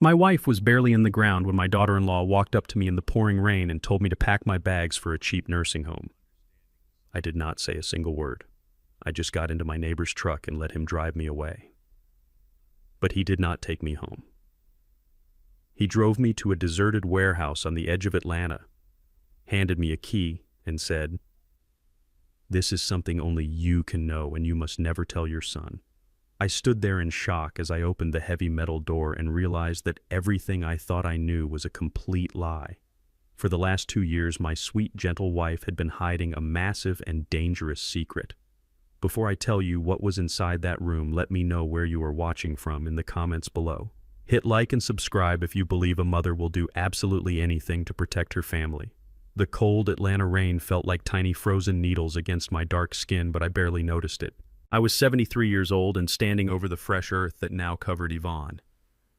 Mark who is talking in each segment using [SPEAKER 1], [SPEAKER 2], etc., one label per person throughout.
[SPEAKER 1] My wife was barely in the ground when my daughter-in-law walked up to me in the pouring rain and told me to pack my bags for a cheap nursing home. I did not say a single word. I just got into my neighbor's truck and let him drive me away. But he did not take me home. He drove me to a deserted warehouse on the edge of Atlanta, handed me a key, and said, "This is something only you can know, and you must never tell your son." I stood there in shock as I opened the heavy metal door and realized that everything I thought I knew was a complete lie. For the last 2 years, my sweet, gentle wife had been hiding a massive and dangerous secret. Before I tell you what was inside that room, let me know where you are watching from in the comments below. Hit like and subscribe if you believe a mother will do absolutely anything to protect her family. The cold Atlanta rain felt like tiny frozen needles against my dark skin, but I barely noticed it. I was 73 years old and standing over the fresh earth that now covered Yvonne.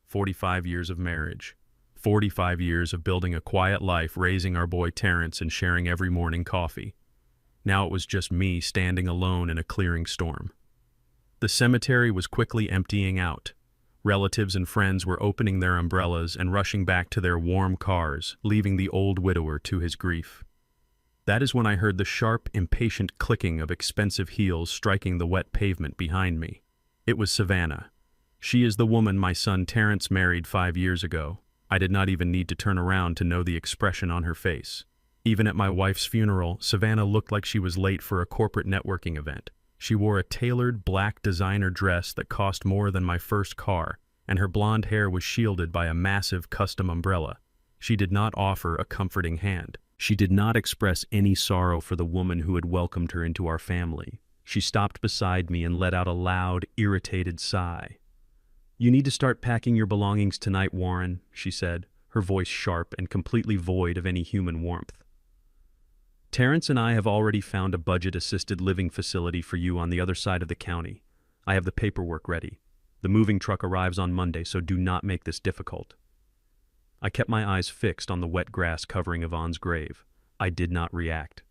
[SPEAKER 1] 45 years of marriage. 45 years of building a quiet life, raising our boy Terrence and sharing every morning coffee. Now it was just me standing alone in a clearing storm. The cemetery was quickly emptying out. Relatives and friends were opening their umbrellas and rushing back to their warm cars, leaving the old widower to his grief. That is when I heard the sharp, impatient clicking of expensive heels striking the wet pavement behind me. It was Savannah. She is the woman my son Terrence married 5 years ago. I did not even need to turn around to know the expression on her face. Even at my wife's funeral, Savannah looked like she was late for a corporate networking event. She wore a tailored black designer dress that cost more than my first car, and her blonde hair was shielded by a massive custom umbrella. She did not offer a comforting hand. She did not express any sorrow for the woman who had welcomed her into our family. She stopped beside me and let out a loud, irritated sigh. "You need to start packing your belongings tonight, Warren," she said, her voice sharp and completely void of any human warmth. "Terrence and I have already found a budget-assisted living facility for you on the other side of the county. I have the paperwork ready. The moving truck arrives on Monday, so do not make this difficult." I kept my eyes fixed on the wet grass covering Yvonne's grave. I did not react.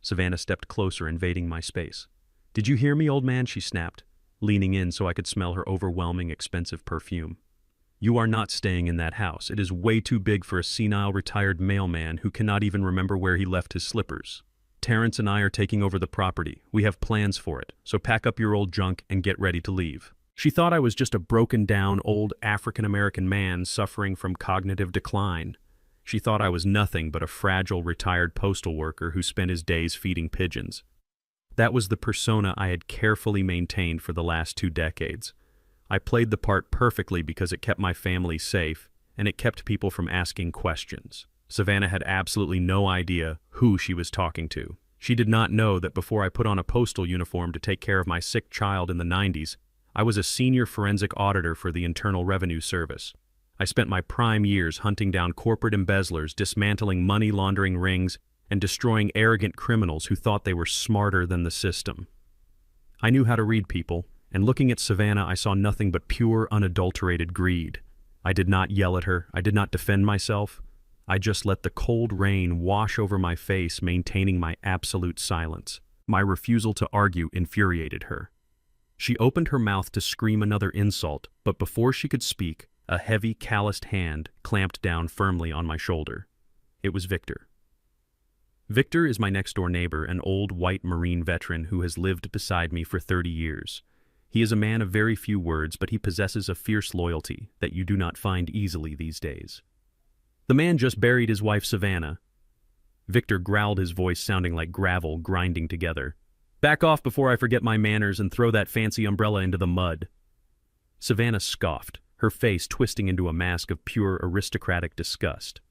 [SPEAKER 1] Savannah stepped closer, invading my space. "Did you hear me, old man?" she snapped, leaning in so I could smell her overwhelming, expensive perfume. "You are not staying in that house. It is way too big for a senile retired mailman who cannot even remember where he left his slippers. Terrence and I are taking over the property. We have plans for it, so pack up your old junk and get ready to leave." She thought I was just a broken-down old African-American man suffering from cognitive decline. She thought I was nothing but a fragile retired postal worker who spent his days feeding pigeons. That was the persona I had carefully maintained for the last 2 decades. I played the part perfectly because it kept my family safe, and it kept people from asking questions. Savannah had absolutely no idea who she was talking to. She did not know that before I put on a postal uniform to take care of my sick child in the 90s, I was a senior forensic auditor for the Internal Revenue Service. I spent my prime years hunting down corporate embezzlers, dismantling money laundering rings, and destroying arrogant criminals who thought they were smarter than the system. I knew how to read people, and looking at Savannah, I saw nothing but pure, unadulterated greed. I did not yell at her. I did not defend myself. I just let the cold rain wash over my face, maintaining my absolute silence. My refusal to argue infuriated her. She opened her mouth to scream another insult, but before she could speak, a heavy, calloused hand clamped down firmly on my shoulder. It was Victor. Victor is my next-door neighbor, an old white Marine veteran who has lived beside me for 30 years. He is a man of very few words, but he possesses a fierce loyalty that you do not find easily these days. The man just buried his wife, Savannah. Victor growled, his voice sounding like gravel grinding together. "Back off before I forget my manners and throw that fancy umbrella into the mud." Savannah scoffed, her face twisting into a mask of pure aristocratic disgust.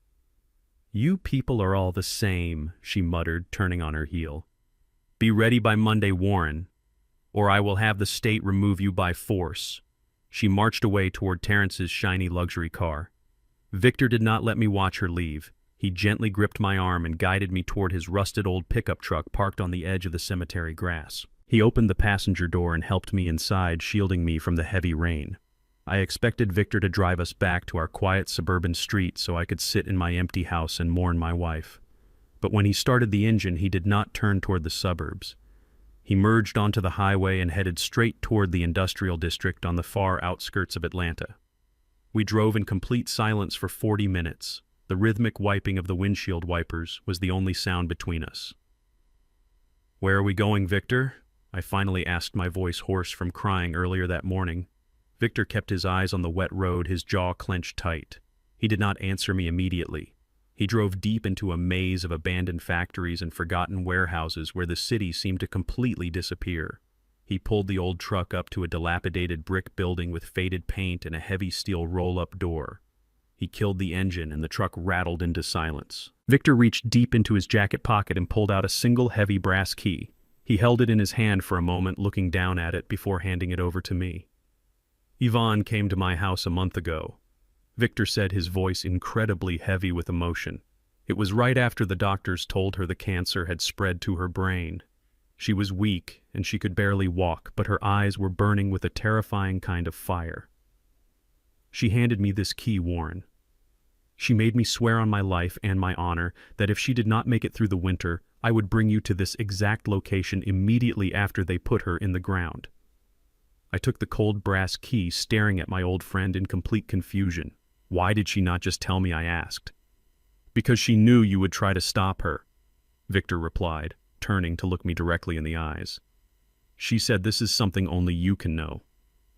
[SPEAKER 1] "You people are all the same," she muttered, turning on her heel. "Be ready by Monday, Warren, or I will have the state remove you by force." She marched away toward Terrence's shiny luxury car. Victor did not let me watch her leave. He gently gripped my arm and guided me toward his rusted old pickup truck parked on the edge of the cemetery grass. He opened the passenger door and helped me inside, shielding me from the heavy rain. I expected Victor to drive us back to our quiet suburban street so I could sit in my empty house and mourn my wife. But when he started the engine, he did not turn toward the suburbs. He merged onto the highway and headed straight toward the industrial district on the far outskirts of Atlanta. We drove in complete silence for 40 minutes. The rhythmic wiping of the windshield wipers was the only sound between us. "Where are we going, Victor?" I finally asked, my voice hoarse from crying earlier that morning. Victor kept his eyes on the wet road, his jaw clenched tight. He did not answer me immediately. He drove deep into a maze of abandoned factories and forgotten warehouses where the city seemed to completely disappear. He pulled the old truck up to a dilapidated brick building with faded paint and a heavy steel roll-up door. He killed the engine and the truck rattled into silence. Victor reached deep into his jacket pocket and pulled out a single heavy brass key. He held it in his hand for a moment, looking down at it before handing it over to me. "Yvonne came to my house a month ago," Victor said, his voice incredibly heavy with emotion. "It was right after the doctors told her the cancer had spread to her brain. She was weak and she could barely walk, but her eyes were burning with a terrifying kind of fire. She handed me this key, Warren. She made me swear on my life and my honor that if she did not make it through the winter, I would bring you to this exact location immediately after they put her in the ground." I took the cold brass key, staring at my old friend in complete confusion. "Why did she not just tell me?" I asked. "Because she knew you would try to stop her," Victor replied, turning to look me directly in the eyes. "She said this is something only you can know.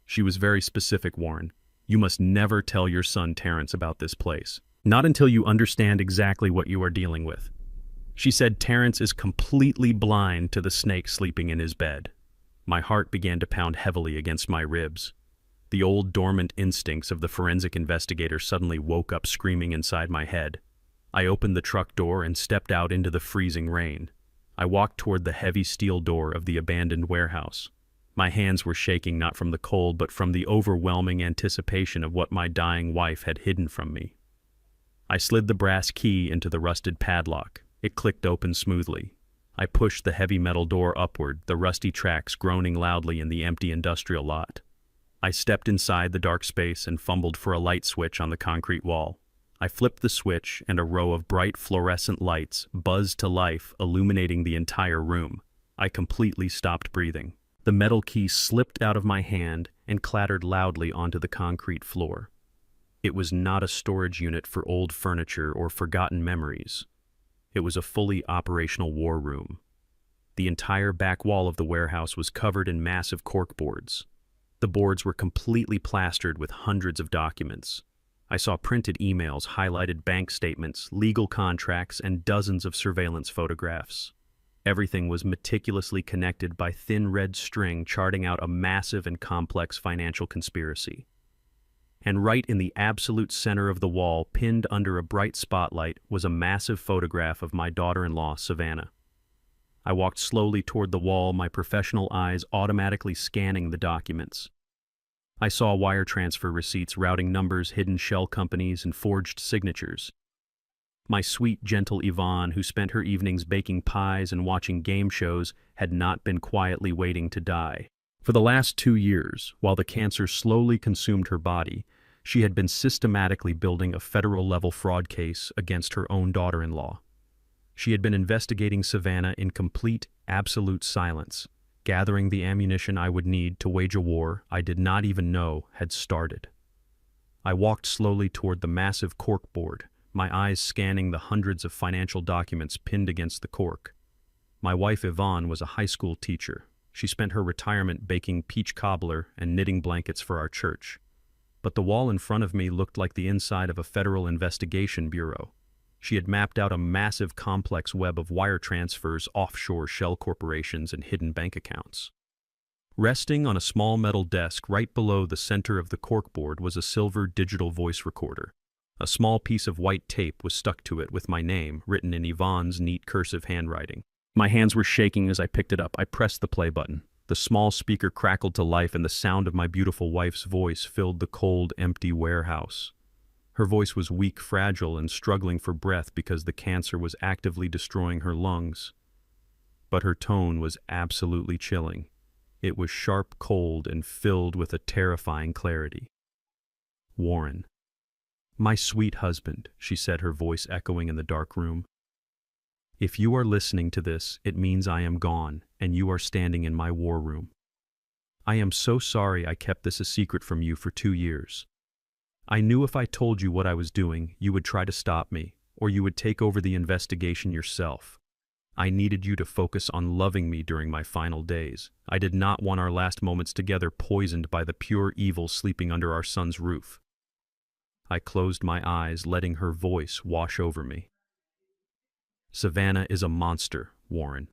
[SPEAKER 1] She was very specific, Warren. You must never tell your son Terrence about this place. Not until you understand exactly what you are dealing with. She said Terrence is completely blind to the snake sleeping in his bed." My heart began to pound heavily against my ribs. The old dormant instincts of the forensic investigator suddenly woke up screaming inside my head. I opened the truck door and stepped out into the freezing rain. I walked toward the heavy steel door of the abandoned warehouse. My hands were shaking not from the cold but from the overwhelming anticipation of what my dying wife had hidden from me. I slid the brass key into the rusted padlock. It clicked open smoothly. I pushed the heavy metal door upward, the rusty tracks groaning loudly in the empty industrial lot. I stepped inside the dark space and fumbled for a light switch on the concrete wall. I flipped the switch and a row of bright fluorescent lights buzzed to life, illuminating the entire room. I completely stopped breathing. The metal key slipped out of my hand and clattered loudly onto the concrete floor. It was not a storage unit for old furniture or forgotten memories. It was a fully operational war room. The entire back wall of the warehouse was covered in massive corkboards. The boards were completely plastered with hundreds of documents. I saw printed emails, highlighted bank statements, legal contracts, and dozens of surveillance photographs. Everything was meticulously connected by thin red string, charting out a massive and complex financial conspiracy. And right in the absolute center of the wall, pinned under a bright spotlight, was a massive photograph of my daughter-in-law, Savannah. I walked slowly toward the wall, my professional eyes automatically scanning the documents. I saw wire transfer receipts, routing numbers, hidden shell companies, and forged signatures. My sweet, gentle Yvonne, who spent her evenings baking pies and watching game shows, had not been quietly waiting to die. For the last 2 years, while the cancer slowly consumed her body, she had been systematically building a federal-level fraud case against her own daughter-in-law. She had been investigating Savannah in complete, absolute silence, gathering the ammunition I would need to wage a war I did not even know had started. I walked slowly toward the massive corkboard, my eyes scanning the hundreds of financial documents pinned against the cork. My wife Yvonne was a high school teacher. She spent her retirement baking peach cobbler and knitting blankets for our church. But the wall in front of me looked like the inside of a federal investigation bureau. She had mapped out a massive complex web of wire transfers, offshore shell corporations, and hidden bank accounts. Resting on a small metal desk right below the center of the corkboard was a silver digital voice recorder. A small piece of white tape was stuck to it with my name, written in Yvonne's neat cursive handwriting. My hands were shaking as I picked it up. I pressed the play button. The small speaker crackled to life, and the sound of my beautiful wife's voice filled the cold, empty warehouse. Her voice was weak, fragile, and struggling for breath because the cancer was actively destroying her lungs. But her tone was absolutely chilling. It was sharp, cold, and filled with a terrifying clarity. "Warren. My sweet husband," she said, her voice echoing in the dark room. "If you are listening to this, it means I am gone, and you are standing in my war room. I am so sorry I kept this a secret from you for 2 years. I knew if I told you what I was doing, you would try to stop me, or you would take over the investigation yourself. I needed you to focus on loving me during my final days. I did not want our last moments together poisoned by the pure evil sleeping under our son's roof. I closed my eyes, letting her voice wash over me. Savannah is a monster, Warren.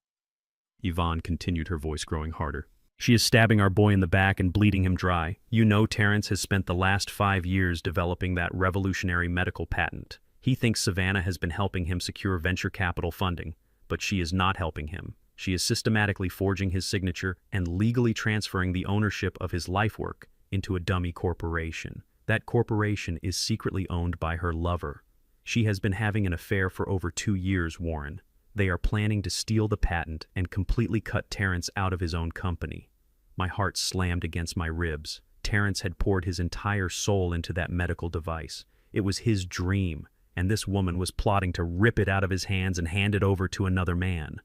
[SPEAKER 1] Yvonne continued, her voice growing harder. She is stabbing our boy in the back and bleeding him dry. You know Terrence has spent the last 5 years developing that revolutionary medical patent. He thinks Savannah has been helping him secure venture capital funding, but she is not helping him. She is systematically forging his signature and legally transferring the ownership of his life work into a dummy corporation. That corporation is secretly owned by her lover. She has been having an affair for over 2 years, Warren. They are planning to steal the patent and completely cut Terrence out of his own company. My heart slammed against my ribs. Terrence had poured his entire soul into that medical device. It was his dream, and this woman was plotting to rip it out of his hands and hand it over to another man.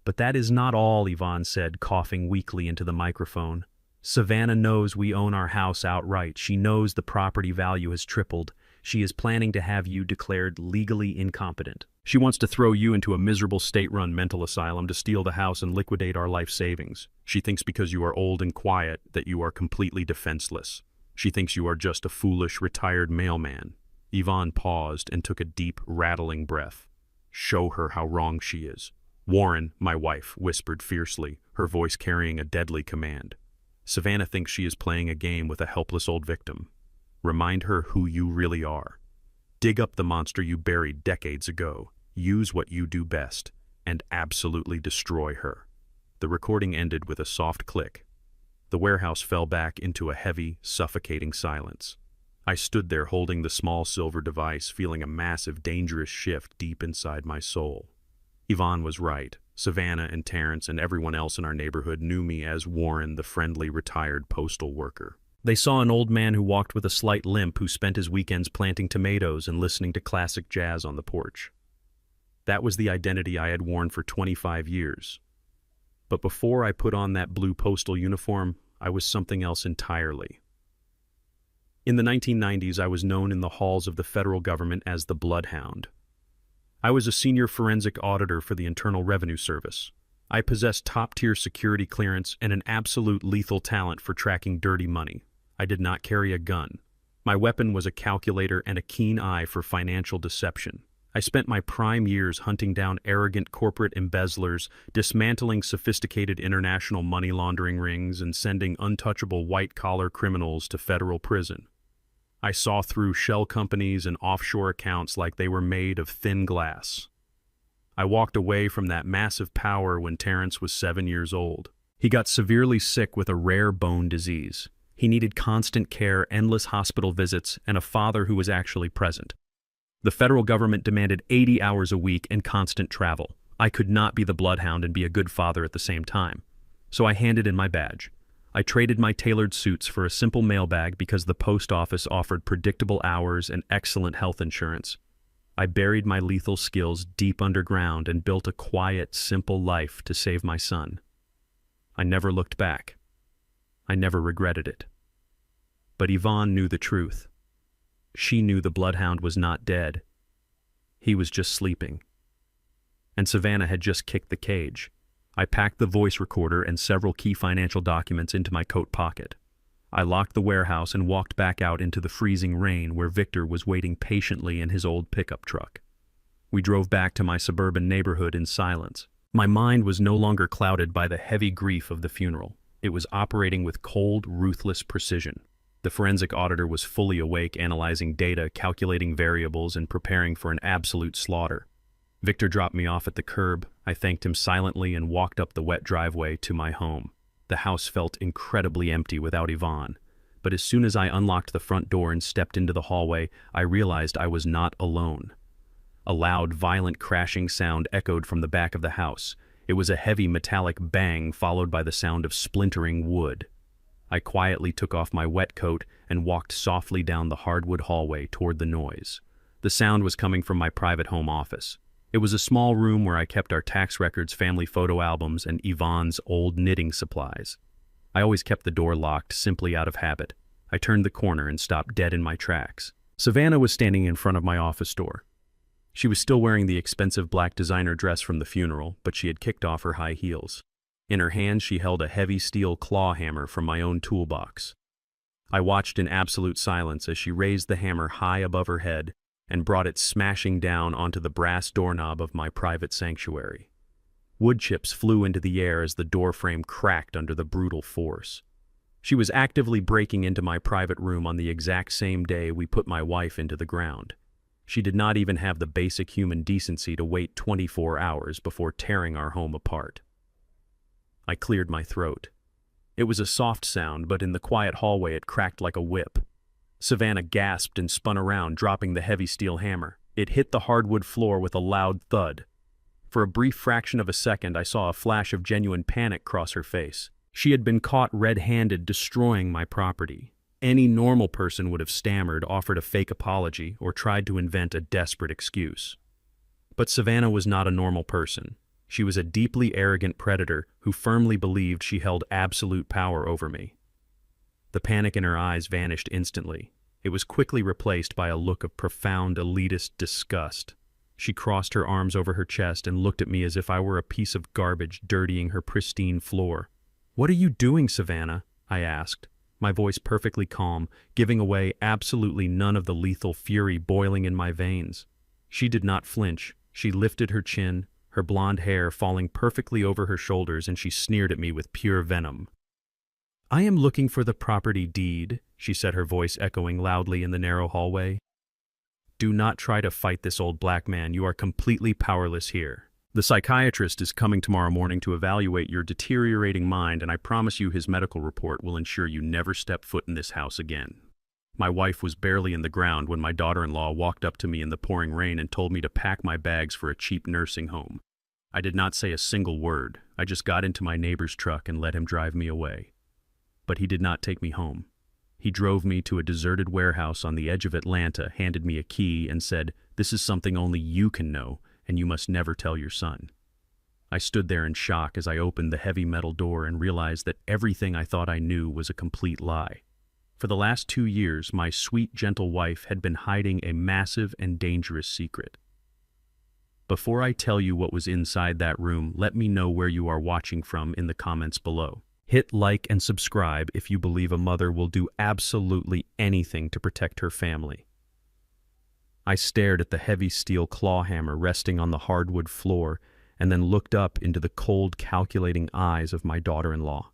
[SPEAKER 1] But that is not all, Yvonne said, coughing weakly into the microphone. Savannah knows we own our house outright. She knows the property value has tripled. She is planning to have you declared legally incompetent. She wants to throw you into a miserable state-run mental asylum to steal the house and liquidate our life savings. She thinks because you are old and quiet that you are completely defenseless. She thinks you are just a foolish, retired mailman. Yvonne paused and took a deep, rattling breath. Show her how wrong she is. Warren, my wife, whispered fiercely, her voice carrying a deadly command. Savannah thinks she is playing a game with a helpless old victim. Remind her who you really are. Dig up the monster you buried decades ago. Use what you do best, and absolutely destroy her. The recording ended with a soft click. The warehouse fell back into a heavy, suffocating silence. I stood there holding the small silver device, feeling a massive, dangerous shift deep inside my soul. Yvonne was right. Savannah and Terrence and everyone else in our neighborhood knew me as Warren, the friendly, retired postal worker. They saw an old man who walked with a slight limp, who spent his weekends planting tomatoes and listening to classic jazz on the porch. That was the identity I had worn for 25 years. But before I put on that blue postal uniform, I was something else entirely. In the 1990s, I was known in the halls of the federal government as the Bloodhound. I was a senior forensic auditor for the Internal Revenue Service. I possessed top-tier security clearance and an absolute lethal talent for tracking dirty money. I did not carry a gun. My weapon was a calculator and a keen eye for financial deception. I spent my prime years hunting down arrogant corporate embezzlers, dismantling sophisticated international money laundering rings, and sending untouchable white-collar criminals to federal prison. I saw through shell companies and offshore accounts like they were made of thin glass. I walked away from that massive power when Terrence was 7 years old. He got severely sick with a rare bone disease. He needed constant care, endless hospital visits, and a father who was actually present. The federal government demanded 80 hours a week and constant travel. I could not be the Bloodhound and be a good father at the same time. So I handed in my badge. I traded my tailored suits for a simple mailbag because the post office offered predictable hours and excellent health insurance. I buried my lethal skills deep underground and built a quiet, simple life to save my son. I never looked back. I never regretted it. But Yvonne knew the truth. She knew the Bloodhound was not dead. He was just sleeping. And Savannah had just kicked the cage. I packed the voice recorder and several key financial documents into my coat pocket. I locked the warehouse and walked back out into the freezing rain where Victor was waiting patiently in his old pickup truck. We drove back to my suburban neighborhood in silence. My mind was no longer clouded by the heavy grief of the funeral. It was operating with cold, ruthless precision. The forensic auditor was fully awake, analyzing data, calculating variables, and preparing for an absolute slaughter. Victor dropped me off at the curb. I thanked him silently and walked up the wet driveway to my home. The house felt incredibly empty without Yvonne. But as soon as I unlocked the front door and stepped into the hallway, I realized I was not alone. A loud, violent crashing sound echoed from the back of the house. It was a heavy metallic bang followed by the sound of splintering wood. I quietly took off my wet coat and walked softly down the hardwood hallway toward the noise. The sound was coming from my private home office. It was a small room where I kept our tax records, family photo albums, and Yvonne's old knitting supplies. I always kept the door locked, simply out of habit. I turned the corner and stopped dead in my tracks. Savannah was standing in front of my office door. She was still wearing the expensive black designer dress from the funeral, but she had kicked off her high heels. In her hand, she held a heavy steel claw hammer from my own toolbox. I watched in absolute silence as she raised the hammer high above her head and brought it smashing down onto the brass doorknob of my private sanctuary. Wood chips flew into the air as the doorframe cracked under the brutal force. She was actively breaking into my private room on the exact same day we put my wife into the ground. She did not even have the basic human decency to wait 24 hours before tearing our home apart. I cleared my throat. It was a soft sound, but in the quiet hallway it cracked like a whip. Savannah gasped and spun around, dropping the heavy steel hammer. It hit the hardwood floor with a loud thud. For a brief fraction of a second, I saw a flash of genuine panic cross her face. She had been caught red-handed destroying my property. Any normal person would have stammered, offered a fake apology, or tried to invent a desperate excuse. But Savannah was not a normal person. She was a deeply arrogant predator who firmly believed she held absolute power over me. The panic in her eyes vanished instantly. It was quickly replaced by a look of profound elitist disgust. She crossed her arms over her chest and looked at me as if I were a piece of garbage dirtying her pristine floor. "What are you doing, Savannah?" I asked, my voice perfectly calm, giving away absolutely none of the lethal fury boiling in my veins. She did not flinch. She lifted her chin, her blonde hair falling perfectly over her shoulders, and she sneered at me with pure venom. "I am looking for the property deed," she said, her voice echoing loudly in the narrow hallway. "Do not try to fight this old black man. You are completely powerless here. The psychiatrist is coming tomorrow morning to evaluate your deteriorating mind, and I promise you his medical report will ensure you never step foot in this house again." My wife was barely in the ground when my daughter-in-law walked up to me in the pouring rain and told me to pack my bags for a cheap nursing home. I did not say a single word. I just got into my neighbor's truck and let him drive me away. But he did not take me home. He drove me to a deserted warehouse on the edge of Atlanta, handed me a key, and said, "This is something only you can know, and you must never tell your son." I stood there in shock as I opened the heavy metal door and realized that everything I thought I knew was a complete lie. For the last 2 years, my sweet, gentle wife had been hiding a massive and dangerous secret. Before I tell you what was inside that room, let me know where you are watching from in the comments below. Hit like and subscribe if you believe a mother will do absolutely anything to protect her family. I stared at the heavy steel claw hammer resting on the hardwood floor and then looked up into the cold, calculating eyes of my daughter-in-law.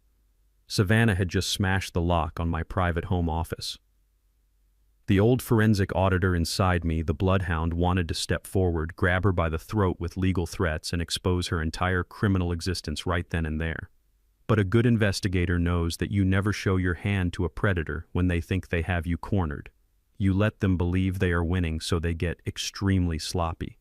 [SPEAKER 1] Savannah had just smashed the lock on my private home office. The old forensic auditor inside me, the bloodhound, wanted to step forward, grab her by the throat with legal threats, and expose her entire criminal existence right then and there. But a good investigator knows that you never show your hand to a predator when they think they have you cornered. You let them believe they are winning, so they get extremely sloppy.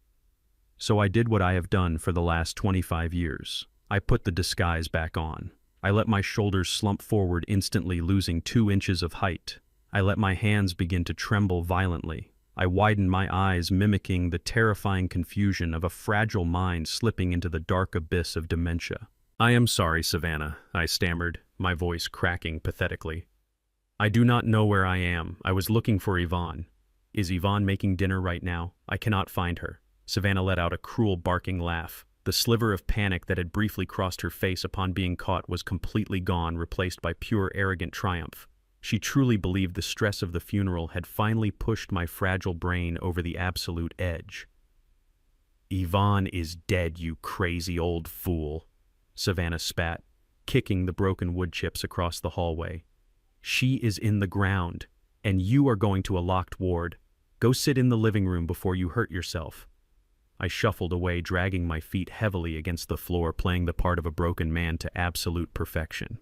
[SPEAKER 1] So I did what I have done for the last 25 years. I put the disguise back on. I let my shoulders slump forward, instantly losing 2 inches of height. I let my hands begin to tremble violently. I widened my eyes, mimicking the terrifying confusion of a fragile mind slipping into the dark abyss of dementia. "I am sorry, Savannah," I stammered, my voice cracking pathetically. "I do not know where I am. I was looking for Yvonne. Is Yvonne making dinner right now? I cannot find her." Savannah let out a cruel, barking laugh. The sliver of panic that had briefly crossed her face upon being caught was completely gone, replaced by pure, arrogant triumph. She truly believed the stress of the funeral had finally pushed my fragile brain over the absolute edge. "Yvonne is dead, you crazy old fool," Savannah spat, kicking the broken wood chips across the hallway. "She is in the ground, and you are going to a locked ward. Go sit in the living room before you hurt yourself." I shuffled away, dragging my feet heavily against the floor, playing the part of a broken man to absolute perfection.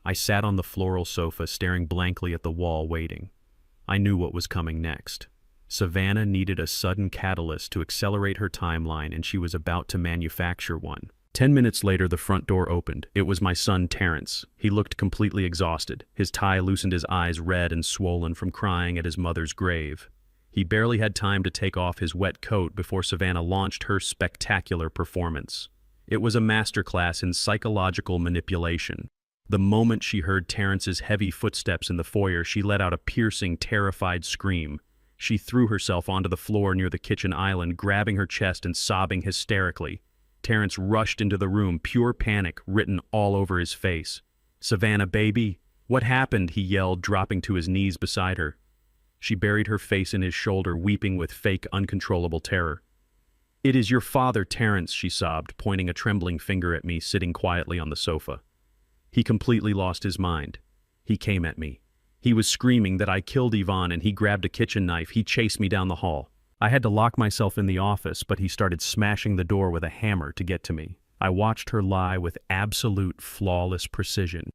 [SPEAKER 1] I sat on the floral sofa, staring blankly at the wall, waiting. I knew what was coming next. Savannah needed a sudden catalyst to accelerate her timeline, and she was about to manufacture one. 10 minutes later, the front door opened. It was my son, Terrence. He looked completely exhausted. His tie loosened, his eyes red and swollen from crying at his mother's grave. He barely had time to take off his wet coat before Savannah launched her spectacular performance. It was a masterclass in psychological manipulation. The moment she heard Terrence's heavy footsteps in the foyer, she let out a piercing, terrified scream. She threw herself onto the floor near the kitchen island, grabbing her chest and sobbing hysterically. Terrence rushed into the room, pure panic written all over his face. "Savannah, baby, what happened?" he yelled, dropping to his knees beside her. She buried her face in his shoulder, weeping with fake, uncontrollable terror. "It is your father, Terrence," she sobbed, pointing a trembling finger at me, sitting quietly on the sofa. "He completely lost his mind. He came at me. He was screaming that I killed Yvonne, and he grabbed a kitchen knife. He chased me down the hall. I had to lock myself in the office, but he started smashing the door with a hammer to get to me. I watched her lie with absolute, flawless precision.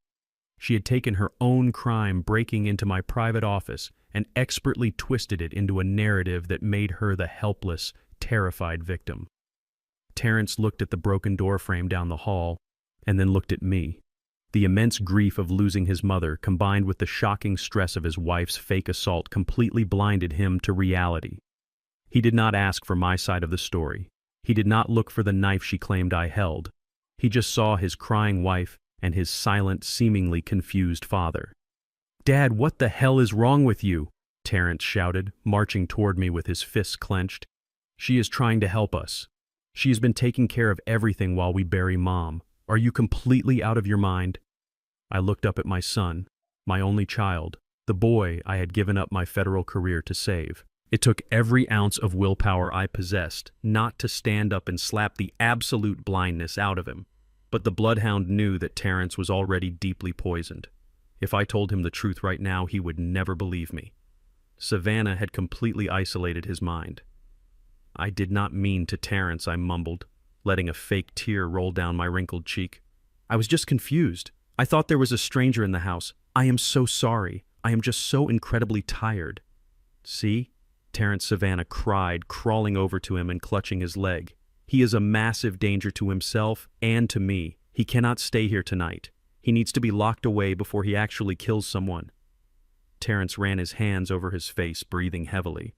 [SPEAKER 1] She had taken her own crime, breaking into my private office, and expertly twisted it into a narrative that made her the helpless, terrified victim." Terrence looked at the broken doorframe down the hall, and then looked at me. The immense grief of losing his mother, combined with the shocking stress of his wife's fake assault, completely blinded him to reality. He did not ask for my side of the story. He did not look for the knife she claimed I held. He just saw his crying wife and his silent, seemingly confused father. "Dad, what the hell is wrong with you?" Terrence shouted, marching toward me with his fists clenched. "She is trying to help us. She has been taking care of everything while we bury Mom. Are you completely out of your mind?" I looked up at my son, my only child, the boy I had given up my federal career to save. It took every ounce of willpower I possessed not to stand up and slap the absolute blindness out of him. But the bloodhound knew that Terrence was already deeply poisoned. If I told him the truth right now, he would never believe me. Savannah had completely isolated his mind. "I did not mean to, Terrence," I mumbled, letting a fake tear roll down my wrinkled cheek. "I was just confused. I thought there was a stranger in the house. I am so sorry. I am just so incredibly tired." "See?" Terrence Savannah cried, crawling over to him and clutching his leg. "He is a massive danger to himself and to me. He cannot stay here tonight. He needs to be locked away before he actually kills someone." Terrence ran his hands over his face, breathing heavily.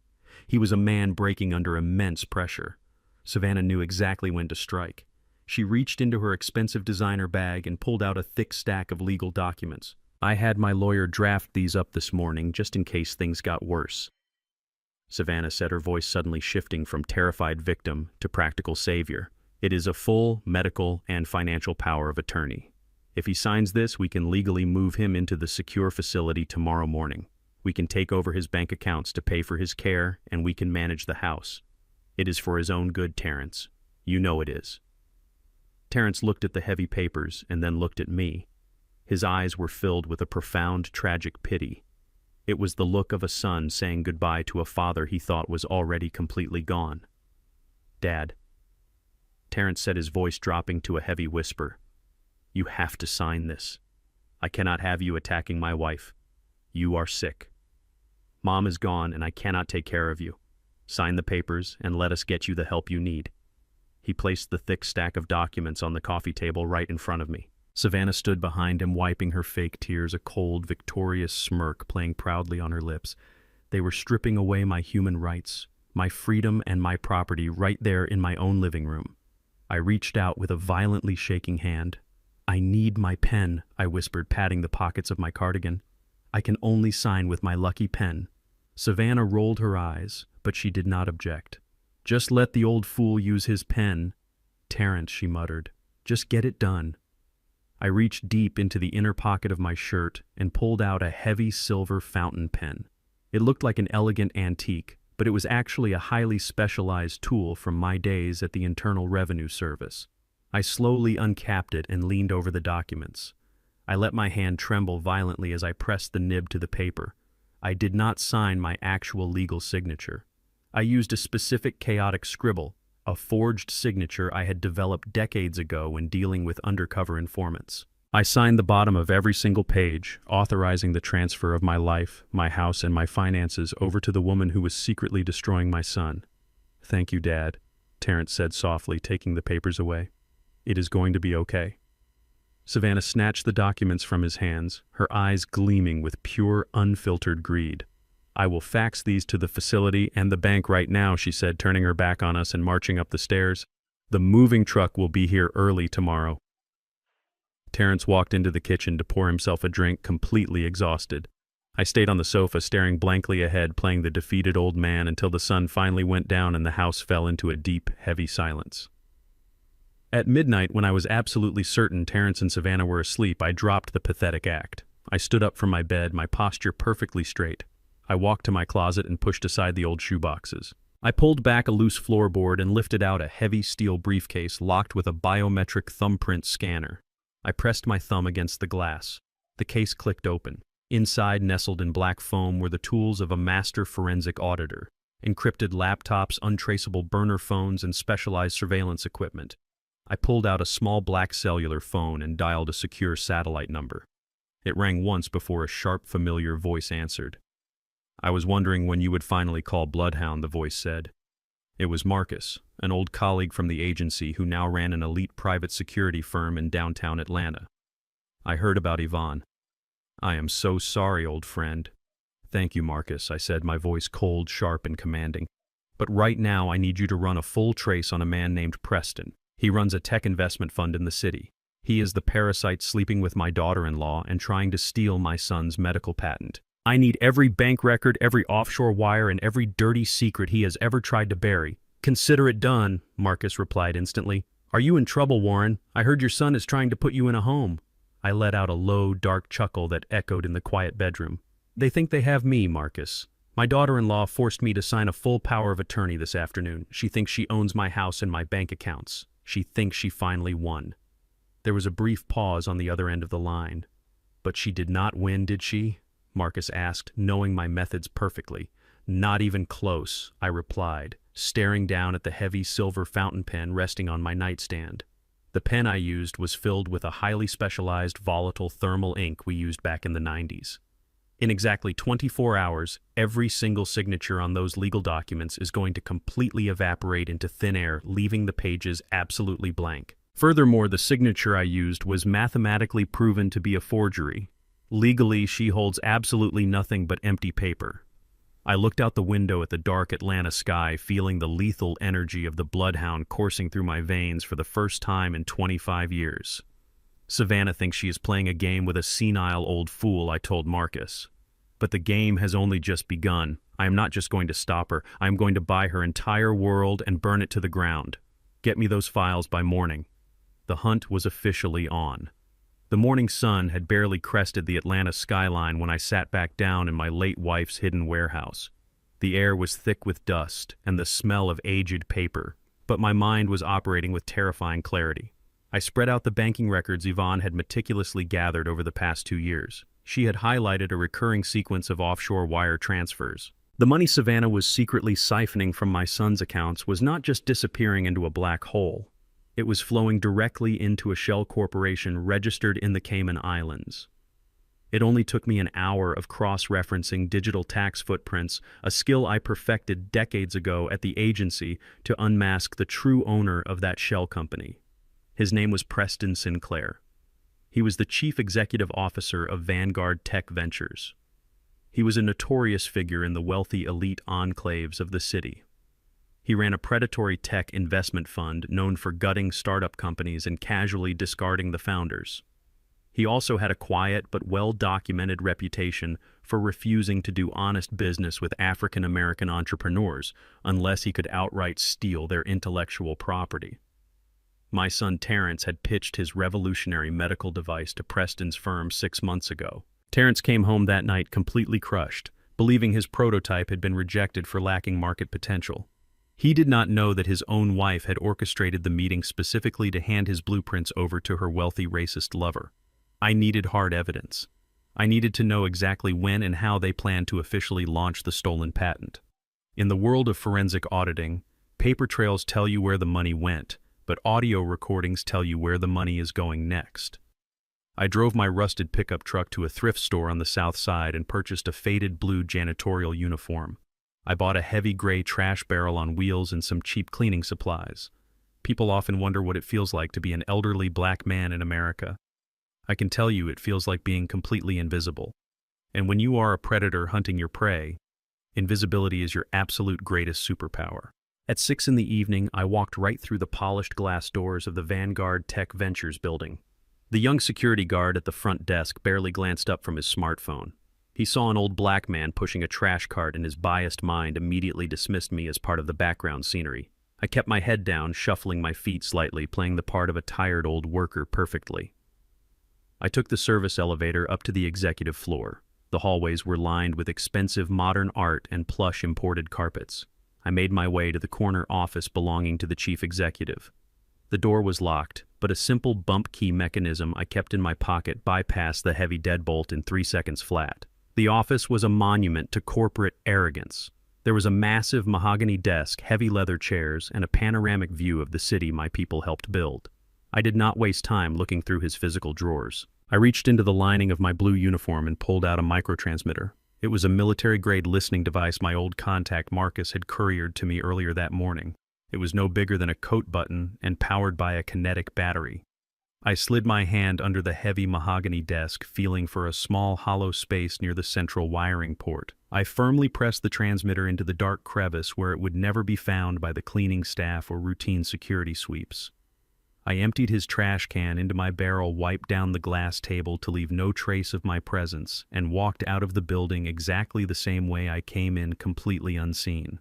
[SPEAKER 1] He was a man breaking under immense pressure. Savannah knew exactly when to strike. She reached into her expensive designer bag and pulled out a thick stack of legal documents. "I had my lawyer draft these up this morning just in case things got worse," Savannah said, her voice suddenly shifting from terrified victim to practical savior. "It is a full medical and financial power of attorney. If he signs this, we can legally move him into the secure facility tomorrow morning. We can take over his bank accounts to pay for his care, and we can manage the house. It is for his own good, Terrence. You know it is." Terrence looked at the heavy papers and then looked at me. His eyes were filled with a profound, tragic pity. It was the look of a son saying goodbye to a father he thought was already completely gone. "Dad," Terrence said, his voice dropping to a heavy whisper, "you have to sign this. I cannot have you attacking my wife. You are sick. Mom is gone and I cannot take care of you. Sign the papers and let us get you the help you need." He placed the thick stack of documents on the coffee table right in front of me. Savannah stood behind him, wiping her fake tears, a cold, victorious smirk playing proudly on her lips. They were stripping away my human rights, my freedom and my property right there in my own living room. I reached out with a violently shaking hand. "I need my pen," I whispered, patting the pockets of my cardigan. "I can only sign with my lucky pen." Savannah rolled her eyes, but she did not object. "Just let the old fool use his pen." "Terrence," she muttered, "just get it done." I reached deep into the inner pocket of my shirt and pulled out a heavy silver fountain pen. It looked like an elegant antique, but it was actually a highly specialized tool from my days at the Internal Revenue Service. I slowly uncapped it and leaned over the documents. I let my hand tremble violently as I pressed the nib to the paper. I did not sign my actual legal signature. I used a specific chaotic scribble, a forged signature I had developed decades ago when dealing with undercover informants. I signed the bottom of every single page, authorizing the transfer of my life, my house, and my finances over to the woman who was secretly destroying my son. "Thank you, Dad," Terrence said softly, taking the papers away. "It is going to be okay." Savannah snatched the documents from his hands, her eyes gleaming with pure, unfiltered greed. "I will fax these to the facility and the bank right now," she said, turning her back on us and marching up the stairs. "The moving truck will be here early tomorrow." Terrence walked into the kitchen to pour himself a drink, completely exhausted. I stayed on the sofa, staring blankly ahead, playing the defeated old man until the sun finally went down and the house fell into a deep, heavy silence. At midnight, when I was absolutely certain Terrence and Savannah were asleep, I dropped the pathetic act. I stood up from my bed, my posture perfectly straight. I walked to my closet and pushed aside the old shoeboxes. I pulled back a loose floorboard and lifted out a heavy steel briefcase locked with a biometric thumbprint scanner. I pressed my thumb against the glass. The case clicked open. Inside, nestled in black foam, were the tools of a master forensic auditor: encrypted laptops, untraceable burner phones, and specialized surveillance equipment. I pulled out a small black cellular phone and dialed a secure satellite number. It rang once before a sharp, familiar voice answered. "I was wondering when you would finally call Bloodhound," the voice said. It was Marcus, an old colleague from the agency who now ran an elite private security firm in downtown Atlanta. "I heard about Yvonne." "I am so sorry, old friend." "Thank you, Marcus," I said, my voice cold, sharp, and commanding. "But right now I need you to run a full trace on a man named Preston. He runs a tech investment fund in the city. He is the parasite sleeping with my daughter-in-law and trying to steal my son's medical patent. I need every bank record, every offshore wire, and every dirty secret he has ever tried to bury." "Consider it done," Marcus replied instantly. "Are you in trouble, Warren? I heard your son is trying to put you in a home." I let out a low, dark chuckle that echoed in the quiet bedroom. "They think they have me, Marcus. My daughter-in-law forced me to sign a full power of attorney this afternoon. She thinks she owns my house and my bank accounts. She thinks she finally won." There was a brief pause on the other end of the line. "But she did not win, did she?" Marcus asked, knowing my methods perfectly. "Not even close," I replied, staring down at the heavy silver fountain pen resting on my nightstand. The pen I used was filled with a highly specialized volatile thermal ink we used back in the 90s. In exactly 24 hours, every single signature on those legal documents is going to completely evaporate into thin air, leaving the pages absolutely blank. Furthermore, the signature I used was mathematically proven to be a forgery. Legally, she holds absolutely nothing but empty paper. I looked out the window at the dark Atlanta sky, feeling the lethal energy of the bloodhound coursing through my veins for the first time in 25 years. "Savannah thinks she is playing a game with a senile old fool," I told Marcus. "But the game has only just begun. I am not just going to stop her. I am going to buy her entire world and burn it to the ground. Get me those files by morning." The hunt was officially on. The morning sun had barely crested the Atlanta skyline when I sat back down in my late wife's hidden warehouse. The air was thick with dust and the smell of aged paper, but my mind was operating with terrifying clarity. I spread out the banking records Yvonne had meticulously gathered over the past 2 years. She had highlighted a recurring sequence of offshore wire transfers. The money Savannah was secretly siphoning from my son's accounts was not just disappearing into a black hole. It was flowing directly into a shell corporation registered in the Cayman Islands. It only took me an hour of cross-referencing digital tax footprints, a skill I perfected decades ago at the agency, to unmask the true owner of that shell company. His name was Preston Sinclair. He was the chief executive officer of Vanguard Tech Ventures. He was a notorious figure in the wealthy elite enclaves of the city. He ran a predatory tech investment fund known for gutting startup companies and casually discarding the founders. He also had a quiet but well-documented reputation for refusing to do honest business with African-American entrepreneurs unless he could outright steal their intellectual property. My son Terrence had pitched his revolutionary medical device to Preston's firm 6 months ago. Terrence came home that night completely crushed, believing his prototype had been rejected for lacking market potential. He did not know that his own wife had orchestrated the meeting specifically to hand his blueprints over to her wealthy racist lover. I needed hard evidence. I needed to know exactly when and how they planned to officially launch the stolen patent. In the world of forensic auditing, paper trails tell you where the money went, but audio recordings tell you where the money is going next. I drove my rusted pickup truck to a thrift store on the south side and purchased a faded blue janitorial uniform. I bought a heavy gray trash barrel on wheels and some cheap cleaning supplies. People often wonder what it feels like to be an elderly black man in America. I can tell you it feels like being completely invisible. And when you are a predator hunting your prey, invisibility is your absolute greatest superpower. At 6 in the evening, I walked right through the polished glass doors of the Vanguard Tech Ventures building. The young security guard at the front desk barely glanced up from his smartphone. He saw an old black man pushing a trash cart and his biased mind immediately dismissed me as part of the background scenery. I kept my head down, shuffling my feet slightly, playing the part of a tired old worker perfectly. I took the service elevator up to the executive floor. The hallways were lined with expensive modern art and plush imported carpets. I made my way to the corner office belonging to the chief executive. The door was locked, but a simple bump key mechanism I kept in my pocket bypassed the heavy deadbolt in 3 seconds flat. The office was a monument to corporate arrogance. There was a massive mahogany desk, heavy leather chairs, and a panoramic view of the city my people helped build. I did not waste time looking through his physical drawers. I reached into the lining of my blue uniform and pulled out a microtransmitter. It was a military-grade listening device my old contact Marcus had couriered to me earlier that morning. It was no bigger than a coat button and powered by a kinetic battery. I slid my hand under the heavy mahogany desk, feeling for a small hollow space near the central wiring port. I firmly pressed the transmitter into the dark crevice where it would never be found by the cleaning staff or routine security sweeps. I emptied his trash can into my barrel, wiped down the glass table to leave no trace of my presence, and walked out of the building exactly the same way I came in, completely unseen.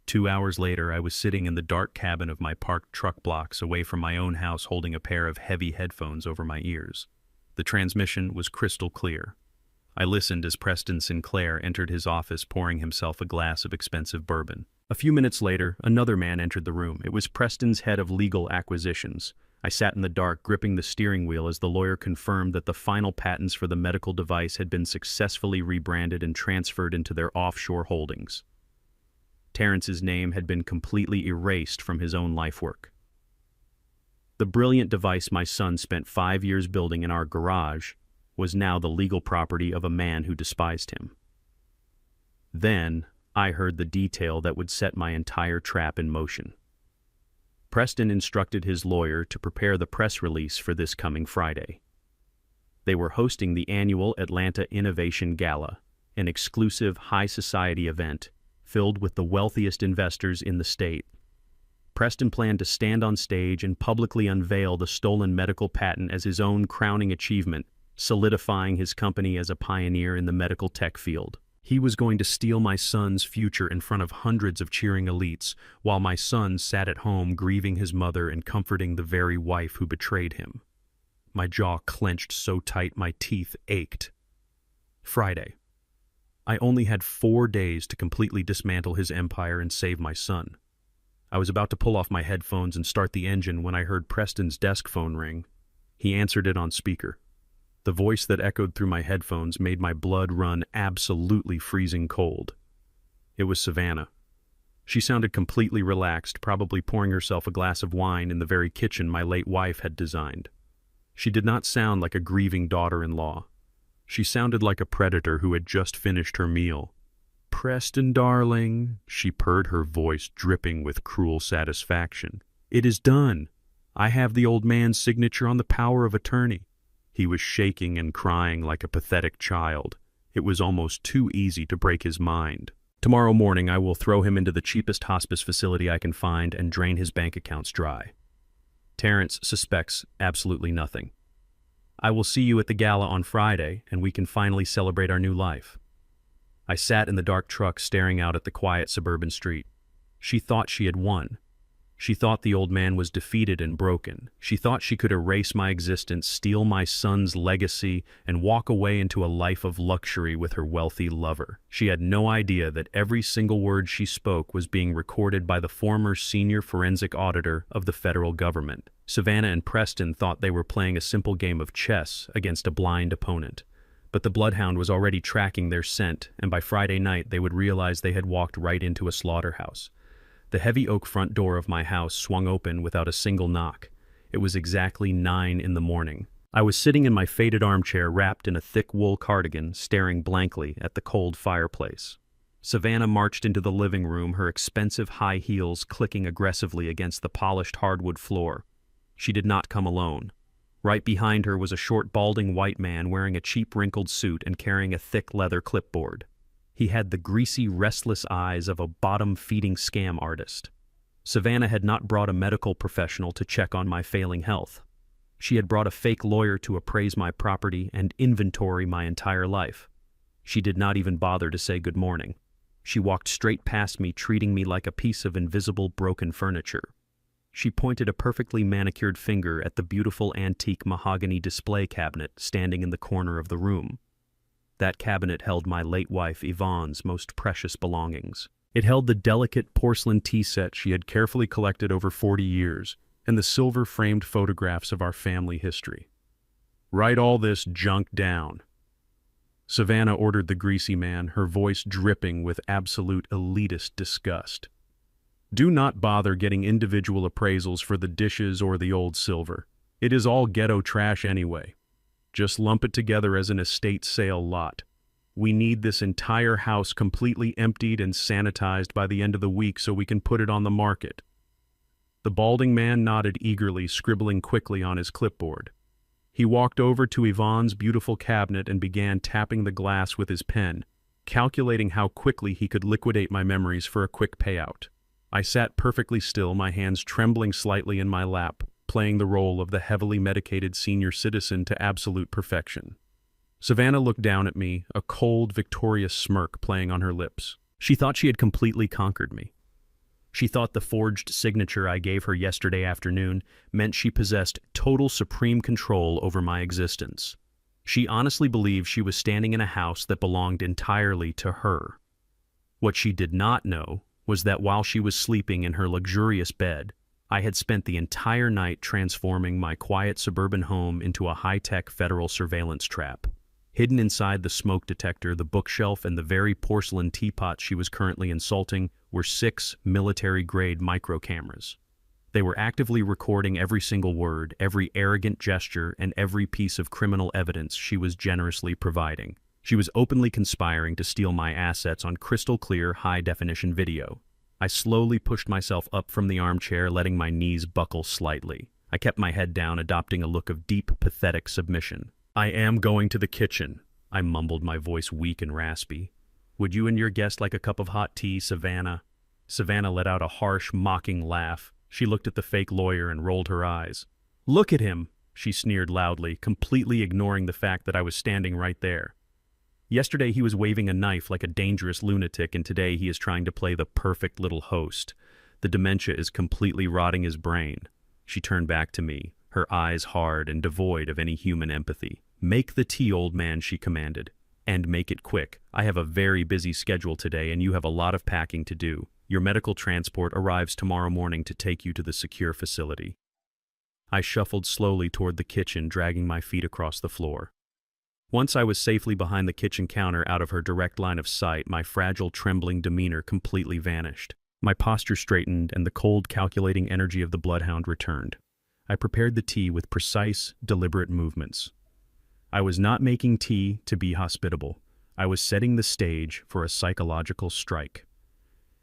[SPEAKER 1] 2 hours later, I was sitting in the dark cabin of my parked truck blocks away from my own house, holding a pair of heavy headphones over my ears. The transmission was crystal clear. I listened as Preston Sinclair entered his office, pouring himself a glass of expensive bourbon. A few minutes later, another man entered the room. It was Preston's head of legal acquisitions. I sat in the dark, gripping the steering wheel as the lawyer confirmed that the final patents for the medical device had been successfully rebranded and transferred into their offshore holdings. Terrence's name had been completely erased from his own lifework. The brilliant device my son spent 5 years building in our garage was now the legal property of a man who despised him. Then I heard the detail that would set my entire trap in motion. Preston instructed his lawyer to prepare the press release for this coming Friday. They were hosting the annual Atlanta Innovation Gala, an exclusive high society event filled with the wealthiest investors in the state. Preston planned to stand on stage and publicly unveil the stolen medical patent as his own crowning achievement, solidifying his company as a pioneer in the medical tech field. He was going to steal my son's future in front of hundreds of cheering elites, while my son sat at home grieving his mother and comforting the very wife who betrayed him. My jaw clenched so tight my teeth ached. Friday. I only had 4 days to completely dismantle his empire and save my son. I was about to pull off my headphones and start the engine when I heard Preston's desk phone ring. He answered it on speaker. The voice that echoed through my headphones made my blood run absolutely freezing cold. It was Savannah. She sounded completely relaxed, probably pouring herself a glass of wine in the very kitchen my late wife had designed. She did not sound like a grieving daughter-in-law. She sounded like a predator who had just finished her meal. "Preston, darling," she purred, her voice dripping with cruel satisfaction. "It is done. I have the old man's signature on the power of attorney." He was shaking and crying like a pathetic child. It was almost too easy to break his mind. "Tomorrow morning I will throw him into the cheapest hospice facility I can find and drain his bank accounts dry. Terrence suspects absolutely nothing. I will see you at the gala on Friday, and we can finally celebrate our new life." I sat in the dark truck staring out at the quiet suburban street. She thought she had won. She thought the old man was defeated and broken. She thought she could erase my existence, steal my son's legacy, and walk away into a life of luxury with her wealthy lover. She had no idea that every single word she spoke was being recorded by the former senior forensic auditor of the federal government. Savannah and Preston thought they were playing a simple game of chess against a blind opponent. But the bloodhound was already tracking their scent, and by Friday night they would realize they had walked right into a slaughterhouse. The heavy oak front door of my house swung open without a single knock. It was exactly 9 in the morning. I was sitting in my faded armchair wrapped in a thick wool cardigan, staring blankly at the cold fireplace. Savannah marched into the living room, her expensive high heels clicking aggressively against the polished hardwood floor. She did not come alone. Right behind her was a short, balding white man wearing a cheap, wrinkled suit and carrying a thick leather clipboard. He had the greasy, restless eyes of a bottom-feeding scam artist. Savannah had not brought a medical professional to check on my failing health. She had brought a fake lawyer to appraise my property and inventory my entire life. She did not even bother to say good morning. She walked straight past me, treating me like a piece of invisible broken furniture. She pointed a perfectly manicured finger at the beautiful antique mahogany display cabinet standing in the corner of the room. That cabinet held my late wife Yvonne's most precious belongings. It held the delicate porcelain tea set she had carefully collected over 40 years, and the silver-framed photographs of our family history. "Write all this junk down." Savannah ordered the greasy man, her voice dripping with absolute elitist disgust. "Do not bother getting individual appraisals for the dishes or the old silver. It is all ghetto trash anyway. Just lump it together as an estate sale lot. We need this entire house completely emptied and sanitized by the end of the week so we can put it on the market." The balding man nodded eagerly, scribbling quickly on his clipboard. He walked over to Yvonne's beautiful cabinet and began tapping the glass with his pen, calculating how quickly he could liquidate my memories for a quick payout. I sat perfectly still, my hands trembling slightly in my lap, playing the role of the heavily medicated senior citizen to absolute perfection. Savannah looked down at me, a cold, victorious smirk playing on her lips. She thought she had completely conquered me. She thought the forged signature I gave her yesterday afternoon meant she possessed total supreme control over my existence. She honestly believed she was standing in a house that belonged entirely to her. What she did not know was that while she was sleeping in her luxurious bed, I had spent the entire night transforming my quiet suburban home into a high-tech federal surveillance trap. Hidden inside the smoke detector, the bookshelf, and the very porcelain teapot she was currently insulting were 6 military-grade micro-cameras. They were actively recording every single word, every arrogant gesture, and every piece of criminal evidence she was generously providing. She was openly conspiring to steal my assets on crystal-clear, high-definition video. I slowly pushed myself up from the armchair, letting my knees buckle slightly. I kept my head down, adopting a look of deep, pathetic submission. "I am going to the kitchen," I mumbled, my voice weak and raspy. "Would you and your guest like a cup of hot tea, Savannah?" Savannah let out a harsh, mocking laugh. She looked at the fake lawyer and rolled her eyes. "Look at him," she sneered loudly, completely ignoring the fact that I was standing right there. Yesterday he was waving a knife like a dangerous lunatic, and today he is trying to play the perfect little host. The dementia is completely rotting his brain. She turned back to me, her eyes hard and devoid of any human empathy. "Make the tea, old man," she commanded. "And make it quick. I have a very busy schedule today and you have a lot of packing to do. Your medical transport arrives tomorrow morning to take you to the secure facility." I shuffled slowly toward the kitchen, dragging my feet across the floor. Once I was safely behind the kitchen counter, out of her direct line of sight, my fragile, trembling demeanor completely vanished. My posture straightened and the cold, calculating energy of the bloodhound returned. I prepared the tea with precise, deliberate movements. I was not making tea to be hospitable. I was setting the stage for a psychological strike.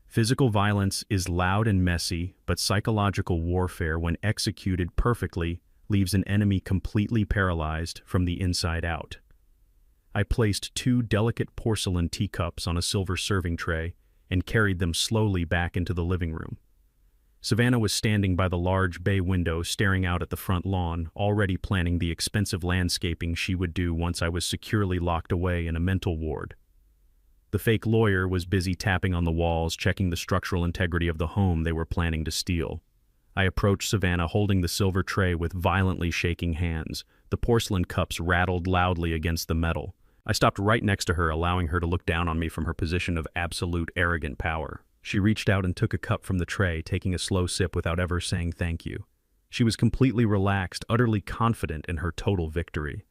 [SPEAKER 1] Physical violence is loud and messy, but psychological warfare, when executed perfectly, leaves an enemy completely paralyzed from the inside out. I placed 2 delicate porcelain teacups on a silver serving tray and carried them slowly back into the living room. Savannah was standing by the large bay window, staring out at the front lawn, already planning the expensive landscaping she would do once I was securely locked away in a mental ward. The fake lawyer was busy tapping on the walls, checking the structural integrity of the home they were planning to steal. I approached Savannah, holding the silver tray with violently shaking hands. The porcelain cups rattled loudly against the metal. I stopped right next to her, allowing her to look down on me from her position of absolute arrogant power. She reached out and took a cup from the tray, taking a slow sip without ever saying thank you. She was completely relaxed, utterly confident in her total victory.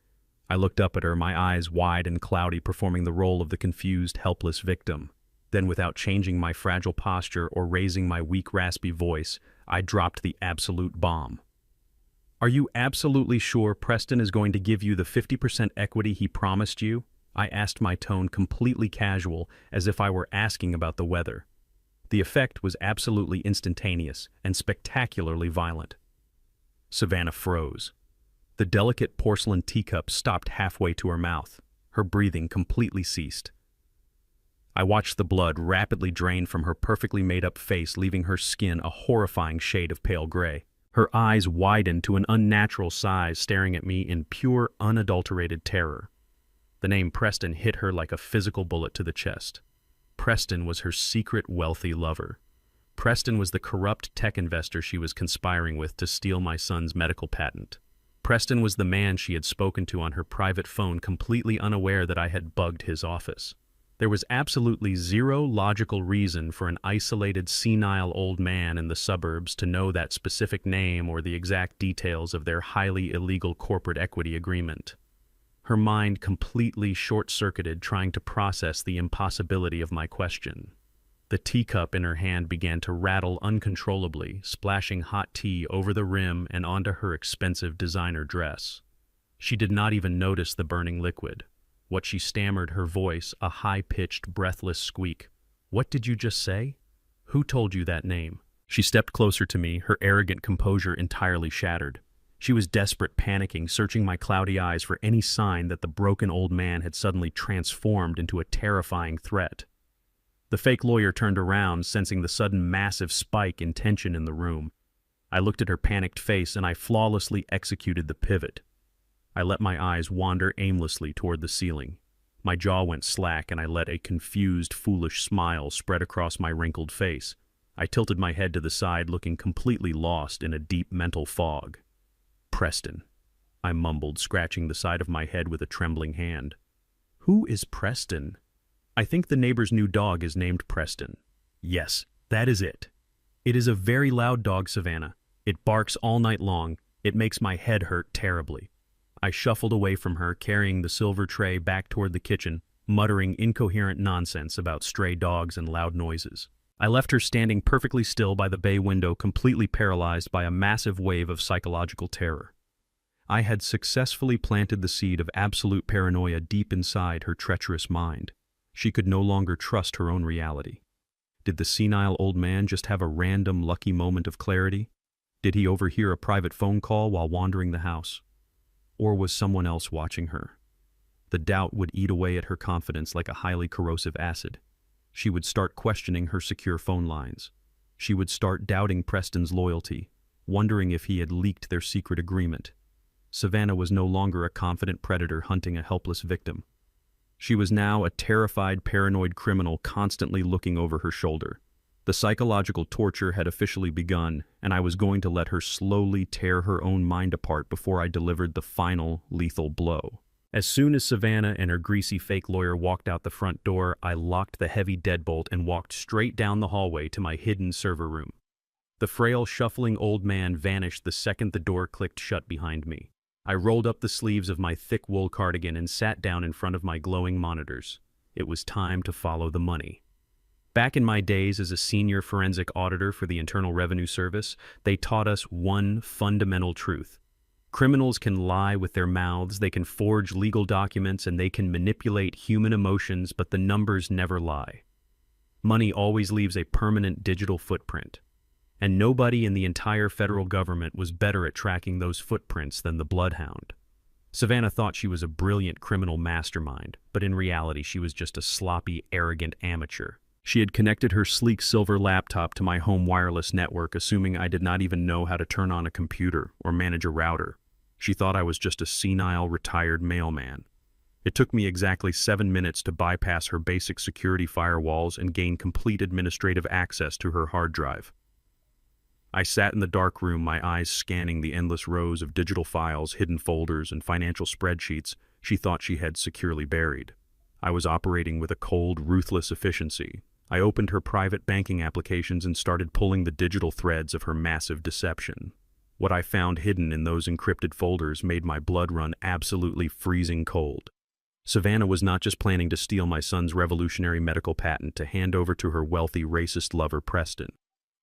[SPEAKER 1] I looked up at her, my eyes wide and cloudy, performing the role of the confused, helpless victim. Then, without changing my fragile posture or raising my weak, raspy voice, I dropped the absolute bomb. "Are you absolutely sure Preston is going to give you the 50% equity he promised you?" I asked, my tone completely casual, as if I were asking about the weather. The effect was absolutely instantaneous and spectacularly violent. Savannah froze. The delicate porcelain teacup stopped halfway to her mouth. Her breathing completely ceased. I watched the blood rapidly drain from her perfectly made-up face, leaving her skin a horrifying shade of pale gray. Her eyes widened to an unnatural size, staring at me in pure, unadulterated terror. The name Preston hit her like a physical bullet to the chest. Preston was her secret wealthy lover. Preston was the corrupt tech investor she was conspiring with to steal my son's medical patent. Preston was the man she had spoken to on her private phone, completely unaware that I had bugged his office. There was absolutely zero logical reason for an isolated, senile old man in the suburbs to know that specific name or the exact details of their highly illegal corporate equity agreement. Her mind completely short-circuited, trying to process the impossibility of my question. The teacup in her hand began to rattle uncontrollably, splashing hot tea over the rim and onto her expensive designer dress. She did not even notice the burning liquid. What she stammered, her voice, a high-pitched, breathless squeak. "What did you just say? Who told you that name?" She stepped closer to me, her arrogant composure entirely shattered. She was desperate, panicking, searching my cloudy eyes for any sign that the broken old man had suddenly transformed into a terrifying threat. The fake lawyer turned around, sensing the sudden massive spike in tension in the room. I looked at her panicked face and I flawlessly executed the pivot. I let my eyes wander aimlessly toward the ceiling. My jaw went slack and I let a confused, foolish smile spread across my wrinkled face. I tilted my head to the side, looking completely lost in a deep mental fog. "Preston," I mumbled, scratching the side of my head with a trembling hand. "Who is Preston?" "I think the neighbor's new dog is named Preston." "Yes, that is it. It is a very loud dog, Savannah. It barks all night long. It makes my head hurt terribly." I shuffled away from her, carrying the silver tray back toward the kitchen, muttering incoherent nonsense about stray dogs and loud noises. I left her standing perfectly still by the bay window, completely paralyzed by a massive wave of psychological terror. I had successfully planted the seed of absolute paranoia deep inside her treacherous mind. She could no longer trust her own reality. Did the senile old man just have a random, lucky moment of clarity? Did he overhear a private phone call while wandering the house? Or was someone else watching her? The doubt would eat away at her confidence like a highly corrosive acid. She would start questioning her secure phone lines. She would start doubting Preston's loyalty, wondering if he had leaked their secret agreement. Savannah was no longer a confident predator hunting a helpless victim. She was now a terrified, paranoid criminal constantly looking over her shoulder. The psychological torture had officially begun, and I was going to let her slowly tear her own mind apart before I delivered the final, lethal blow. As soon as Savannah and her greasy fake lawyer walked out the front door, I locked the heavy deadbolt and walked straight down the hallway to my hidden server room. The frail, shuffling old man vanished the second the door clicked shut behind me. I rolled up the sleeves of my thick wool cardigan and sat down in front of my glowing monitors. It was time to follow the money. Back in my days as a senior forensic auditor for the Internal Revenue Service, they taught us one fundamental truth. Criminals can lie with their mouths, they can forge legal documents, and they can manipulate human emotions, but the numbers never lie. Money always leaves a permanent digital footprint. And nobody in the entire federal government was better at tracking those footprints than the Bloodhound. Savannah thought she was a brilliant criminal mastermind, but in reality she was just a sloppy, arrogant amateur. She had connected her sleek silver laptop to my home wireless network, assuming I did not even know how to turn on a computer or manage a router. She thought I was just a senile, retired mailman. It took me exactly 7 minutes to bypass her basic security firewalls and gain complete administrative access to her hard drive. I sat in the dark room, my eyes scanning the endless rows of digital files, hidden folders, and financial spreadsheets she thought she had securely buried. I was operating with a cold, ruthless efficiency. I opened her private banking applications and started pulling the digital threads of her massive deception. What I found hidden in those encrypted folders made my blood run absolutely freezing cold. Savannah was not just planning to steal my son's revolutionary medical patent to hand over to her wealthy, racist lover, Preston.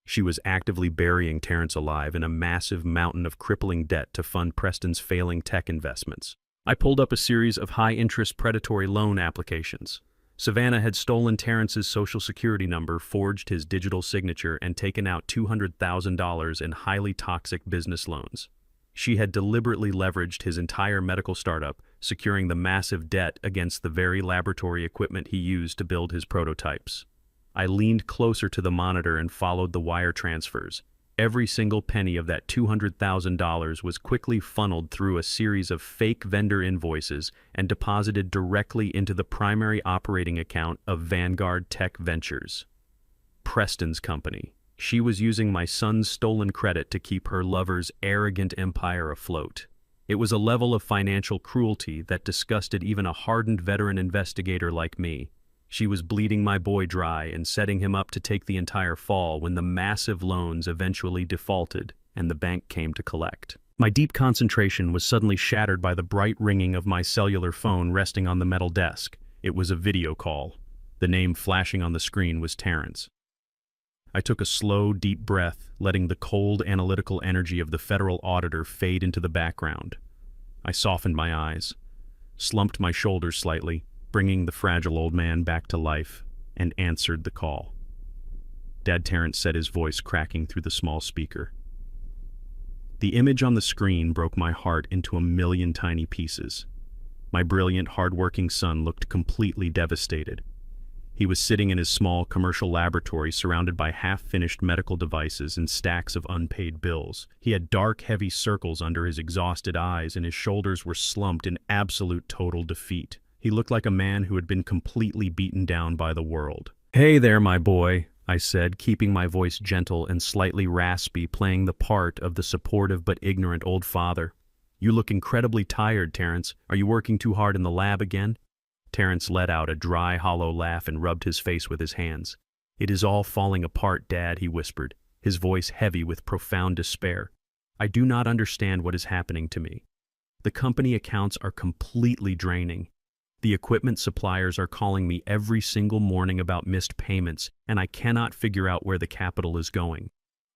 [SPEAKER 1] She was actively burying Terrence alive in a massive mountain of crippling debt to fund Preston's failing tech investments. I pulled up a series of high-interest predatory loan applications. Savannah had stolen Terrence's social security number, forged his digital signature, and taken out $200,000 in highly toxic business loans. She had deliberately leveraged his entire medical startup, securing the massive debt against the very laboratory equipment he used to build his prototypes. I leaned closer to the monitor and followed the wire transfers. Every single penny of that $200,000 was quickly funneled through a series of fake vendor invoices and deposited directly into the primary operating account of Vanguard Tech Ventures, Preston's company. She was using my son's stolen credit to keep her lover's arrogant empire afloat. It was a level of financial cruelty that disgusted even a hardened veteran investigator like me. She was bleeding my boy dry and setting him up to take the entire fall when the massive loans eventually defaulted and the bank came to collect. My deep concentration was suddenly shattered by the bright ringing of my cellular phone resting on the metal desk. It was a video call. The name flashing on the screen was Terrence. I took a slow, deep breath, letting the cold, analytical energy of the federal auditor fade into the background. I softened my eyes, slumped my shoulders slightly, bringing the fragile old man back to life, and answered the call. Dad, Terrence said, his voice cracking through the small speaker. The image on the screen broke my heart into a million tiny pieces. My brilliant, hard-working son looked completely devastated. He was sitting in his small commercial laboratory surrounded by half-finished medical devices and stacks of unpaid bills. He had dark, heavy circles under his exhausted eyes, and his shoulders were slumped in absolute total defeat. He looked like a man who had been completely beaten down by the world. "Hey there, my boy," I said, keeping my voice gentle and slightly raspy, playing the part of the supportive but ignorant old father. "You look incredibly tired, Terrence. Are you working too hard in the lab again?" Terrence let out a dry, hollow laugh and rubbed his face with his hands. "It is all falling apart, Dad," he whispered, his voice heavy with profound despair. "I do not understand what is happening to me. The company accounts are completely draining. The equipment suppliers are calling me every single morning about missed payments, and I cannot figure out where the capital is going.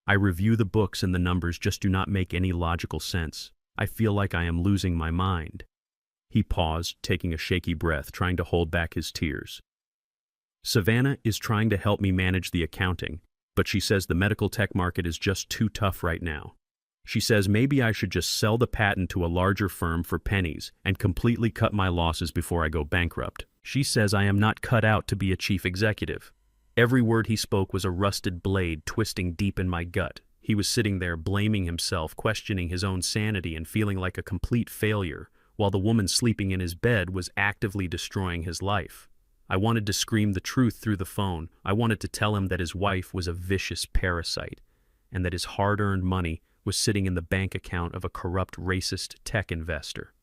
[SPEAKER 1] I review the books and the numbers just do not make any logical sense. I feel like I am losing my mind." He paused, taking a shaky breath, trying to hold back his tears. "Savannah is trying to help me manage the accounting, but she says the medical tech market is just too tough right now. She says maybe I should just sell the patent to a larger firm for pennies and completely cut my losses before I go bankrupt. She says I am not cut out to be a chief executive." Every word he spoke was a rusted blade twisting deep in my gut. He was sitting there blaming himself, questioning his own sanity and feeling like a complete failure, while the woman sleeping in his bed was actively destroying his life. I wanted to scream the truth through the phone. I wanted to tell him that his wife was a vicious parasite, and that his hard-earned money was sitting in the bank account of a corrupt, racist tech investor.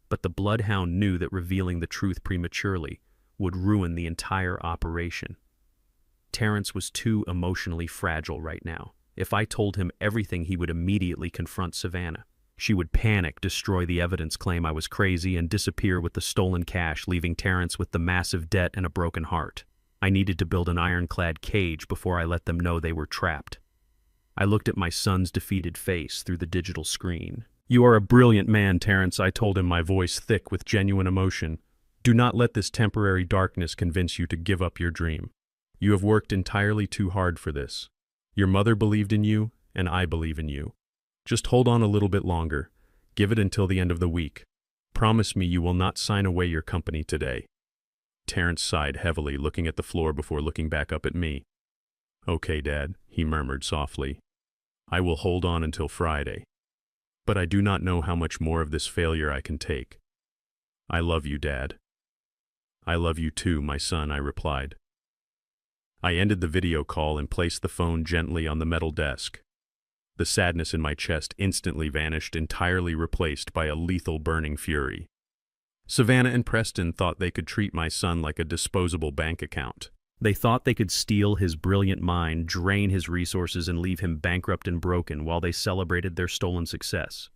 [SPEAKER 1] But the bloodhound knew that revealing the truth prematurely would ruin the entire operation. Terrence was too emotionally fragile right now. If I told him everything, he would immediately confront Savannah. She would panic, destroy the evidence, claim I was crazy, and disappear with the stolen cash, leaving Terrence with the massive debt and a broken heart. I needed to build an ironclad cage before I let them know they were trapped. I looked at my son's defeated face through the digital screen. "You are a brilliant man, Terrence," I told him, my voice thick with genuine emotion. "Do not let this temporary darkness convince you to give up your dream. You have worked entirely too hard for this. Your mother believed in you, and I believe in you. Just hold on a little bit longer. Give it until the end of the week. Promise me you will not sign away your company today." Terrence sighed heavily, looking at the floor before looking back up at me. "Okay, Dad," he murmured softly. "I will hold on until Friday. But I do not know how much more of this failure I can take. I love you, Dad." "I love you too, my son," I replied. I ended the video call and placed the phone gently on the metal desk. The sadness in my chest instantly vanished, entirely replaced by a lethal burning fury. Savannah and Preston thought they could treat my son like a disposable bank account. They thought they could steal his brilliant mind, drain his resources, and leave him bankrupt and broken while they celebrated their stolen success.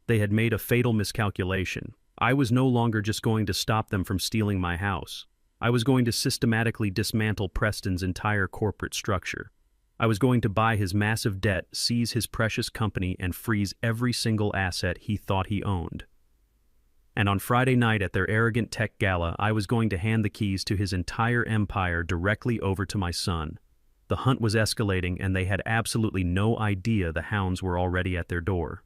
[SPEAKER 1] They had made a fatal miscalculation. I was no longer just going to stop them from stealing my house. I was going to systematically dismantle Preston's entire corporate structure. I was going to buy his massive debt, seize his precious company, and freeze every single asset he thought he owned. And on Friday night at their arrogant tech gala, I was going to hand the keys to his entire empire directly over to my son. The hunt was escalating, and they had absolutely no idea the hounds were already at their door.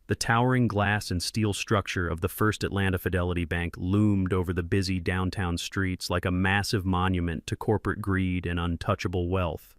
[SPEAKER 1] The towering glass and steel structure of the First Atlanta Fidelity Bank loomed over the busy downtown streets like a massive monument to corporate greed and untouchable wealth.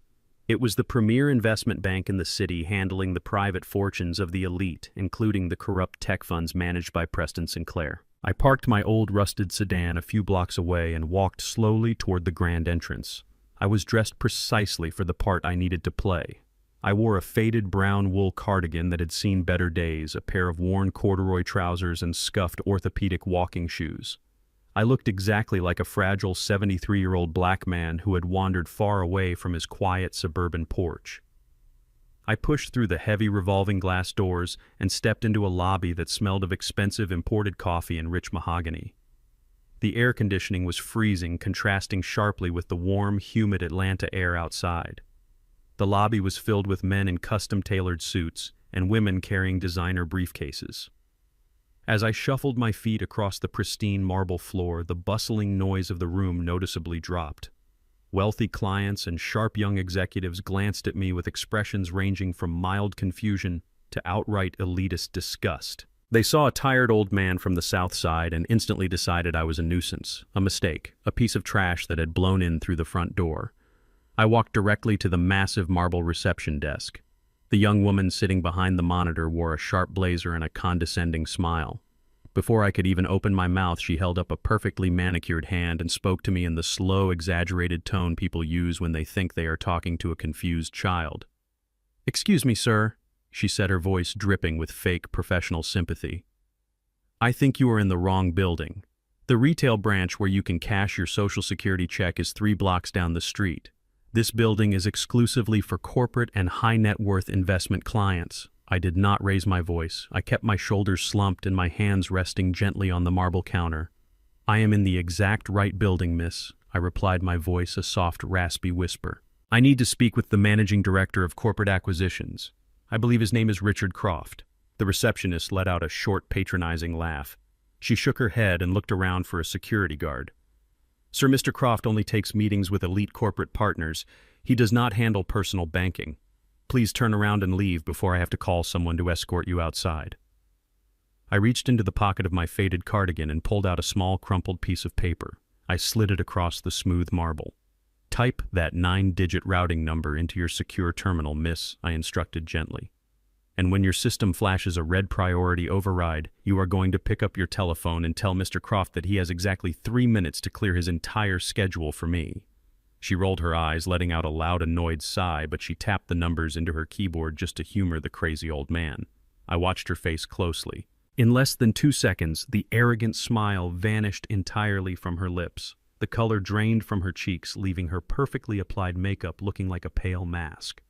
[SPEAKER 1] It was the premier investment bank in the city handling the private fortunes of the elite, including the corrupt tech funds managed by Preston Sinclair. I parked my old rusted sedan a few blocks away and walked slowly toward the grand entrance. I was dressed precisely for the part I needed to play. I wore a faded brown wool cardigan that had seen better days, a pair of worn corduroy trousers, and scuffed orthopedic walking shoes. I looked exactly like a fragile 73-year-old black man who had wandered far away from his quiet suburban porch. I pushed through the heavy revolving glass doors and stepped into a lobby that smelled of expensive imported coffee and rich mahogany. The air conditioning was freezing, contrasting sharply with the warm, humid Atlanta air outside. The lobby was filled with men in custom-tailored suits and women carrying designer briefcases. As I shuffled my feet across the pristine marble floor, the bustling noise of the room noticeably dropped. Wealthy clients and sharp young executives glanced at me with expressions ranging from mild confusion to outright elitist disgust. They saw a tired old man from the South Side and instantly decided I was a nuisance, a mistake, a piece of trash that had blown in through the front door. I walked directly to the massive marble reception desk. The young woman sitting behind the monitor wore a sharp blazer and a condescending smile. Before I could even open my mouth, she held up a perfectly manicured hand and spoke to me in the slow, exaggerated tone people use when they think they are talking to a confused child. "Excuse me, sir," she said, her voice dripping with fake professional sympathy. "I think you are in the wrong building. The retail branch where you can cash your Social Security check is 3 blocks down the street. This building is exclusively for corporate and high-net-worth investment clients." I did not raise my voice. I kept my shoulders slumped and my hands resting gently on the marble counter. "I am in the exact right building, miss," I replied, my voice a soft, raspy whisper. "I need to speak with the managing director of corporate acquisitions. I believe his name is Richard Croft." The receptionist let out a short, patronizing laugh. She shook her head and looked around for a security guard. "Sir, Mr. Croft only takes meetings with elite corporate partners. He does not handle personal banking. Please turn around and leave before I have to call someone to escort you outside." I reached into the pocket of my faded cardigan and pulled out a small, crumpled piece of paper. I slid it across the smooth marble. "Type that 9-digit routing number into your secure terminal, miss," I instructed gently. "And when your system flashes a red priority override, you are going to pick up your telephone and tell Mr. Croft that he has exactly 3 minutes to clear his entire schedule for me." She rolled her eyes, letting out a loud, annoyed sigh, but she tapped the numbers into her keyboard just to humor the crazy old man. I watched her face closely. In less than 2 seconds, the arrogant smile vanished entirely from her lips. The color drained from her cheeks, leaving her perfectly applied makeup looking like a pale mask.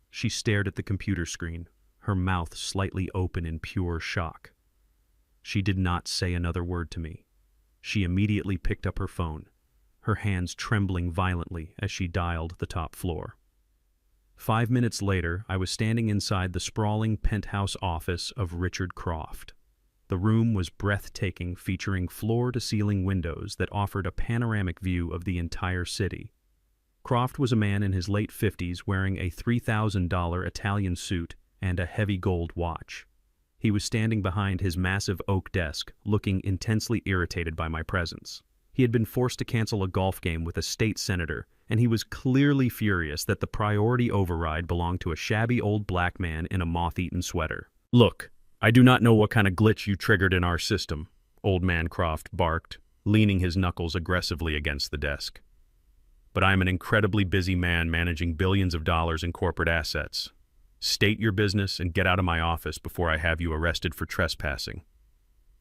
[SPEAKER 1] She stared at the computer screen, her mouth slightly open in pure shock. She did not say another word to me. She immediately picked up her phone, her hands trembling violently as she dialed the top floor. 5 minutes later, I was standing inside the sprawling penthouse office of Richard Croft. The room was breathtaking, featuring floor-to-ceiling windows that offered a panoramic view of the entire city. Croft was a man in his late 50s wearing a $3,000 Italian suit and a heavy gold watch. He was standing behind his massive oak desk, looking intensely irritated by my presence. He had been forced to cancel a golf game with a state senator, and he was clearly furious that the priority override belonged to a shabby old black man in a moth-eaten sweater. "Look, I do not know what kind of glitch you triggered in our system," Old Man Croft barked, leaning his knuckles aggressively against the desk. "But I am an incredibly busy man managing billions of dollars in corporate assets. State your business and get out of my office before I have you arrested for trespassing."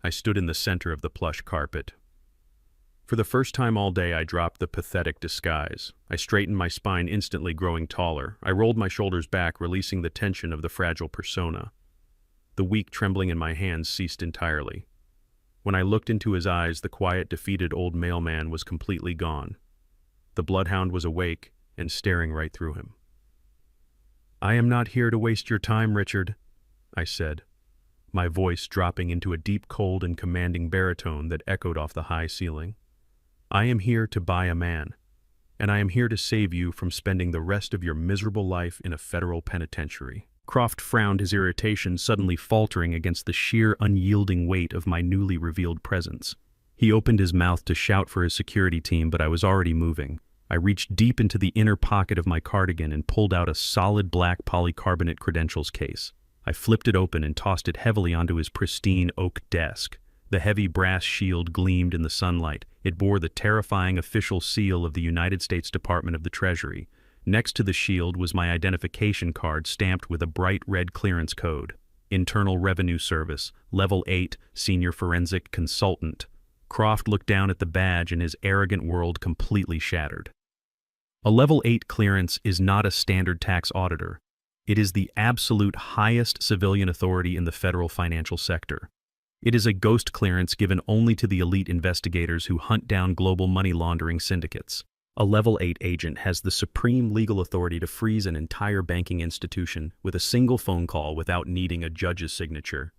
[SPEAKER 1] I stood in the center of the plush carpet. For the first time all day, I dropped the pathetic disguise. I straightened my spine, instantly growing taller. I rolled my shoulders back, releasing the tension of the fragile persona. The weak trembling in my hands ceased entirely. When I looked into his eyes, the quiet, defeated old mailman was completely gone. The bloodhound was awake and staring right through him. "I am not here to waste your time, Richard," I said, my voice dropping into a deep, cold, and commanding baritone that echoed off the high ceiling. "I am here to buy a man, and I am here to save you from spending the rest of your miserable life in a federal penitentiary." Croft frowned, his irritation suddenly faltering against the sheer, unyielding weight of my newly revealed presence. He opened his mouth to shout for his security team, but I was already moving. I reached deep into the inner pocket of my cardigan and pulled out a solid black polycarbonate credentials case. I flipped it open and tossed it heavily onto his pristine oak desk. The heavy brass shield gleamed in the sunlight. It bore the terrifying official seal of the United States Department of the Treasury. Next to the shield was my identification card stamped with a bright red clearance code. Internal Revenue Service, Level 8, Senior Forensic Consultant. Croft looked down at the badge and his arrogant world completely shattered. A Level 8 clearance is not a standard tax auditor. It is the absolute highest civilian authority in the federal financial sector. It is a ghost clearance given only to the elite investigators who hunt down global money laundering syndicates. A Level 8 agent has the supreme legal authority to freeze an entire banking institution with a single phone call without needing a judge's signature.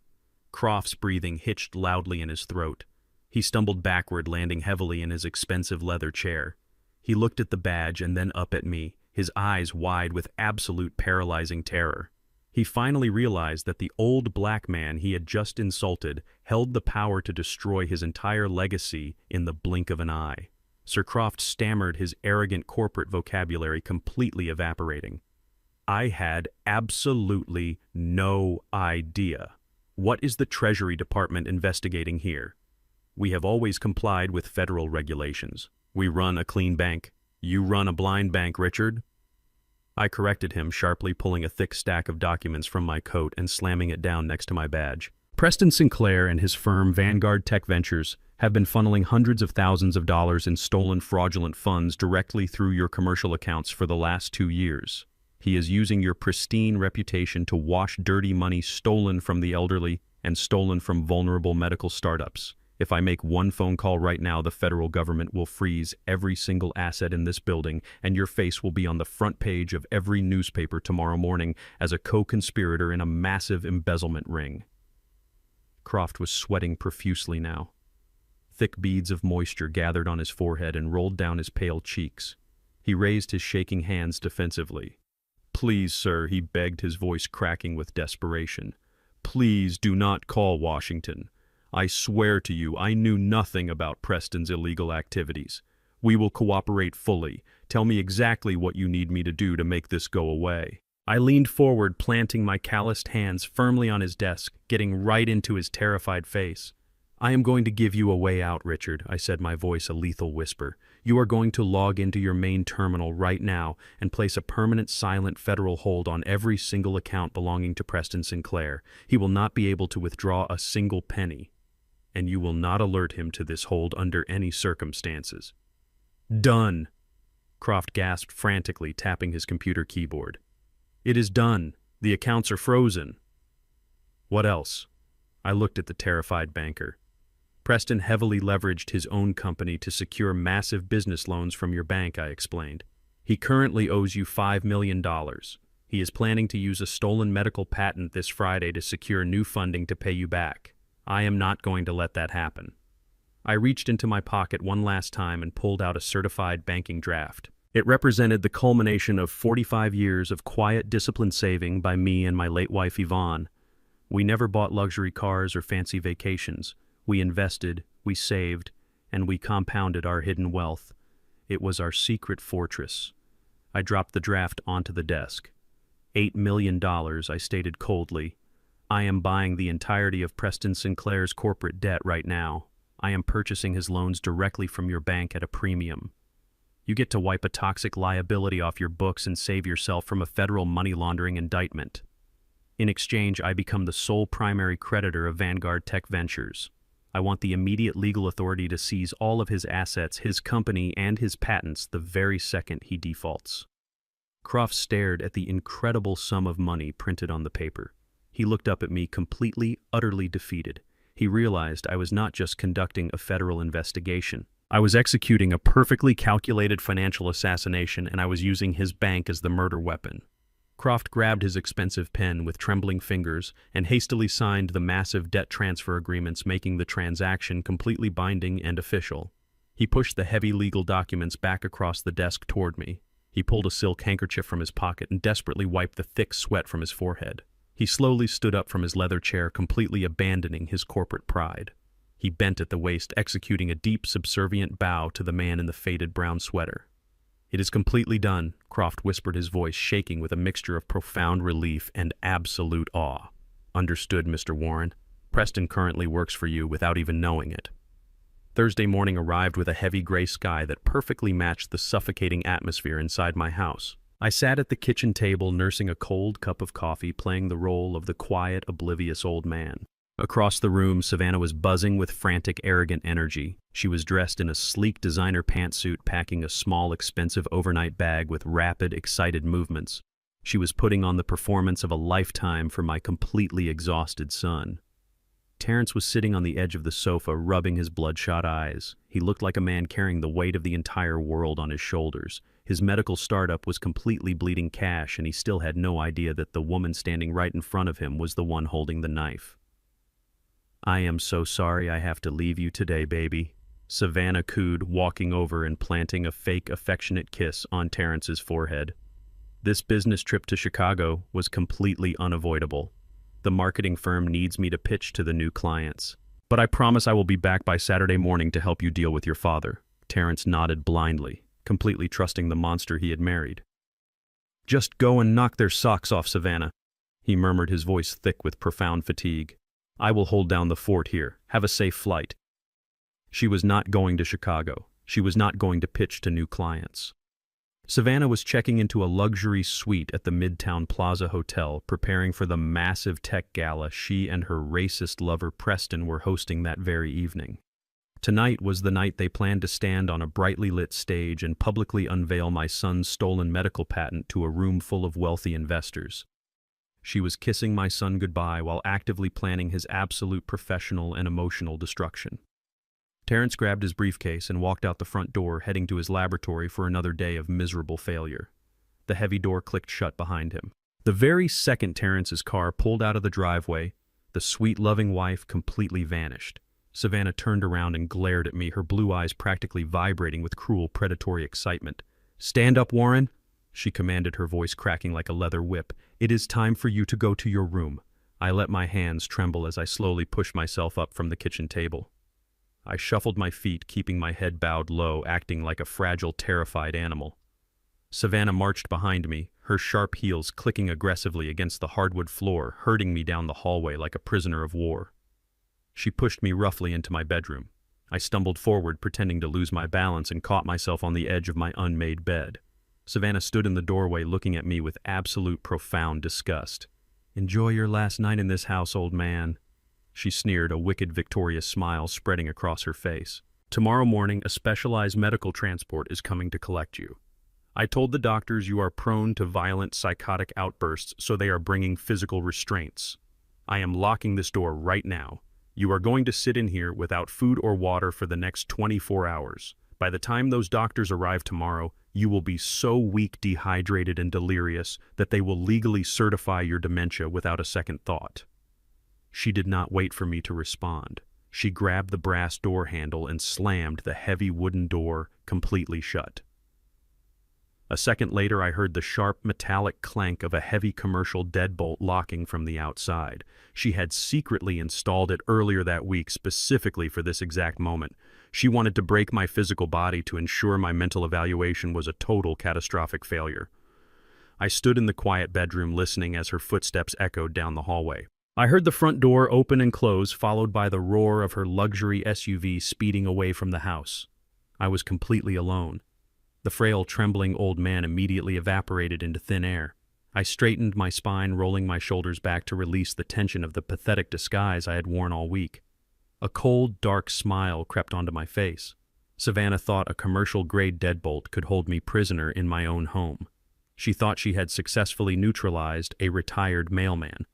[SPEAKER 1] Croft's breathing hitched loudly in his throat. He stumbled backward, landing heavily in his expensive leather chair. He looked at the badge and then up at me, his eyes wide with absolute paralyzing terror. He finally realized that the old black man he had just insulted held the power to destroy his entire legacy in the blink of an eye. Sir Croft stammered, his arrogant corporate vocabulary completely evaporating. I had absolutely no idea. What is the Treasury Department investigating here? We have always complied with federal regulations. We run a clean bank. You run a blind bank, Richard. I corrected him, sharply pulling a thick stack of documents from my coat and slamming it down next to my badge. Preston Sinclair and his firm, Vanguard Tech Ventures, have been funneling hundreds of thousands of dollars in stolen fraudulent funds directly through your commercial accounts for the last 2 years. He is using your pristine reputation to wash dirty money stolen from the elderly and stolen from vulnerable medical startups. If I make one phone call right now, the federal government will freeze every single asset in this building, and your face will be on the front page of every newspaper tomorrow morning as a co-conspirator in a massive embezzlement ring. Croft was sweating profusely now. Thick beads of moisture gathered on his forehead and rolled down his pale cheeks. He raised his shaking hands defensively. "Please, sir," he begged, his voice cracking with desperation. "Please do not call Washington. I swear to you, I knew nothing about Preston's illegal activities. We will cooperate fully. Tell me exactly what you need me to do to make this go away." I leaned forward, planting my calloused hands firmly on his desk, getting right into his terrified face. "I am going to give you a way out, Richard," I said, my voice a lethal whisper. "You are going to log into your main terminal right now and place a permanent silent federal hold on every single account belonging to Preston Sinclair. He will not be able to withdraw a single penny, and you will not alert him to this hold under any circumstances." "Done!" Croft gasped frantically, tapping his computer keyboard. "It is done. The accounts are frozen." "What else?" I looked at the terrified banker. "Preston heavily leveraged his own company to secure massive business loans from your bank," I explained. "He currently owes you $5 million. He is planning to use a stolen medical patent this Friday to secure new funding to pay you back. I am not going to let that happen." I reached into my pocket one last time and pulled out a certified banking draft. It represented the culmination of 45 years of quiet, disciplined saving by me and my late wife Yvonne. We never bought luxury cars or fancy vacations. We invested, we saved, and we compounded our hidden wealth. It was our secret fortress. I dropped the draft onto the desk. $8 million, I stated coldly. "I am buying the entirety of Preston Sinclair's corporate debt right now. I am purchasing his loans directly from your bank at a premium. You get to wipe a toxic liability off your books and save yourself from a federal money laundering indictment. In exchange, I become the sole primary creditor of Vanguard Tech Ventures. I want the immediate legal authority to seize all of his assets, his company, and his patents the very second he defaults." Croft stared at the incredible sum of money printed on the paper. He looked up at me completely, utterly defeated. He realized I was not just conducting a federal investigation. I was executing a perfectly calculated financial assassination, and I was using his bank as the murder weapon. Croft grabbed his expensive pen with trembling fingers and hastily signed the massive debt transfer agreements, making the transaction completely binding and official. He pushed the heavy legal documents back across the desk toward me. He pulled a silk handkerchief from his pocket and desperately wiped the thick sweat from his forehead. He slowly stood up from his leather chair, completely abandoning his corporate pride. He bent at the waist, executing a deep, subservient bow to the man in the faded brown sweater. "It is completely done," Croft whispered, his voice shaking with a mixture of profound relief and absolute awe. "Understood, Mr. Warren. Preston currently works for you without even knowing it." Thursday morning arrived with a heavy gray sky that perfectly matched the suffocating atmosphere inside my house. I sat at the kitchen table nursing a cold cup of coffee, playing the role of the quiet, oblivious old man. Across the room, Savannah was buzzing with frantic, arrogant energy. She was dressed in a sleek designer pantsuit, packing a small, expensive overnight bag with rapid, excited movements. She was putting on the performance of a lifetime for my completely exhausted son. Terrence was sitting on the edge of the sofa, rubbing his bloodshot eyes. He looked like a man carrying the weight of the entire world on his shoulders. His medical startup was completely bleeding cash, and he still had no idea that the woman standing right in front of him was the one holding the knife. "I am so sorry I have to leave you today, baby," Savannah cooed, walking over and planting a fake affectionate kiss on Terrence's forehead. "This business trip to Chicago was completely unavoidable. The marketing firm needs me to pitch to the new clients. But I promise I will be back by Saturday morning to help you deal with your father." Terrence nodded blindly, completely trusting the monster he had married. "Just go and knock their socks off, Savannah," he murmured, his voice thick with profound fatigue. "I will hold down the fort here. Have a safe flight." She was not going to Chicago. She was not going to pitch to new clients. Savannah was checking into a luxury suite at the Midtown Plaza Hotel, preparing for the massive tech gala she and her racist lover Preston were hosting that very evening. Tonight was the night they planned to stand on a brightly lit stage and publicly unveil my son's stolen medical patent to a room full of wealthy investors. She was kissing my son goodbye while actively planning his absolute professional and emotional destruction. Terrence grabbed his briefcase and walked out the front door, heading to his laboratory for another day of miserable failure. The heavy door clicked shut behind him. The very second Terrence's car pulled out of the driveway, the sweet, loving wife completely vanished. Savannah turned around and glared at me, her blue eyes practically vibrating with cruel, predatory excitement. "Stand up, Warren," she commanded, her voice cracking like a leather whip. "It is time for you to go to your room." I let my hands tremble as I slowly pushed myself up from the kitchen table. I shuffled my feet, keeping my head bowed low, acting like a fragile, terrified animal. Savannah marched behind me, her sharp heels clicking aggressively against the hardwood floor, herding me down the hallway like a prisoner of war. She pushed me roughly into my bedroom. I stumbled forward, pretending to lose my balance, and caught myself on the edge of my unmade bed. Savannah stood in the doorway, looking at me with absolute profound disgust. "Enjoy your last night in this house, old man," she sneered, a wicked, victorious smile spreading across her face. "Tomorrow morning, a specialized medical transport is coming to collect you. I told the doctors you are prone to violent psychotic outbursts, so they are bringing physical restraints. I am locking this door right now. You are going to sit in here without food or water for the next 24 hours. By the time those doctors arrive tomorrow, you will be so weak, dehydrated, and delirious that they will legally certify your dementia without a second thought." She did not wait for me to respond. She grabbed the brass door handle and slammed the heavy wooden door completely shut. A second later, I heard the sharp metallic clank of a heavy commercial deadbolt locking from the outside. She had secretly installed it earlier that week specifically for this exact moment. She wanted to break my physical body to ensure my mental evaluation was a total catastrophic failure. I stood in the quiet bedroom listening as her footsteps echoed down the hallway. I heard the front door open and close, followed by the roar of her luxury SUV speeding away from the house. I was completely alone. The frail, trembling old man immediately evaporated into thin air. I straightened my spine, rolling my shoulders back to release the tension of the pathetic disguise I had worn all week. A cold, dark smile crept onto my face. Savannah thought a commercial-grade deadbolt could hold me prisoner in my own home. She thought she had successfully neutralized a retired mailman.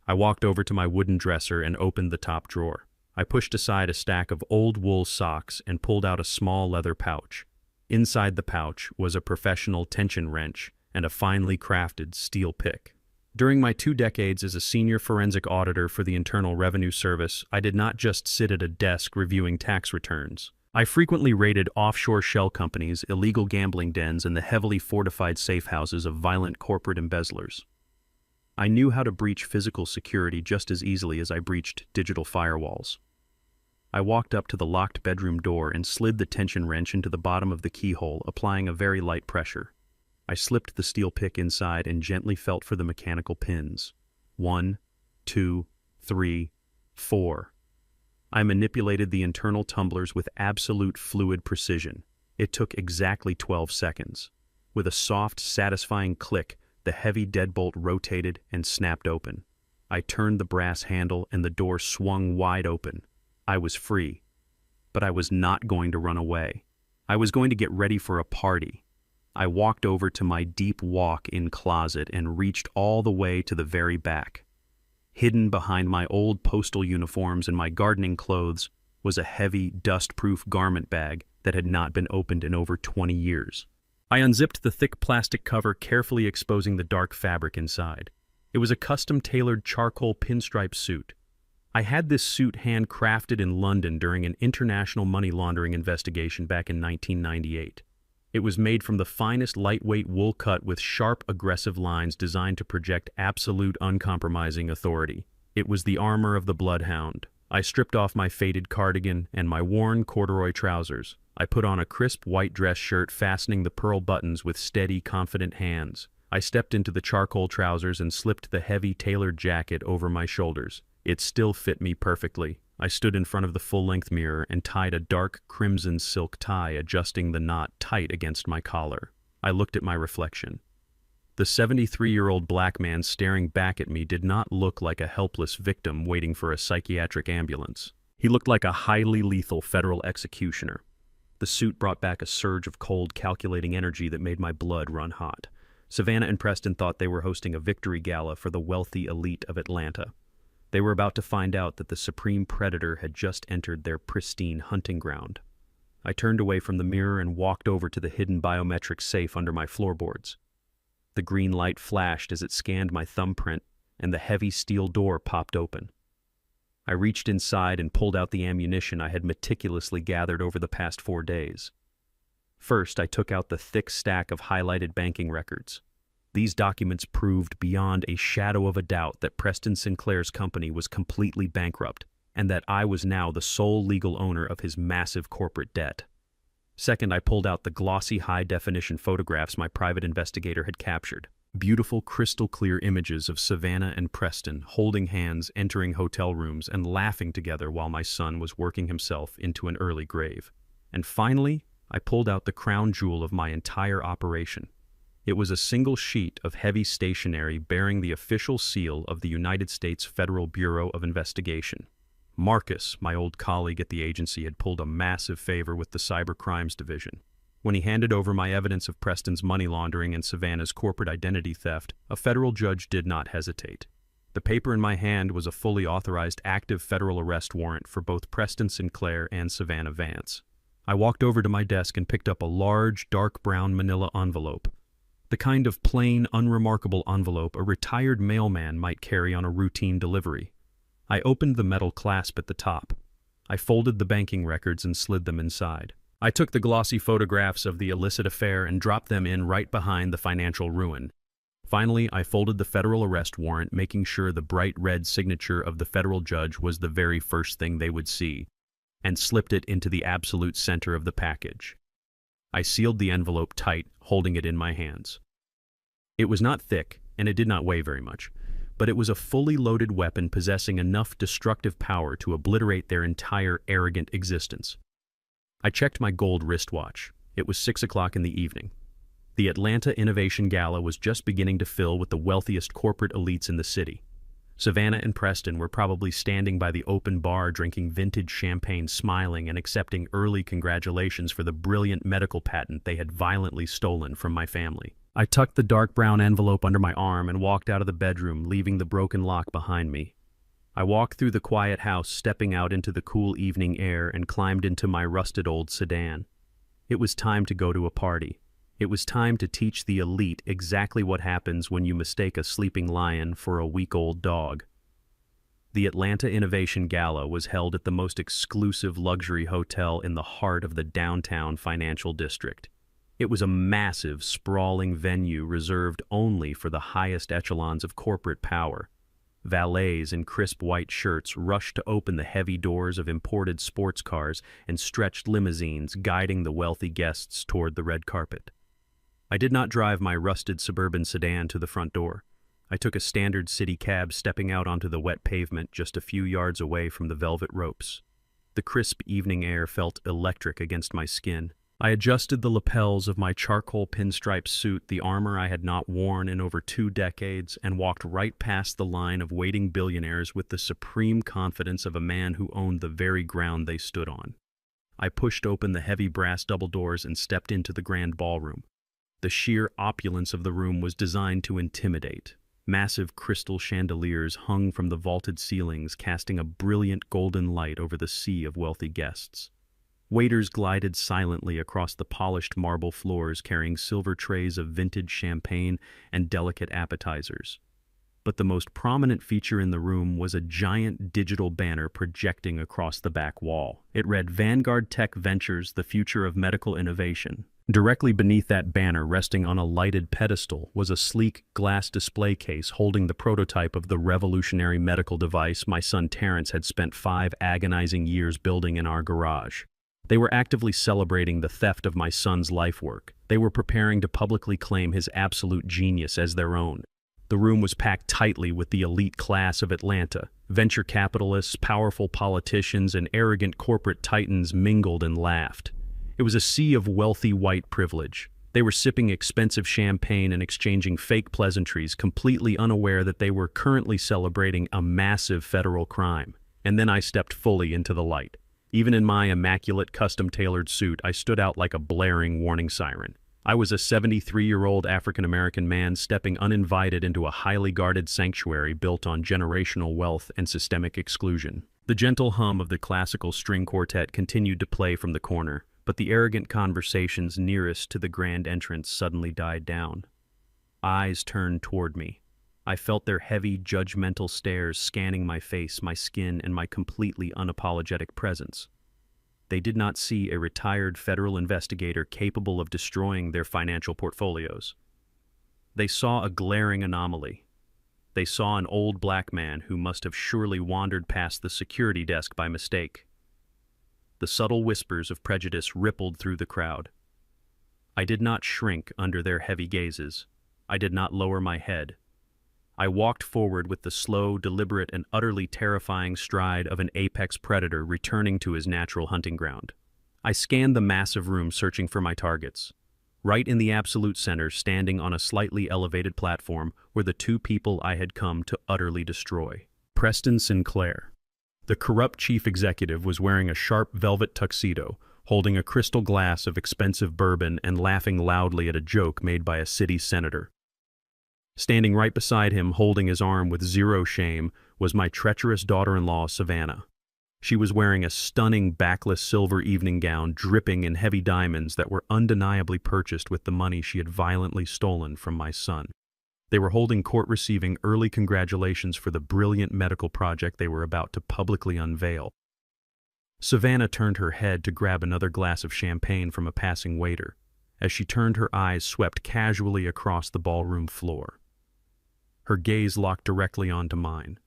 [SPEAKER 1] I walked over to my wooden dresser and opened the top drawer. I pushed aside a stack of old wool socks and pulled out a small leather pouch. Inside the pouch was a professional tension wrench and a finely crafted steel pick. During my 2 decades as a senior forensic auditor for the Internal Revenue Service, I did not just sit at a desk reviewing tax returns. I frequently raided offshore shell companies, illegal gambling dens, and the heavily fortified safe houses of violent corporate embezzlers. I knew how to breach physical security just as easily as I breached digital firewalls. I walked up to the locked bedroom door and slid the tension wrench into the bottom of the keyhole, applying a very light pressure. I slipped the steel pick inside and gently felt for the mechanical pins. 1, 2, 3, 4. I manipulated the internal tumblers with absolute fluid precision. It took exactly 12 seconds. With a soft, satisfying click, the heavy deadbolt rotated and snapped open. I turned the brass handle and the door swung wide open. I was free. But I was not going to run away. I was going to get ready for a party. I walked over to my deep walk-in closet and reached all the way to the very back. Hidden behind my old postal uniforms and my gardening clothes was a heavy, dust-proof garment bag that had not been opened in over 20 years. I unzipped the thick plastic cover, carefully exposing the dark fabric inside. It was a custom-tailored charcoal pinstripe suit. I had this suit handcrafted in London during an international money laundering investigation back in 1998. It was made from the finest lightweight wool cut with sharp, aggressive lines designed to project absolute, uncompromising authority. It was the armor of the bloodhound. I stripped off my faded cardigan and my worn corduroy trousers. I put on a crisp white dress shirt, fastening the pearl buttons with steady, confident hands. I stepped into the charcoal trousers and slipped the heavy, tailored jacket over my shoulders. It still fit me perfectly. I stood in front of the full-length mirror and tied a dark crimson silk tie, adjusting the knot tight against my collar. I looked at my reflection. The 73-year-old black man staring back at me did not look like a helpless victim waiting for a psychiatric ambulance. He looked like a highly lethal federal executioner. The suit brought back a surge of cold, calculating energy that made my blood run hot. Savannah and Preston thought they were hosting a victory gala for the wealthy elite of Atlanta. They were about to find out that the supreme predator had just entered their pristine hunting ground. I turned away from the mirror and walked over to the hidden biometric safe under my floorboards. The green light flashed as it scanned my thumbprint, and the heavy steel door popped open. I reached inside and pulled out the ammunition I had meticulously gathered over the past 4 days. First, I took out the thick stack of highlighted banking records. These documents proved beyond a shadow of a doubt that Preston Sinclair's company was completely bankrupt, and that I was now the sole legal owner of his massive corporate debt. Second, I pulled out the glossy high-definition photographs my private investigator had captured. Beautiful, crystal-clear images of Savannah and Preston holding hands, entering hotel rooms, and laughing together while my son was working himself into an early grave. And finally, I pulled out the crown jewel of my entire operation. It was a single sheet of heavy stationery bearing the official seal of the United States Federal Bureau of Investigation. Marcus, my old colleague at the agency, had pulled a massive favor with the Cyber Crimes Division. When he handed over my evidence of Preston's money laundering and Savannah's corporate identity theft, a federal judge did not hesitate. The paper in my hand was a fully authorized active federal arrest warrant for both Preston Sinclair and Savannah Vance. I walked over to my desk and picked up a large, dark brown manila envelope. The kind of plain, unremarkable envelope a retired mailman might carry on a routine delivery. I opened the metal clasp at the top. I folded the banking records and slid them inside. I took the glossy photographs of the illicit affair and dropped them in right behind the financial ruin. Finally, I folded the federal arrest warrant, making sure the bright red signature of the federal judge was the very first thing they would see, and slipped it into the absolute center of the package. I sealed the envelope tight, holding it in my hands. It was not thick, and it did not weigh very much, but it was a fully loaded weapon possessing enough destructive power to obliterate their entire arrogant existence. I checked my gold wristwatch. It was 6 o'clock in the evening. The Atlanta Innovation Gala was just beginning to fill with the wealthiest corporate elites in the city. Savannah and Preston were probably standing by the open bar drinking vintage champagne, smiling and accepting early congratulations for the brilliant medical patent they had violently stolen from my family. I tucked the dark brown envelope under my arm and walked out of the bedroom, leaving the broken lock behind me. I walked through the quiet house, stepping out into the cool evening air, and climbed into my rusted old sedan. It was time to go to a party. It was time to teach the elite exactly what happens when you mistake a sleeping lion for a week-old dog. The Atlanta Innovation Gala was held at the most exclusive luxury hotel in the heart of the downtown financial district. It was a massive, sprawling venue reserved only for the highest echelons of corporate power. Valets in crisp white shirts rushed to open the heavy doors of imported sports cars and stretched limousines guiding the wealthy guests toward the red carpet. I did not drive my rusted suburban sedan to the front door. I took a standard city cab, stepping out onto the wet pavement just a few yards away from the velvet ropes. The crisp evening air felt electric against my skin. I adjusted the lapels of my charcoal pinstripe suit, the armor I had not worn in over 2 decades, and walked right past the line of waiting billionaires with the supreme confidence of a man who owned the very ground they stood on. I pushed open the heavy brass double doors and stepped into the grand ballroom. The sheer opulence of the room was designed to intimidate. Massive crystal chandeliers hung from the vaulted ceilings, casting a brilliant golden light over the sea of wealthy guests. Waiters glided silently across the polished marble floors, carrying silver trays of vintage champagne and delicate appetizers. But the most prominent feature in the room was a giant digital banner projecting across the back wall. It read, "Vanguard Tech Ventures, the future of medical innovation." Directly beneath that banner, resting on a lighted pedestal, was a sleek glass display case holding the prototype of the revolutionary medical device my son Terrence had spent 5 agonizing years building in our garage. They were actively celebrating the theft of my son's life work. They were preparing to publicly claim his absolute genius as their own. The room was packed tightly with the elite class of Atlanta. Venture capitalists, powerful politicians, and arrogant corporate titans mingled and laughed. It was a sea of wealthy white privilege. They were sipping expensive champagne and exchanging fake pleasantries, completely unaware that they were currently celebrating a massive federal crime. And then I stepped fully into the light. Even in my immaculate, custom-tailored suit, I stood out like a blaring warning siren. I was a 73-year-old African-American man stepping uninvited into a highly guarded sanctuary built on generational wealth and systemic exclusion. The gentle hum of the classical string quartet continued to play from the corner, but the arrogant conversations nearest to the grand entrance suddenly died down. Eyes turned toward me. I felt their heavy, judgmental stares scanning my face, my skin, and my completely unapologetic presence. They did not see a retired federal investigator capable of destroying their financial portfolios. They saw a glaring anomaly. They saw an old black man who must have surely wandered past the security desk by mistake. The subtle whispers of prejudice rippled through the crowd. I did not shrink under their heavy gazes. I did not lower my head. I walked forward with the slow, deliberate, and utterly terrifying stride of an apex predator returning to his natural hunting ground. I scanned the massive room, searching for my targets. Right in the absolute center, standing on a slightly elevated platform, were the 2 people I had come to utterly destroy. Preston Sinclair. The corrupt chief executive was wearing a sharp velvet tuxedo, holding a crystal glass of expensive bourbon and laughing loudly at a joke made by a city senator. Standing right beside him, holding his arm with zero shame, was my treacherous daughter-in-law, Savannah. She was wearing a stunning backless silver evening gown dripping in heavy diamonds that were undeniably purchased with the money she had violently stolen from my son. They were holding court, receiving early congratulations for the brilliant medical project they were about to publicly unveil. Savannah turned her head to grab another glass of champagne from a passing waiter. As she turned, her eyes swept casually across the ballroom floor. Her gaze locked directly onto mine.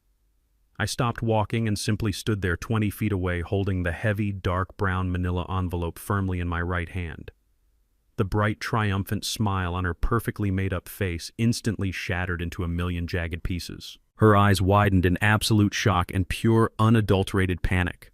[SPEAKER 1] I stopped walking and simply stood there 20 feet away, holding the heavy, dark brown manila envelope firmly in my right hand. The bright, triumphant smile on her perfectly made-up face instantly shattered into a million jagged pieces. Her eyes widened in absolute shock and pure, unadulterated panic.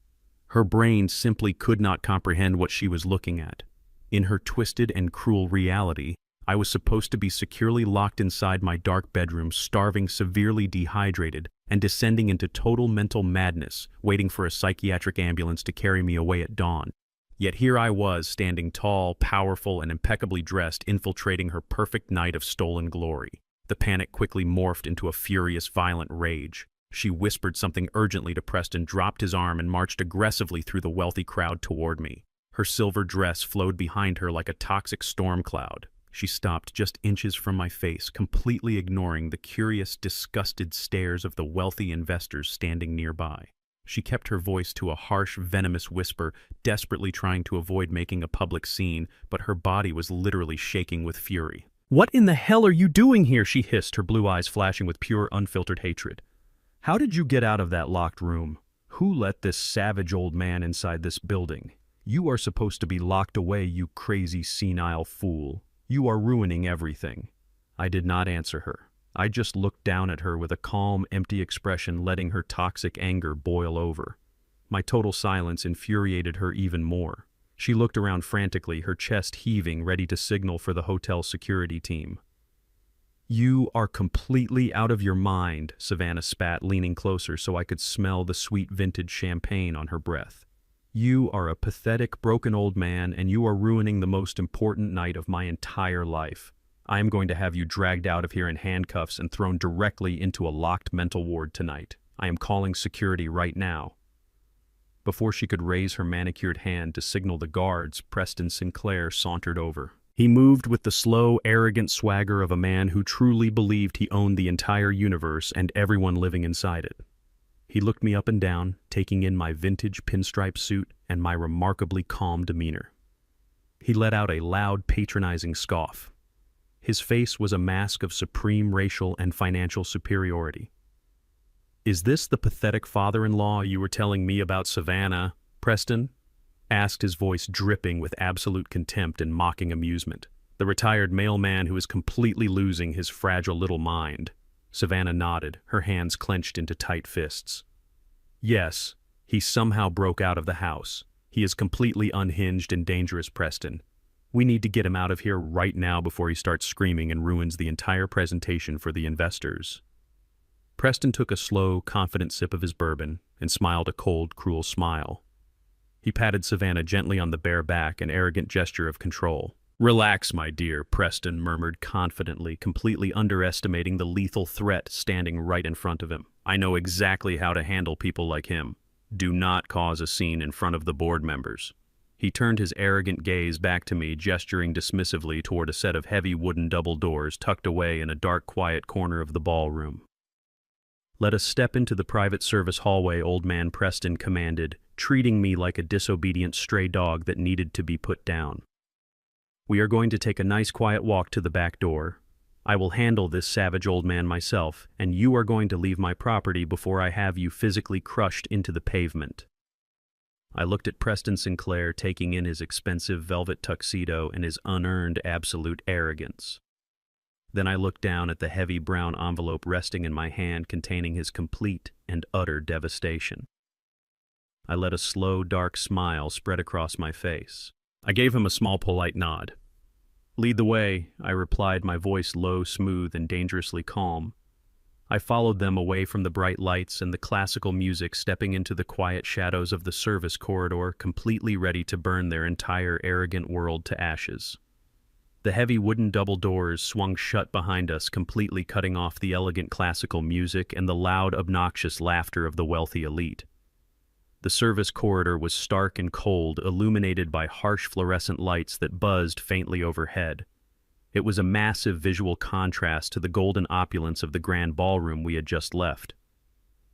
[SPEAKER 1] Her brain simply could not comprehend what she was looking at. In her twisted and cruel reality, I was supposed to be securely locked inside my dark bedroom, starving, severely dehydrated, and descending into total mental madness, waiting for a psychiatric ambulance to carry me away at dawn. Yet here I was, standing tall, powerful, and impeccably dressed, infiltrating her perfect night of stolen glory. The panic quickly morphed into a furious, violent rage. She whispered something urgently to Preston, dropped his arm, and marched aggressively through the wealthy crowd toward me. Her silver dress flowed behind her like a toxic storm cloud. She stopped just inches from my face, completely ignoring the curious, disgusted stares of the wealthy investors standing nearby. She kept her voice to a harsh, venomous whisper, desperately trying to avoid making a public scene, but her body was literally shaking with fury. "What in the hell are you doing here?" she hissed, her blue eyes flashing with pure, unfiltered hatred. How did you get out of that locked room? Who let this savage old man inside this building? You are supposed to be locked away, you crazy senile fool. You are ruining everything." I did not answer her. I just looked down at her with a calm, empty expression, letting her toxic anger boil over. My total silence infuriated her even more. She looked around frantically, her chest heaving, ready to signal for the hotel security team. "You are completely out of your mind," Savannah spat, leaning closer so I could smell the sweet vintage champagne on her breath. "You are a pathetic, broken old man, and you are ruining the most important night of my entire life. I am going to have you dragged out of here in handcuffs and thrown directly into a locked mental ward tonight. I am calling security right now." Before she could raise her manicured hand to signal the guards, Preston Sinclair sauntered over. He moved with the slow, arrogant swagger of a man who truly believed he owned the entire universe and everyone living inside it. He looked me up and down, taking in my vintage pinstripe suit and my remarkably calm demeanor. He let out a loud, patronizing scoff. His face was a mask of supreme racial and financial superiority. "Is this the pathetic father-in-law you were telling me about, Savannah, Preston?" asked, his voice dripping with absolute contempt and mocking amusement. "The retired mailman who is completely losing his fragile little mind." Savannah nodded, her hands clenched into tight fists. "Yes, he somehow broke out of the house. He is completely unhinged and dangerous, Preston. We need to get him out of here right now before he starts screaming and ruins the entire presentation for the investors." Preston took a slow, confident sip of his bourbon and smiled a cold, cruel smile. He patted Savannah gently on the bare back, an arrogant gesture of control. "Relax, my dear," Preston murmured confidently, completely underestimating the lethal threat standing right in front of him. "I know exactly how to handle people like him. Do not cause a scene in front of the board members." He turned his arrogant gaze back to me, gesturing dismissively toward a set of heavy wooden double doors tucked away in a dark, quiet corner of the ballroom. "Let us step into the private service hallway," old man Preston commanded, treating me like a disobedient stray dog that needed to be put down. "We are going to take a nice quiet walk to the back door. I will handle this savage old man myself, and you are going to leave my property before I have you physically crushed into the pavement." I looked at Preston Sinclair, taking in his expensive velvet tuxedo and his unearned absolute arrogance. Then I looked down at the heavy brown envelope resting in my hand containing his complete and utter devastation. I let a slow, dark smile spread across my face. I gave him a small, polite nod. "Lead the way," I replied, my voice low, smooth, and dangerously calm. I followed them away from the bright lights and the classical music, stepping into the quiet shadows of the service corridor, completely ready to burn their entire arrogant world to ashes. The heavy wooden double doors swung shut behind us, completely cutting off the elegant classical music and the loud, obnoxious laughter of the wealthy elite. The service corridor was stark and cold, illuminated by harsh fluorescent lights that buzzed faintly overhead. It was a massive visual contrast to the golden opulence of the grand ballroom we had just left.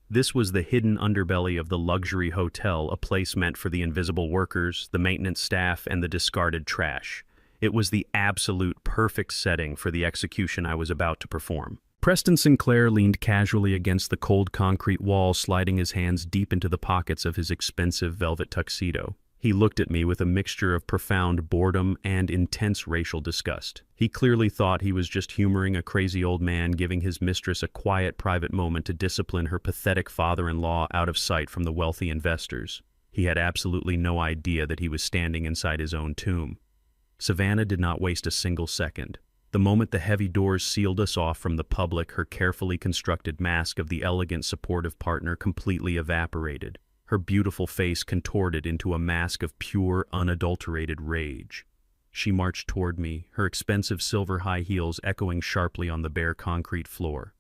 [SPEAKER 1] This was the hidden underbelly of the luxury hotel, a place meant for the invisible workers, the maintenance staff, and the discarded trash. It was the absolute perfect setting for the execution I was about to perform. Preston Sinclair leaned casually against the cold concrete wall, sliding his hands deep into the pockets of his expensive velvet tuxedo. He looked at me with a mixture of profound boredom and intense racial disgust. He clearly thought he was just humoring a crazy old man, giving his mistress a quiet, private moment to discipline her pathetic father-in-law out of sight from the wealthy investors. He had absolutely no idea that he was standing inside his own tomb. Savannah did not waste a single second. The moment the heavy doors sealed us off from the public, her carefully constructed mask of the elegant, supportive partner completely evaporated. Her beautiful face contorted into a mask of pure, unadulterated rage. She marched toward me, her expensive silver high heels echoing sharply on the bare concrete floor.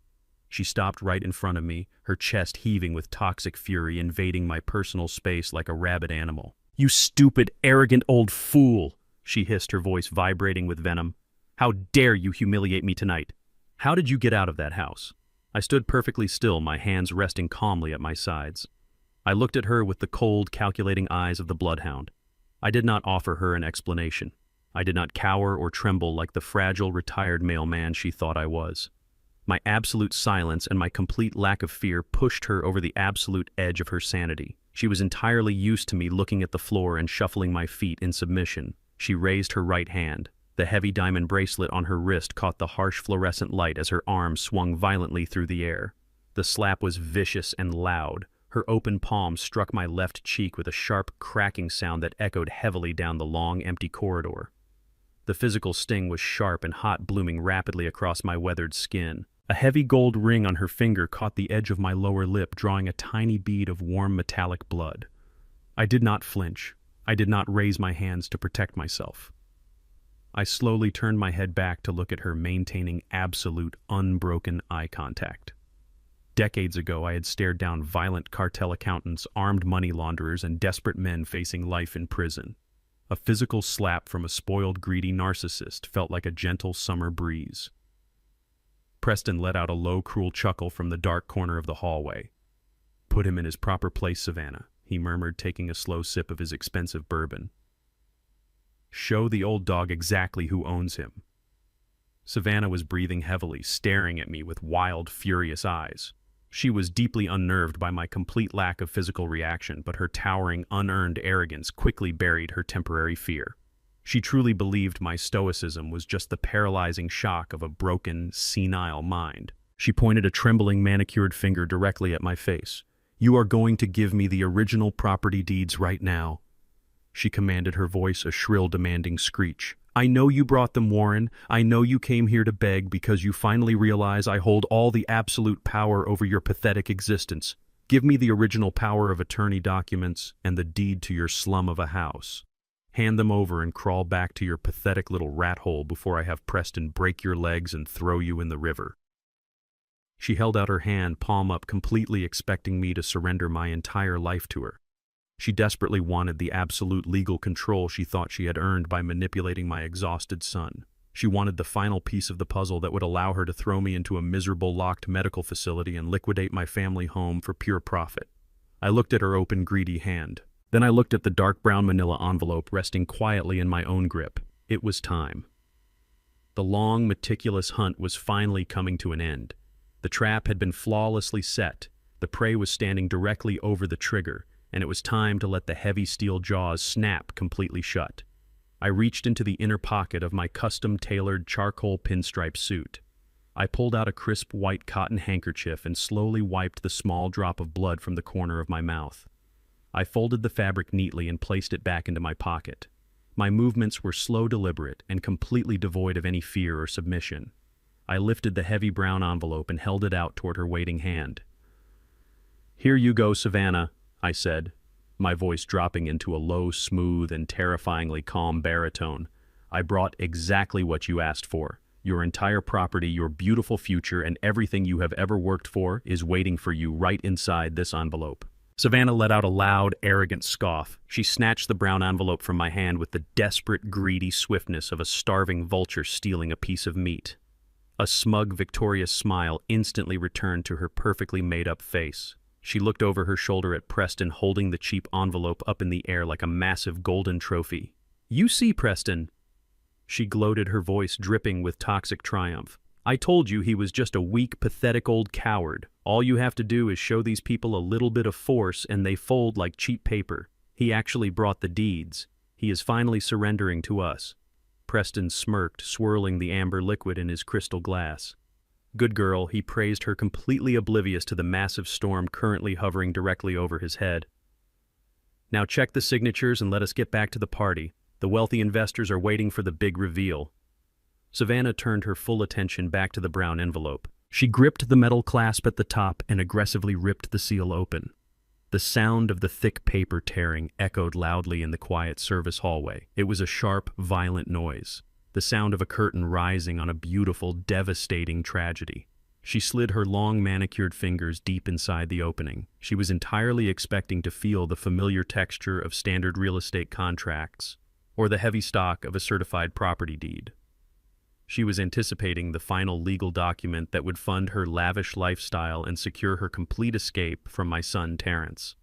[SPEAKER 1] She stopped right in front of me, her chest heaving with toxic fury, invading my personal space like a rabid animal. "You stupid, arrogant old fool!" she hissed, her voice vibrating with venom. "How dare you humiliate me tonight? How did you get out of that house?" I stood perfectly still, my hands resting calmly at my sides. I looked at her with the cold, calculating eyes of the bloodhound. I did not offer her an explanation. I did not cower or tremble like the fragile, retired mailman she thought I was. My absolute silence and my complete lack of fear pushed her over the absolute edge of her sanity. She was entirely used to me looking at the floor and shuffling my feet in submission. She raised her right hand. The heavy diamond bracelet on her wrist caught the harsh fluorescent light as her arm swung violently through the air. The slap was vicious and loud. Her open palm struck my left cheek with a sharp, cracking sound that echoed heavily down the long, empty corridor. The physical sting was sharp and hot, blooming rapidly across my weathered skin. A heavy gold ring on her finger caught the edge of my lower lip, drawing a tiny bead of warm metallic blood. I did not flinch. I did not raise my hands to protect myself. I slowly turned my head back to look at her, maintaining absolute, unbroken eye contact. Decades ago, I had stared down violent cartel accountants, armed money launderers, and desperate men facing life in prison. A physical slap from a spoiled, greedy narcissist felt like a gentle summer breeze. Preston let out a low, cruel chuckle from the dark corner of the hallway. "Put him in his proper place, Savannah," he murmured, taking a slow sip of his expensive bourbon. "Show the old dog exactly who owns him." Savannah was breathing heavily, staring at me with wild, furious eyes. She was deeply unnerved by my complete lack of physical reaction, but her towering, unearned arrogance quickly buried her temporary fear. She truly believed my stoicism was just the paralyzing shock of a broken, senile mind. She pointed a trembling, manicured finger directly at my face. "You are going to give me the original property deeds right now," she commanded, her voice a shrill, demanding screech. "I know you brought them, Warren. I know you came here to beg because you finally realize I hold all the absolute power over your pathetic existence. Give me the original power of attorney documents and the deed to your slum of a house. Hand them over and crawl back to your pathetic little rat hole before I have Preston break your legs and throw you in the river." She held out her hand, palm up, completely expecting me to surrender my entire life to her. She desperately wanted the absolute legal control she thought she had earned by manipulating my exhausted son. She wanted the final piece of the puzzle that would allow her to throw me into a miserable, locked medical facility and liquidate my family home for pure profit. I looked at her open, greedy hand. Then I looked at the dark brown manila envelope resting quietly in my own grip. It was time. The long, meticulous hunt was finally coming to an end. The trap had been flawlessly set. The prey was standing directly over the trigger, and it was time to let the heavy steel jaws snap completely shut. I reached into the inner pocket of my custom-tailored charcoal pinstripe suit. I pulled out a crisp white cotton handkerchief and slowly wiped the small drop of blood from the corner of my mouth. I folded the fabric neatly and placed it back into my pocket. My movements were slow, deliberate, and completely devoid of any fear or submission. I lifted the heavy brown envelope and held it out toward her waiting hand. "Here you go, Savannah," I said, my voice dropping into a low, smooth, and terrifyingly calm baritone. "I brought exactly what you asked for. Your entire property, your beautiful future, and everything you have ever worked for is waiting for you right inside this envelope." Savannah let out a loud, arrogant scoff. She snatched the brown envelope from my hand with the desperate, greedy swiftness of a starving vulture stealing a piece of meat. A smug, victorious smile instantly returned to her perfectly made-up face. She looked over her shoulder at Preston, holding the cheap envelope up in the air like a massive golden trophy. "You see, Preston," she gloated, her voice dripping with toxic triumph. "I told you he was just a weak, pathetic old coward. All you have to do is show these people a little bit of force and they fold like cheap paper. He actually brought the deeds. He is finally surrendering to us." Preston smirked, swirling the amber liquid in his crystal glass. "Good girl," he praised her, completely oblivious to the massive storm currently hovering directly over his head. "Now check the signatures and let us get back to the party. The wealthy investors are waiting for the big reveal." Savannah turned her full attention back to the brown envelope. She gripped the metal clasp at the top and aggressively ripped the seal open. The sound of the thick paper tearing echoed loudly in the quiet service hallway. It was a sharp, violent noise, the sound of a curtain rising on a beautiful, devastating tragedy. She slid her long, manicured fingers deep inside the opening. She was entirely expecting to feel the familiar texture of standard real estate contracts or the heavy stock of a certified property deed. She was anticipating the final legal document that would fund her lavish lifestyle and secure her complete escape from my son Terrence.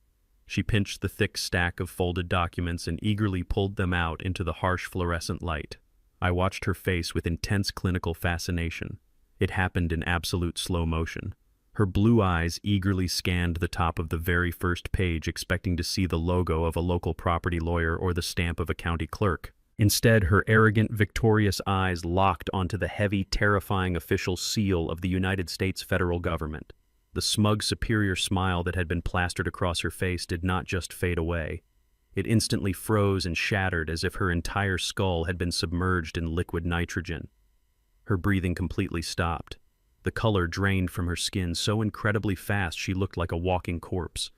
[SPEAKER 1] She pinched the thick stack of folded documents and eagerly pulled them out into the harsh fluorescent light. I watched her face with intense clinical fascination. It happened in absolute slow motion. Her blue eyes eagerly scanned the top of the very first page, expecting to see the logo of a local property lawyer or the stamp of a county clerk. Instead, her arrogant, victorious eyes locked onto the heavy, terrifying official seal of the United States federal government. The smug, superior smile that had been plastered across her face did not just fade away. It instantly froze and shattered as if her entire skull had been submerged in liquid nitrogen. Her breathing completely stopped. The color drained from her skin so incredibly fast she looked like a walking corpse.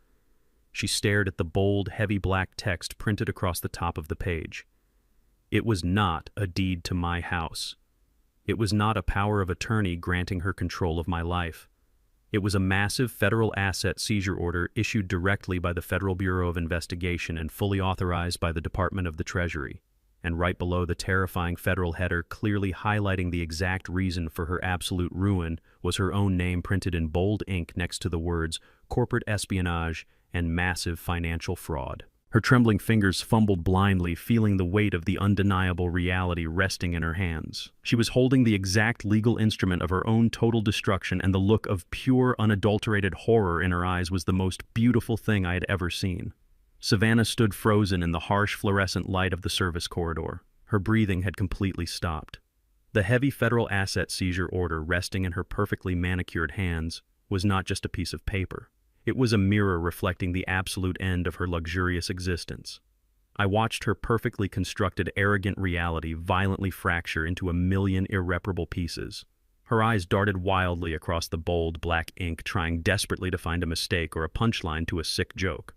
[SPEAKER 1] She stared at the bold, heavy black text printed across the top of the page. It was not a deed to my house. It was not a power of attorney granting her control of my life. It was a massive federal asset seizure order issued directly by the Federal Bureau of Investigation and fully authorized by the Department of the Treasury. And right below the terrifying federal header, clearly highlighting the exact reason for her absolute ruin, was her own name printed in bold ink next to the words corporate espionage and massive financial fraud. Her trembling fingers fumbled blindly, feeling the weight of the undeniable reality resting in her hands. She was holding the exact legal instrument of her own total destruction, and the look of pure, unadulterated horror in her eyes was the most beautiful thing I had ever seen. Savannah stood frozen in the harsh fluorescent light of the service corridor. Her breathing had completely stopped. The heavy federal asset seizure order resting in her perfectly manicured hands was not just a piece of paper. It was a mirror reflecting the absolute end of her luxurious existence. I watched her perfectly constructed, arrogant reality violently fracture into a million irreparable pieces. Her eyes darted wildly across the bold black ink, trying desperately to find a mistake or a punchline to a sick joke.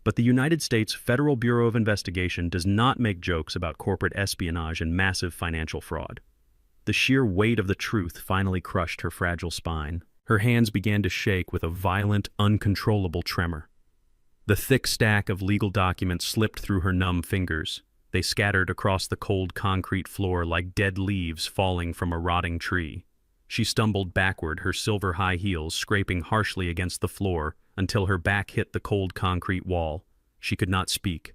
[SPEAKER 1] But the United States Federal Bureau of Investigation does not make jokes about corporate espionage and massive financial fraud. The sheer weight of the truth finally crushed her fragile spine. Her hands began to shake with a violent, uncontrollable tremor. The thick stack of legal documents slipped through her numb fingers. They scattered across the cold concrete floor like dead leaves falling from a rotting tree. She stumbled backward, her silver high heels scraping harshly against the floor until her back hit the cold concrete wall. She could not speak.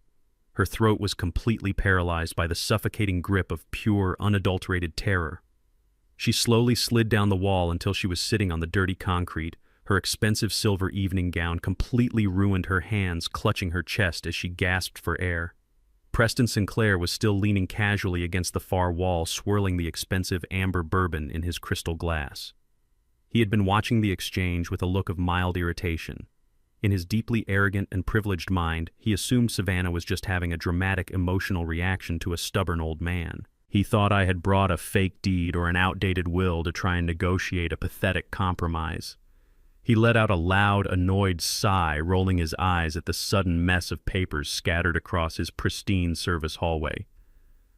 [SPEAKER 1] Her throat was completely paralyzed by the suffocating grip of pure, unadulterated terror. She slowly slid down the wall until she was sitting on the dirty concrete. Her expensive silver evening gown completely ruined her hands, clutching her chest as she gasped for air. Preston Sinclair was still leaning casually against the far wall, swirling the expensive amber bourbon in his crystal glass. He had been watching the exchange with a look of mild irritation. In his deeply arrogant and privileged mind, he assumed Savannah was just having a dramatic emotional reaction to a stubborn old man. He thought I had brought a fake deed or an outdated will to try and negotiate a pathetic compromise. He let out a loud, annoyed sigh, rolling his eyes at the sudden mess of papers scattered across his pristine service hallway.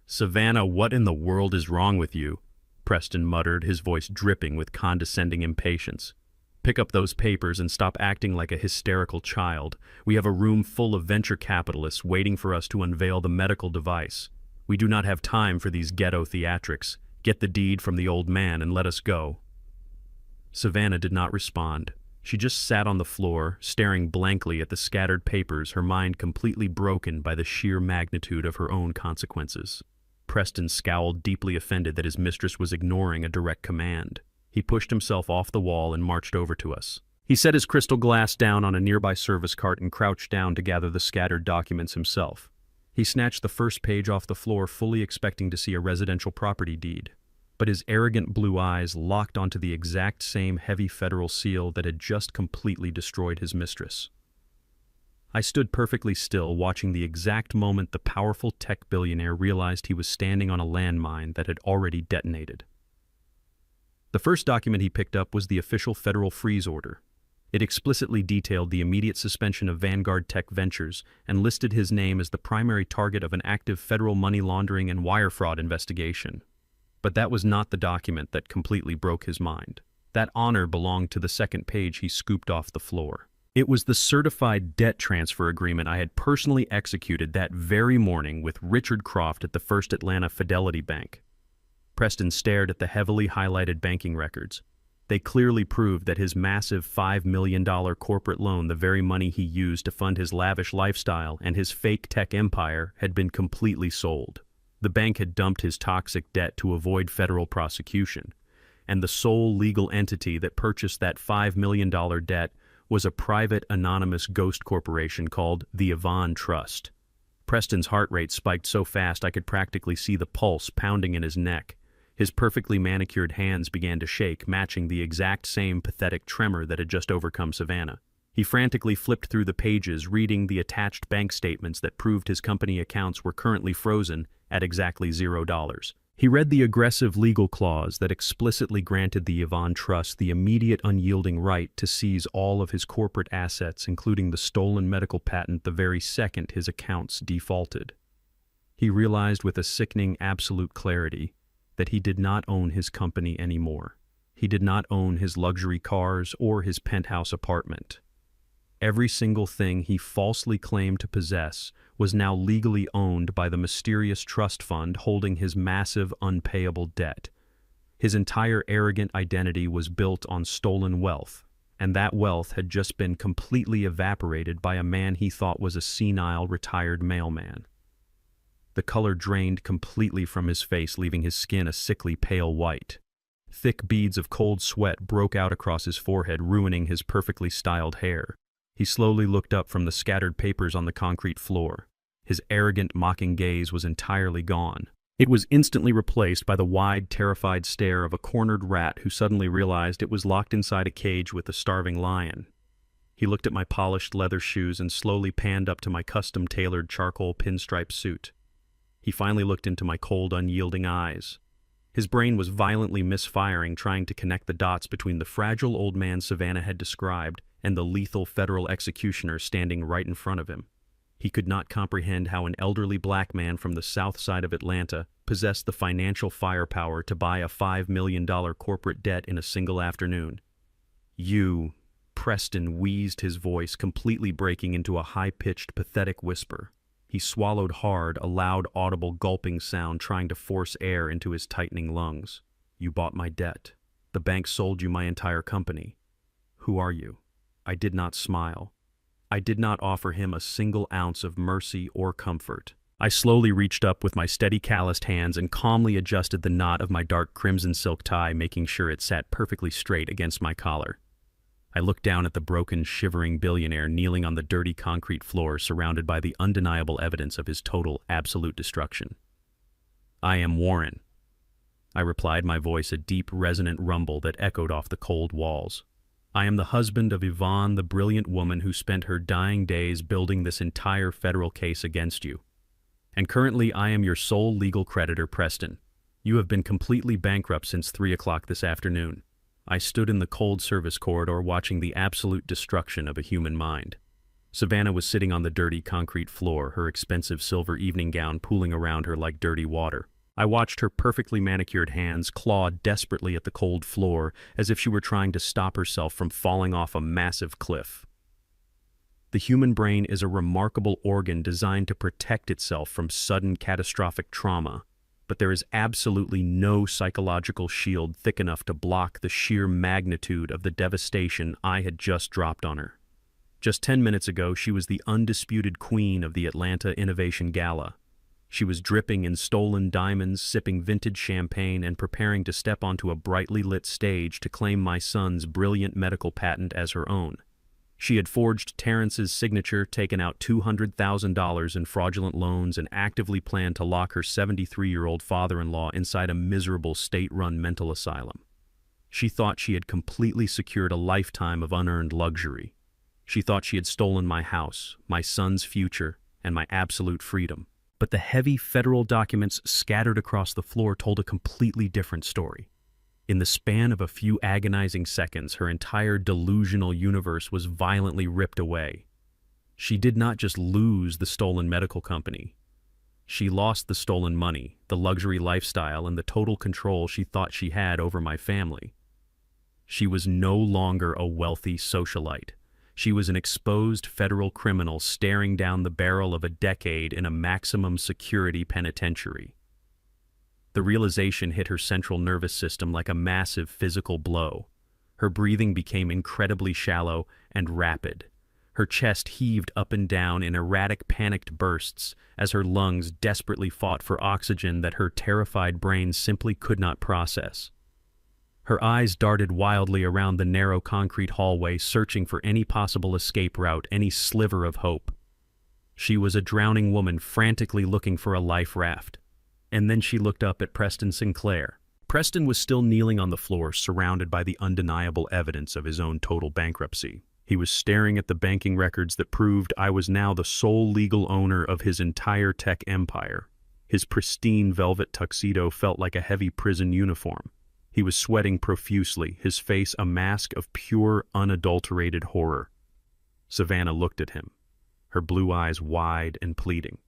[SPEAKER 1] "Savannah, what in the world is wrong with you?" Preston muttered, his voice dripping with condescending impatience. "Pick up those papers and stop acting like a hysterical child. We have a room full of venture capitalists waiting for us to unveil the medical device. We do not have time for these ghetto theatrics. Get the deed from the old man and let us go." Savannah did not respond. She just sat on the floor, staring blankly at the scattered papers, her mind completely broken by the sheer magnitude of her own consequences. Preston scowled, deeply offended that his mistress was ignoring a direct command. He pushed himself off the wall and marched over to us. He set his crystal glass down on a nearby service cart and crouched down to gather the scattered documents himself. He snatched the first page off the floor, fully expecting to see a residential property deed. But his arrogant blue eyes locked onto the exact same heavy federal seal that had just completely destroyed his mistress. I stood perfectly still, watching the exact moment the powerful tech billionaire realized he was standing on a landmine that had already detonated. The first document he picked up was the official federal freeze order. It explicitly detailed the immediate suspension of Vanguard Tech Ventures and listed his name as the primary target of an active federal money laundering and wire fraud investigation. But that was not the document that completely broke his mind. That honor belonged to the second page he scooped off the floor. It was the certified debt transfer agreement I had personally executed that very morning with Richard Croft at the First Atlanta Fidelity Bank. Preston stared at the heavily highlighted banking records. They clearly proved that his massive $5 million corporate loan, the very money he used to fund his lavish lifestyle and his fake tech empire, had been completely sold. The bank had dumped his toxic debt to avoid federal prosecution. and the sole legal entity that purchased that $5 million debt was a private, anonymous ghost corporation called the Yvonne Trust. Preston's heart rate spiked so fast I could practically see the pulse pounding in his neck. His perfectly manicured hands began to shake, matching the exact same pathetic tremor that had just overcome Savannah. He frantically flipped through the pages, reading the attached bank statements that proved his company accounts were currently frozen at exactly $0. He read the aggressive legal clause that explicitly granted the Yvonne Trust the immediate unyielding right to seize all of his corporate assets, including the stolen medical patent, the very second his accounts defaulted. He realized with a sickening absolute clarity that he did not own his company anymore. He did not own his luxury cars or his penthouse apartment. Every single thing he falsely claimed to possess was now legally owned by the mysterious trust fund holding his massive unpayable debt. His entire arrogant identity was built on stolen wealth, and that wealth had just been completely evaporated by a man he thought was a senile retired mailman. The color drained completely from his face, leaving his skin a sickly pale white. Thick beads of cold sweat broke out across his forehead, ruining his perfectly styled hair. He slowly looked up from the scattered papers on the concrete floor. His arrogant, mocking gaze was entirely gone. It was instantly replaced by the wide, terrified stare of a cornered rat who suddenly realized it was locked inside a cage with a starving lion. He looked at my polished leather shoes and slowly panned up to my custom-tailored charcoal pinstripe suit. He finally looked into my cold, unyielding eyes. His brain was violently misfiring, trying to connect the dots between the fragile old man Savannah had described and the lethal federal executioner standing right in front of him. He could not comprehend how an elderly black man from the south side of Atlanta possessed the financial firepower to buy a $5 million corporate debt in a single afternoon. "You," Preston wheezed, his voice completely breaking into a high-pitched, pathetic whisper. He swallowed hard, a loud, audible gulping sound trying to force air into his tightening lungs. "You bought my debt. The bank sold you my entire company. Who are you?" I did not smile. I did not offer him a single ounce of mercy or comfort. I slowly reached up with my steady, calloused hands and calmly adjusted the knot of my dark crimson silk tie, making sure it sat perfectly straight against my collar. I looked down at the broken, shivering billionaire kneeling on the dirty concrete floor, surrounded by the undeniable evidence of his total, absolute destruction. "I am Warren," I replied, my voice a deep, resonant rumble that echoed off the cold walls. "I am the husband of Yvonne, the brilliant woman who spent her dying days building this entire federal case against you. And currently I am your sole legal creditor, Preston. You have been completely bankrupt since 3 o'clock this afternoon." I stood in the cold service corridor watching the absolute destruction of a human mind. Savannah was sitting on the dirty concrete floor, her expensive silver evening gown pooling around her like dirty water. I watched her perfectly manicured hands claw desperately at the cold floor, as if she were trying to stop herself from falling off a massive cliff. The human brain is a remarkable organ designed to protect itself from sudden catastrophic trauma, but there is absolutely no psychological shield thick enough to block the sheer magnitude of the devastation I had just dropped on her. Just 10 minutes ago, she was the undisputed queen of the Atlanta Innovation Gala. She was dripping in stolen diamonds, sipping vintage champagne, and preparing to step onto a brightly lit stage to claim my son's brilliant medical patent as her own. She had forged Terrence's signature, taken out $200,000 in fraudulent loans, and actively planned to lock her 73-year-old father-in-law inside a miserable state-run mental asylum. She thought she had completely secured a lifetime of unearned luxury. She thought she had stolen my house, my son's future, and my absolute freedom. But the heavy federal documents scattered across the floor told a completely different story. In the span of a few agonizing seconds, her entire delusional universe was violently ripped away. She did not just lose the stolen medical company. She lost the stolen money, the luxury lifestyle, and the total control she thought she had over my family. She was no longer a wealthy socialite. She was an exposed federal criminal staring down the barrel of a decade in a maximum security penitentiary. The realization hit her central nervous system like a massive physical blow. Her breathing became incredibly shallow and rapid. Her chest heaved up and down in erratic, panicked bursts as her lungs desperately fought for oxygen that her terrified brain simply could not process. Her eyes darted wildly around the narrow concrete hallway, searching for any possible escape route, any sliver of hope. She was a drowning woman frantically looking for a life raft. And then she looked up at Preston Sinclair. Preston was still kneeling on the floor, surrounded by the undeniable evidence of his own total bankruptcy. He was staring at the banking records that proved I was now the sole legal owner of his entire tech empire. His pristine velvet tuxedo felt like a heavy prison uniform. He was sweating profusely, his face a mask of pure, unadulterated horror. Savannah looked at him, her blue eyes wide and pleading.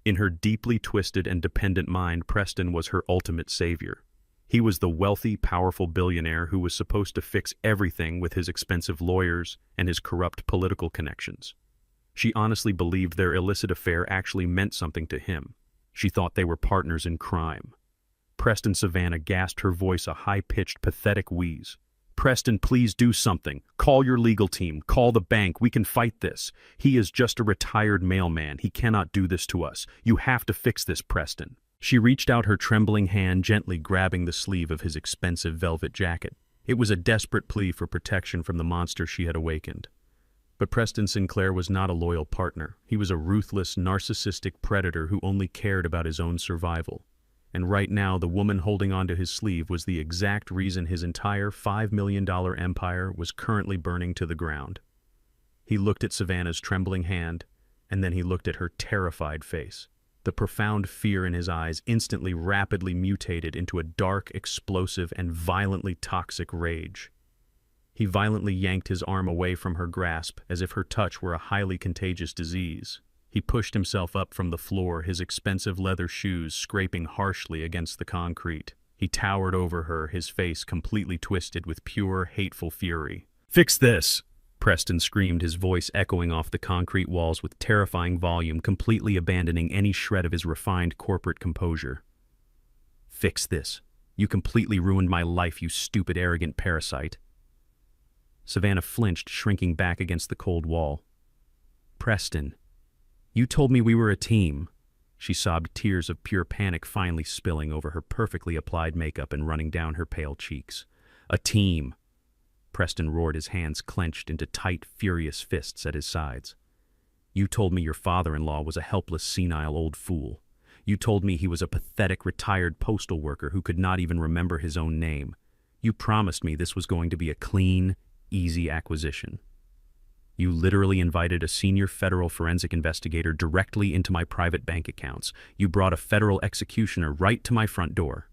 [SPEAKER 1] In her deeply twisted and dependent mind, Preston was her ultimate savior. He was the wealthy, powerful billionaire who was supposed to fix everything with his expensive lawyers and his corrupt political connections. She honestly believed their illicit affair actually meant something to him. She thought they were partners in crime. Preston Savannah gasped, her voice a high-pitched, pathetic wheeze. "Preston, please do something. Call your legal team. Call the bank. We can fight this. He is just a retired mailman. He cannot do this to us. You have to fix this, Preston." She reached out her trembling hand, gently grabbing the sleeve of his expensive velvet jacket. It was a desperate plea for protection from the monster she had awakened. But Preston Sinclair was not a loyal partner. He was a ruthless, narcissistic predator who only cared about his own survival. And right now, the woman holding onto his sleeve was the exact reason his entire $5 million empire was currently burning to the ground. He looked at Savannah's trembling hand, and then he looked at her terrified face. The profound fear in his eyes instantly rapidly mutated into a dark, explosive, and violently toxic rage. He violently yanked his arm away from her grasp, as if her touch were a highly contagious disease. He pushed himself up from the floor, his expensive leather shoes scraping harshly against the concrete. He towered over her, his face completely twisted with pure, hateful fury. "Fix this!" Preston screamed, his voice echoing off the concrete walls with terrifying volume, completely abandoning any shred of his refined corporate composure. "Fix this. You completely ruined my life, you stupid, arrogant parasite." Savannah flinched, shrinking back against the cold wall. "Preston, you told me we were a team." She sobbed, tears of pure panic finally spilling over her perfectly applied makeup and running down her pale cheeks. "A team!" Preston roared, his hands clenched into tight, furious fists at his sides. "You told me your father-in-law was a helpless, senile old fool. You told me he was a pathetic, retired postal worker who could not even remember his own name. You promised me this was going to be a clean, easy acquisition. You literally invited a senior federal forensic investigator directly into my private bank accounts. You brought a federal executioner right to my front door."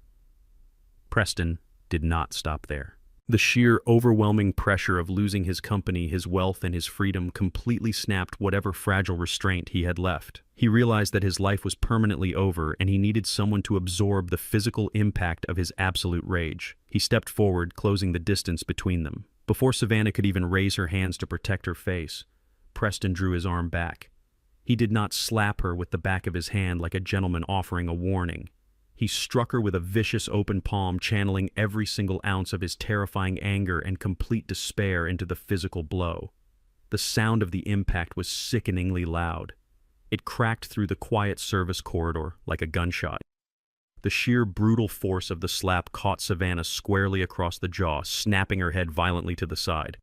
[SPEAKER 1] Preston did not stop there. The sheer, overwhelming pressure of losing his company, his wealth, and his freedom completely snapped whatever fragile restraint he had left. He realized that his life was permanently over, and he needed someone to absorb the physical impact of his absolute rage. He stepped forward, closing the distance between them. Before Savannah could even raise her hands to protect her face, Preston drew his arm back. He did not slap her with the back of his hand like a gentleman offering a warning. He struck her with a vicious open palm, channeling every single ounce of his terrifying anger and complete despair into the physical blow. The sound of the impact was sickeningly loud. It cracked through the quiet service corridor like a gunshot. The sheer brutal force of the slap caught Savannah squarely across the jaw, snapping her head violently to the side.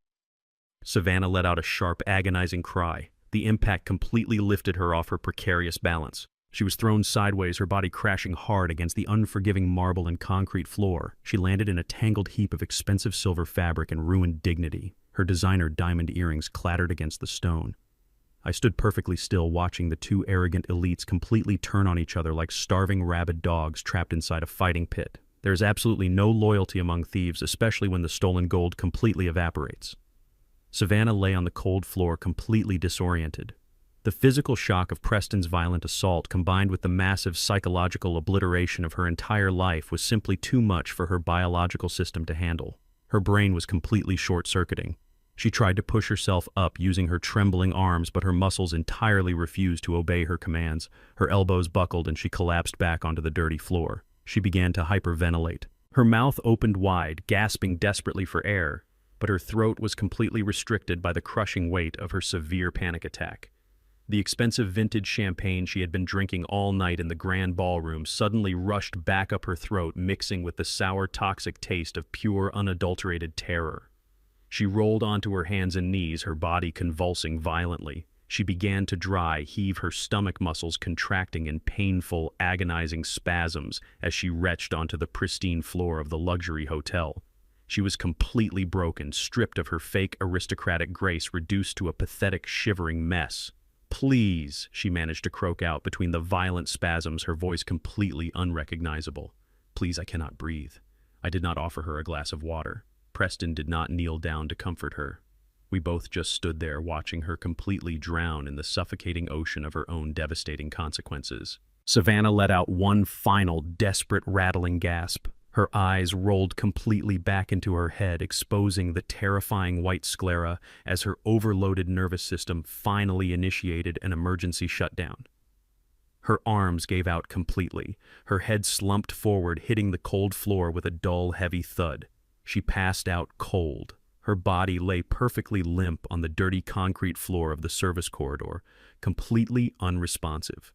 [SPEAKER 1] Savannah let out a sharp, agonizing cry. The impact completely lifted her off her precarious balance. She was thrown sideways, her body crashing hard against the unforgiving marble and concrete floor. She landed in a tangled heap of expensive silver fabric and ruined dignity. Her designer diamond earrings clattered against the stone. I stood perfectly still, watching the two arrogant elites completely turn on each other like starving rabid dogs trapped inside a fighting pit. There is absolutely no loyalty among thieves, especially when the stolen gold completely evaporates. Savannah lay on the cold floor, completely disoriented. The physical shock of Preston's violent assault, combined with the massive psychological obliteration of her entire life, was simply too much for her biological system to handle. Her brain was completely short-circuiting. She tried to push herself up using her trembling arms, but her muscles entirely refused to obey her commands. Her elbows buckled and she collapsed back onto the dirty floor. She began to hyperventilate. Her mouth opened wide, gasping desperately for air, but her throat was completely restricted by the crushing weight of her severe panic attack. The expensive vintage champagne she had been drinking all night in the grand ballroom suddenly rushed back up her throat, mixing with the sour, toxic taste of pure, unadulterated terror. She rolled onto her hands and knees, her body convulsing violently. She began to heave, her stomach muscles contracting in painful, agonizing spasms as she retched onto the pristine floor of the luxury hotel. She was completely broken, stripped of her fake aristocratic grace, reduced to a pathetic, shivering mess. "Please," she managed to croak out between the violent spasms, her voice completely unrecognizable. "Please, I cannot breathe." I did not offer her a glass of water. Preston did not kneel down to comfort her. We both just stood there, watching her completely drown in the suffocating ocean of her own devastating consequences. Savannah let out one final, desperate, rattling gasp. Her eyes rolled completely back into her head, exposing the terrifying white sclera as her overloaded nervous system finally initiated an emergency shutdown. Her arms gave out completely. Her head slumped forward, hitting the cold floor with a dull, heavy thud. She passed out cold. Her body lay perfectly limp on the dirty concrete floor of the service corridor, completely unresponsive.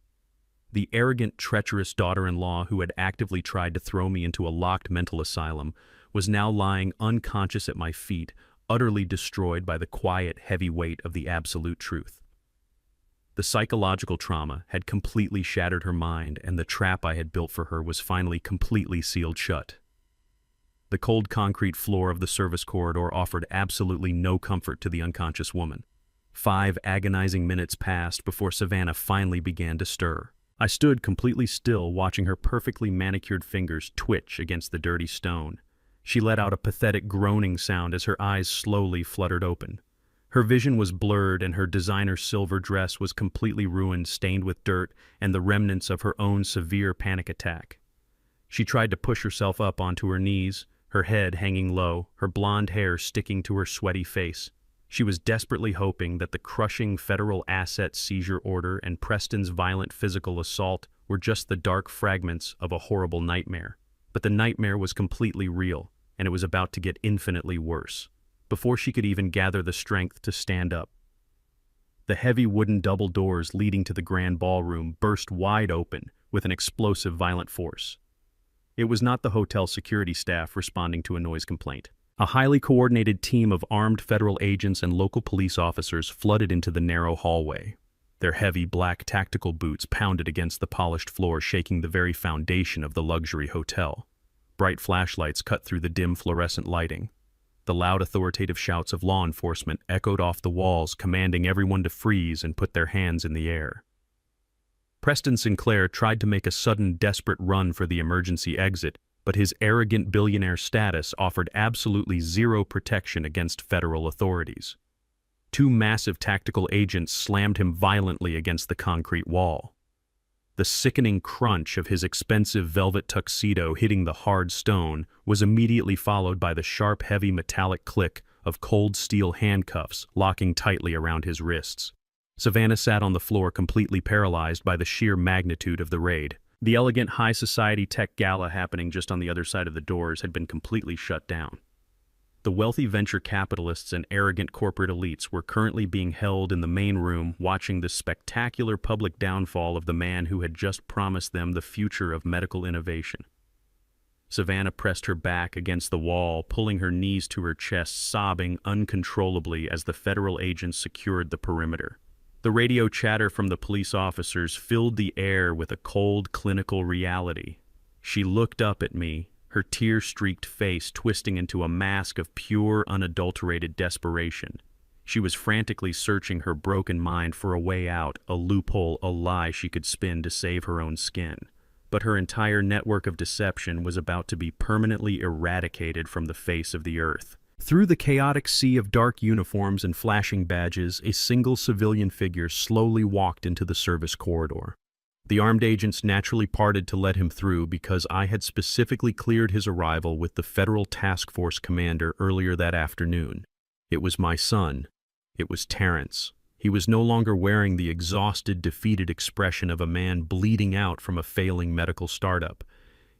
[SPEAKER 1] The arrogant, treacherous daughter-in-law who had actively tried to throw me into a locked mental asylum was now lying unconscious at my feet, utterly destroyed by the quiet, heavy weight of the absolute truth. The psychological trauma had completely shattered her mind, and the trap I had built for her was finally completely sealed shut. The cold concrete floor of the service corridor offered absolutely no comfort to the unconscious woman. 5 agonizing minutes passed before Savannah finally began to stir. I stood completely still, watching her perfectly manicured fingers twitch against the dirty stone. She let out a pathetic groaning sound as her eyes slowly fluttered open. Her vision was blurred, and her designer silver dress was completely ruined, stained with dirt and the remnants of her own severe panic attack. She tried to push herself up onto her knees, her head hanging low, her blonde hair sticking to her sweaty face. She was desperately hoping that the crushing federal asset seizure order and Preston's violent physical assault were just the dark fragments of a horrible nightmare. But the nightmare was completely real, and it was about to get infinitely worse. Before she could even gather the strength to stand up, the heavy wooden double doors leading to the grand ballroom burst wide open with an explosive, violent force. It was not the hotel security staff responding to a noise complaint. A highly coordinated team of armed federal agents and local police officers flooded into the narrow hallway. Their heavy black tactical boots pounded against the polished floor, shaking the very foundation of the luxury hotel. Bright flashlights cut through the dim fluorescent lighting. The loud authoritative shouts of law enforcement echoed off the walls, commanding everyone to freeze and put their hands in the air. Preston Sinclair tried to make a sudden, desperate run for the emergency exit, but his arrogant billionaire status offered absolutely zero protection against federal authorities. 2 massive tactical agents slammed him violently against the concrete wall. The sickening crunch of his expensive velvet tuxedo hitting the hard stone was immediately followed by the sharp, heavy metallic click of cold steel handcuffs locking tightly around his wrists. Savannah sat on the floor, completely paralyzed by the sheer magnitude of the raid. The elegant high society tech gala happening just on the other side of the doors had been completely shut down. The wealthy venture capitalists and arrogant corporate elites were currently being held in the main room, watching the spectacular public downfall of the man who had just promised them the future of medical innovation. Savannah pressed her back against the wall, pulling her knees to her chest, sobbing uncontrollably as the federal agents secured the perimeter. The radio chatter from the police officers filled the air with a cold, clinical reality. She looked up at me, her tear-streaked face twisting into a mask of pure, unadulterated desperation. She was frantically searching her broken mind for a way out, a loophole, a lie she could spin to save her own skin. But her entire network of deception was about to be permanently eradicated from the face of the earth. Through the chaotic sea of dark uniforms and flashing badges, a single civilian figure slowly walked into the service corridor. The armed agents naturally parted to let him through because I had specifically cleared his arrival with the Federal Task Force commander earlier that afternoon. It was my son. It was Terrence. He was no longer wearing the exhausted, defeated expression of a man bleeding out from a failing medical startup.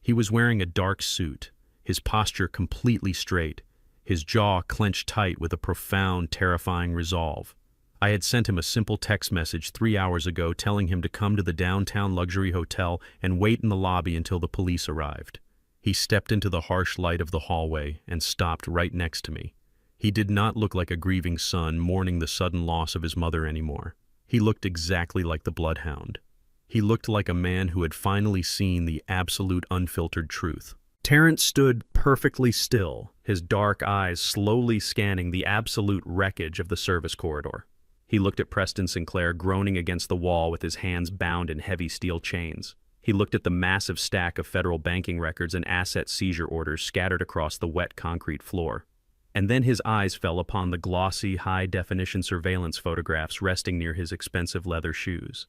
[SPEAKER 1] He was wearing a dark suit, his posture completely straight, his jaw clenched tight with a profound, terrifying resolve. I had sent him a simple text message 3 hours ago telling him to come to the downtown luxury hotel and wait in the lobby until the police arrived. He stepped into the harsh light of the hallway and stopped right next to me. He did not look like a grieving son mourning the sudden loss of his mother anymore. He looked exactly like the bloodhound. He looked like a man who had finally seen the absolute unfiltered truth. Terrence stood perfectly still, his dark eyes slowly scanning the absolute wreckage of the service corridor. He looked at Preston Sinclair groaning against the wall with his hands bound in heavy steel chains. He looked at the massive stack of federal banking records and asset seizure orders scattered across the wet concrete floor. And then his eyes fell upon the glossy, high-definition surveillance photographs resting near his expensive leather shoes.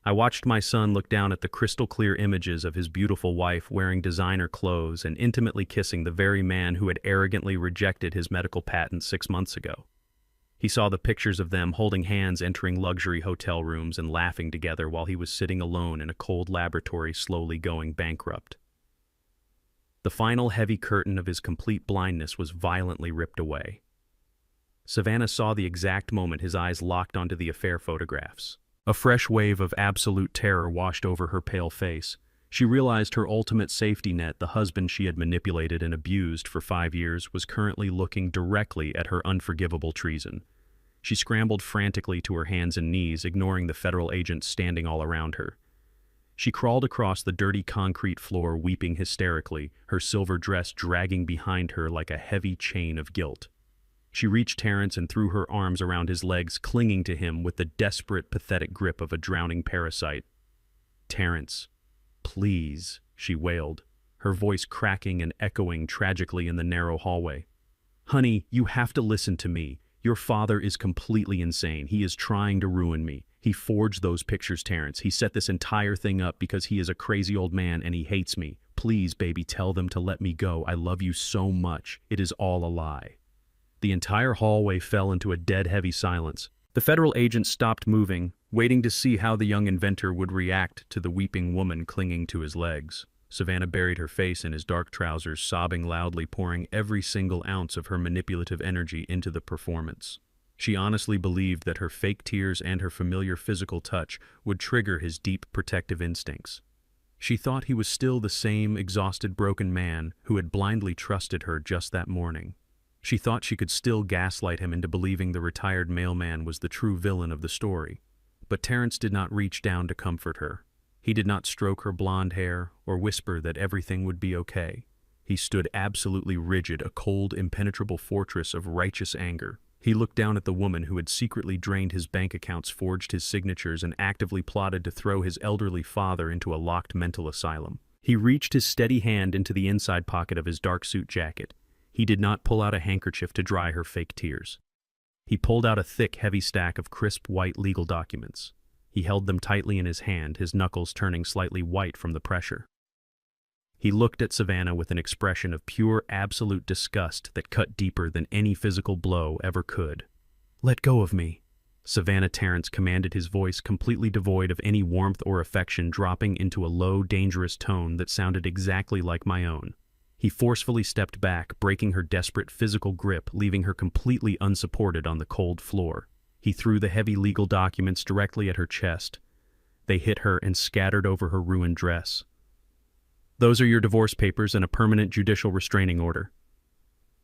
[SPEAKER 1] I watched my son look down at the crystal-clear images of his beautiful wife wearing designer clothes and intimately kissing the very man who had arrogantly rejected his medical patent 6 months ago. He saw the pictures of them holding hands entering luxury hotel rooms and laughing together while he was sitting alone in a cold laboratory slowly going bankrupt. The final heavy curtain of his complete blindness was violently ripped away. Savannah saw the exact moment his eyes locked onto the affair photographs. A fresh wave of absolute terror washed over her pale face. She realized her ultimate safety net, the husband she had manipulated and abused for 5 years, was currently looking directly at her unforgivable treason. She scrambled frantically to her hands and knees, ignoring the federal agents standing all around her. She crawled across the dirty concrete floor, weeping hysterically, her silver dress dragging behind her like a heavy chain of guilt. She reached Terrence and threw her arms around his legs, clinging to him with the desperate, pathetic grip of a drowning parasite. "Terrence, please," she wailed, her voice cracking and echoing tragically in the narrow hallway. "Honey, you have to listen to me. Your father is completely insane. He is trying to ruin me. He forged those pictures, Terrence. He set this entire thing up because he is a crazy old man and he hates me. Please, baby, tell them to let me go. I love you so much. It is all a lie." The entire hallway fell into a dead heavy silence. The federal agent stopped moving, waiting to see how the young inventor would react to the weeping woman clinging to his legs. Savannah buried her face in his dark trousers, sobbing loudly, pouring every single ounce of her manipulative energy into the performance. She honestly believed that her fake tears and her familiar physical touch would trigger his deep protective instincts. She thought he was still the same exhausted, broken man who had blindly trusted her just that morning. She thought she could still gaslight him into believing the retired mailman was the true villain of the story. But Terrence did not reach down to comfort her. He did not stroke her blonde hair or whisper that everything would be okay. He stood absolutely rigid, a cold, impenetrable fortress of righteous anger. He looked down at the woman who had secretly drained his bank accounts, forged his signatures, and actively plotted to throw his elderly father into a locked mental asylum. He reached his steady hand into the inside pocket of his dark suit jacket. He did not pull out a handkerchief to dry her fake tears. He pulled out a thick, heavy stack of crisp, white legal documents. He held them tightly in his hand, his knuckles turning slightly white from the pressure. He looked at Savannah with an expression of pure, absolute disgust that cut deeper than any physical blow ever could. "Let go of me," Savannah Terrence commanded, his voice completely devoid of any warmth or affection, dropping into a low, dangerous tone that sounded exactly like my own. He forcefully stepped back, breaking her desperate physical grip, leaving her completely unsupported on the cold floor. He threw the heavy legal documents directly at her chest. They hit her and scattered over her ruined dress. "Those are your divorce papers and a permanent judicial restraining order."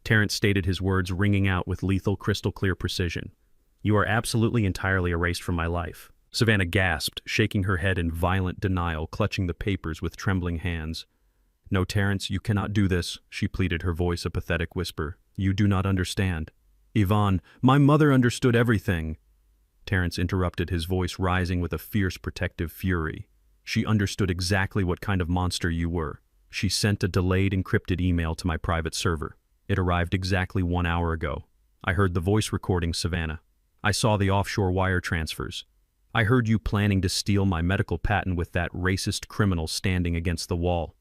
[SPEAKER 1] Terrence stated, his words ringing out with lethal, crystal-clear precision. "You are absolutely entirely erased from my life." Savannah gasped, shaking her head in violent denial, clutching the papers with trembling hands. "No, Terrence, you cannot do this," she pleaded, her voice a pathetic whisper. "You do not understand." "Yvonne, my mother understood everything." Terrence interrupted, his voice rising with a fierce protective fury. "She understood exactly what kind of monster you were. She sent a delayed encrypted email to my private server. It arrived exactly 1 hour ago. I heard the voice recording, Savannah. I saw the offshore wire transfers. I heard you planning to steal my medical patent with that racist criminal standing against the wall.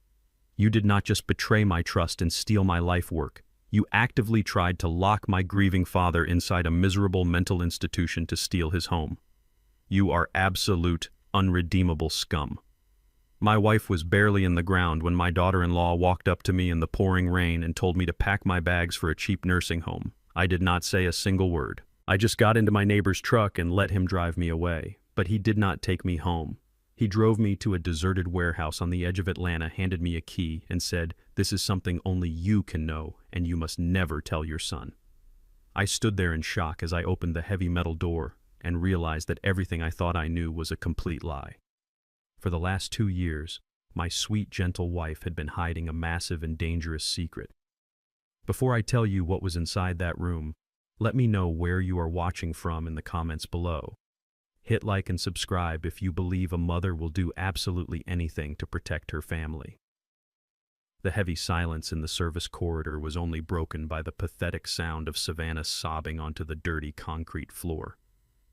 [SPEAKER 1] You did not just betray my trust and steal my life work. You actively tried to lock my grieving father inside a miserable mental institution to steal his home. You are absolute, unredeemable scum. My wife was barely in the ground when my daughter-in-law walked up to me in the pouring rain and told me to pack my bags for a cheap nursing home. I did not say a single word. I just got into my neighbor's truck and let him drive me away, but he did not take me home. He drove me to a deserted warehouse on the edge of Atlanta, handed me a key, and said, "This is something only you can know, and you must never tell your son." I stood there in shock as I opened the heavy metal door and realized that everything I thought I knew was a complete lie. For the last 2 years, my sweet, gentle wife had been hiding a massive and dangerous secret. Before I tell you what was inside that room, let me know where you are watching from in the comments below. Hit like and subscribe if you believe a mother will do absolutely anything to protect her family. The heavy silence in the service corridor was only broken by the pathetic sound of Savannah sobbing onto the dirty concrete floor.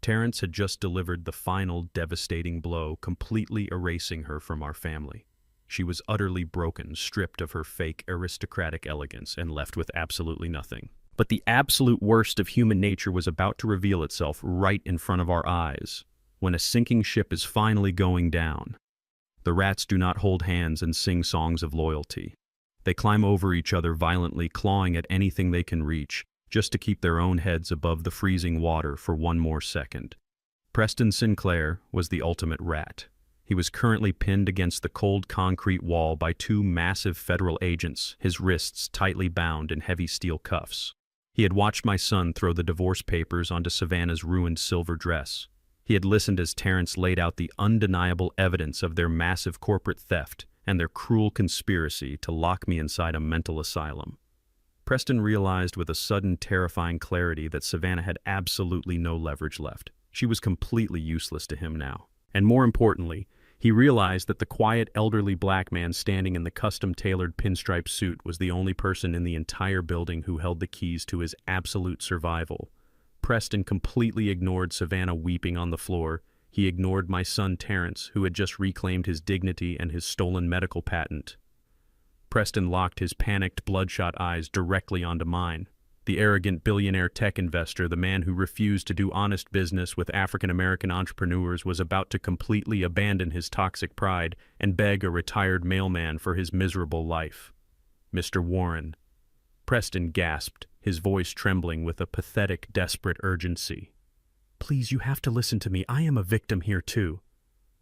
[SPEAKER 1] Terrence had just delivered the final devastating blow, completely erasing her from our family. She was utterly broken, stripped of her fake aristocratic elegance, and left with absolutely nothing. But the absolute worst of human nature was about to reveal itself right in front of our eyes, when a sinking ship is finally going down. The rats do not hold hands and sing songs of loyalty. They climb over each other violently, clawing at anything they can reach, just to keep their own heads above the freezing water for one more second. Preston Sinclair was the ultimate rat. He was currently pinned against the cold concrete wall by 2 massive federal agents, his wrists tightly bound in heavy steel cuffs. He had watched my son throw the divorce papers onto Savannah's ruined silver dress. He had listened as Terrence laid out the undeniable evidence of their massive corporate theft and their cruel conspiracy to lock me inside a mental asylum. Preston realized with a sudden, terrifying clarity that Savannah had absolutely no leverage left. She was completely useless to him now. And more importantly, he realized that the quiet, elderly black man standing in the custom-tailored pinstripe suit was the only person in the entire building who held the keys to his absolute survival. Preston completely ignored Savannah weeping on the floor. He ignored my son Terrence, who had just reclaimed his dignity and his stolen medical patent. Preston locked his panicked, bloodshot eyes directly onto mine. The arrogant billionaire tech investor, the man who refused to do honest business with African-American entrepreneurs, was about to completely abandon his toxic pride and beg a retired mailman for his miserable life. "Mr. Warren." Preston gasped, his voice trembling with a pathetic, desperate urgency. "Please, you have to listen to me. I am a victim here too.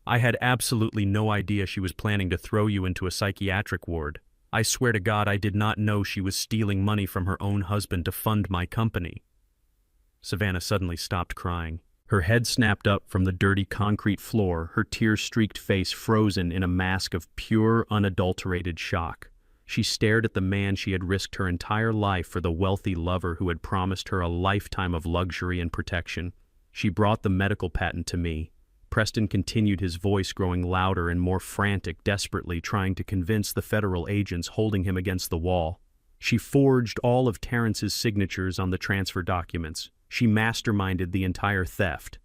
[SPEAKER 1] I had absolutely no idea she was planning to throw you into a psychiatric ward. I swear to God I did not know she was stealing money from her own husband to fund my company." Savannah suddenly stopped crying. Her head snapped up from the dirty concrete floor, her tear-streaked face frozen in a mask of pure, unadulterated shock. She stared at the man she had risked her entire life for, the wealthy lover who had promised her a lifetime of luxury and protection. She brought the medical patent to me. Preston continued, his voice growing louder and more frantic, desperately trying to convince the federal agents holding him against the wall. She forged all of Terrence's signatures on the transfer documents. She masterminded the entire theft.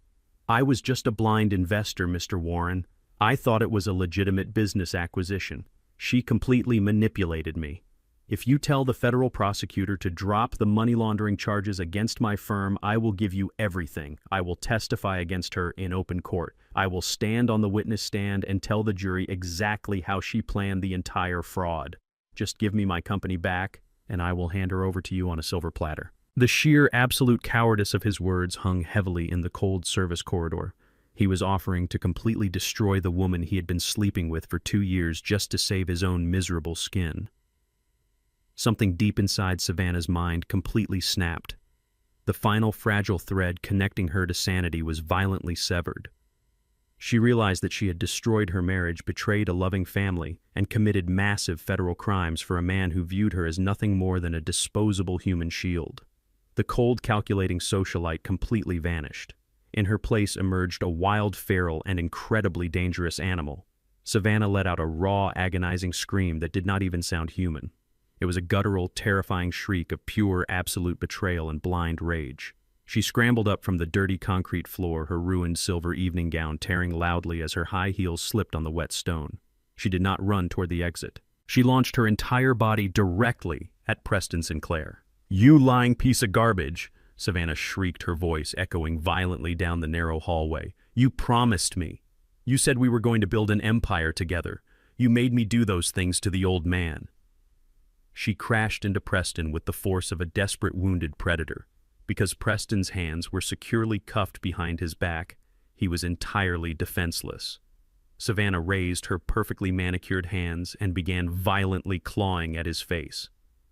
[SPEAKER 1] "I was just a blind investor, Mr. Warren. I thought it was a legitimate business acquisition. She completely manipulated me. If you tell the federal prosecutor to drop the money laundering charges against my firm, I will give you everything. I will testify against her in open court. I will stand on the witness stand and tell the jury exactly how she planned the entire fraud. Just give me my company back, and I will hand her over to you on a silver platter." The sheer, absolute cowardice of his words hung heavily in the cold service corridor. He was offering to completely destroy the woman he had been sleeping with for 2 years just to save his own miserable skin. Something deep inside Savannah's mind completely snapped. The final fragile thread connecting her to sanity was violently severed. She realized that she had destroyed her marriage, betrayed a loving family, and committed massive federal crimes for a man who viewed her as nothing more than a disposable human shield. The cold, calculating socialite completely vanished. In her place emerged a wild, feral, and incredibly dangerous animal. Savannah let out a raw, agonizing scream that did not even sound human. It was a guttural, terrifying shriek of pure, absolute betrayal and blind rage. She scrambled up from the dirty concrete floor, her ruined silver evening gown tearing loudly as her high heels slipped on the wet stone. She did not run toward the exit. She launched her entire body directly at Preston Sinclair. "You lying piece of garbage!" Savannah shrieked, her voice echoing violently down the narrow hallway. "You promised me. You said we were going to build an empire together. You made me do those things to the old man." She crashed into Preston with the force of a desperate, wounded predator. Because Preston's hands were securely cuffed behind his back, he was entirely defenseless. Savannah raised her perfectly manicured hands and began violently clawing at his face.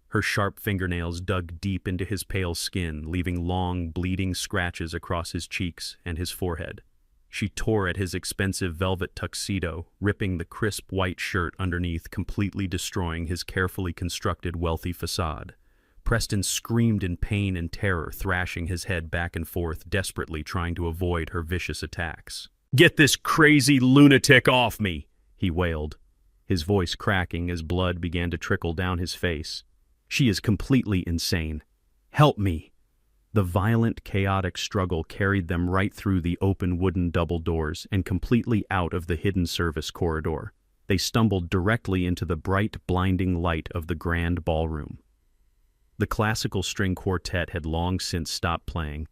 [SPEAKER 1] Her sharp fingernails dug deep into his pale skin, leaving long, bleeding scratches across his cheeks and his forehead. She tore at his expensive velvet tuxedo, ripping the crisp white shirt underneath, completely destroying his carefully constructed wealthy facade. Preston screamed in pain and terror, thrashing his head back and forth, desperately trying to avoid her vicious attacks. "Get this crazy lunatic off me!" he wailed, his voice cracking as blood began to trickle down his face. "She is completely insane. Help me!" The violent, chaotic struggle carried them right through the open wooden double doors and completely out of the hidden service corridor. They stumbled directly into the bright, blinding light of the grand ballroom. The classical string quartet had long since stopped playing.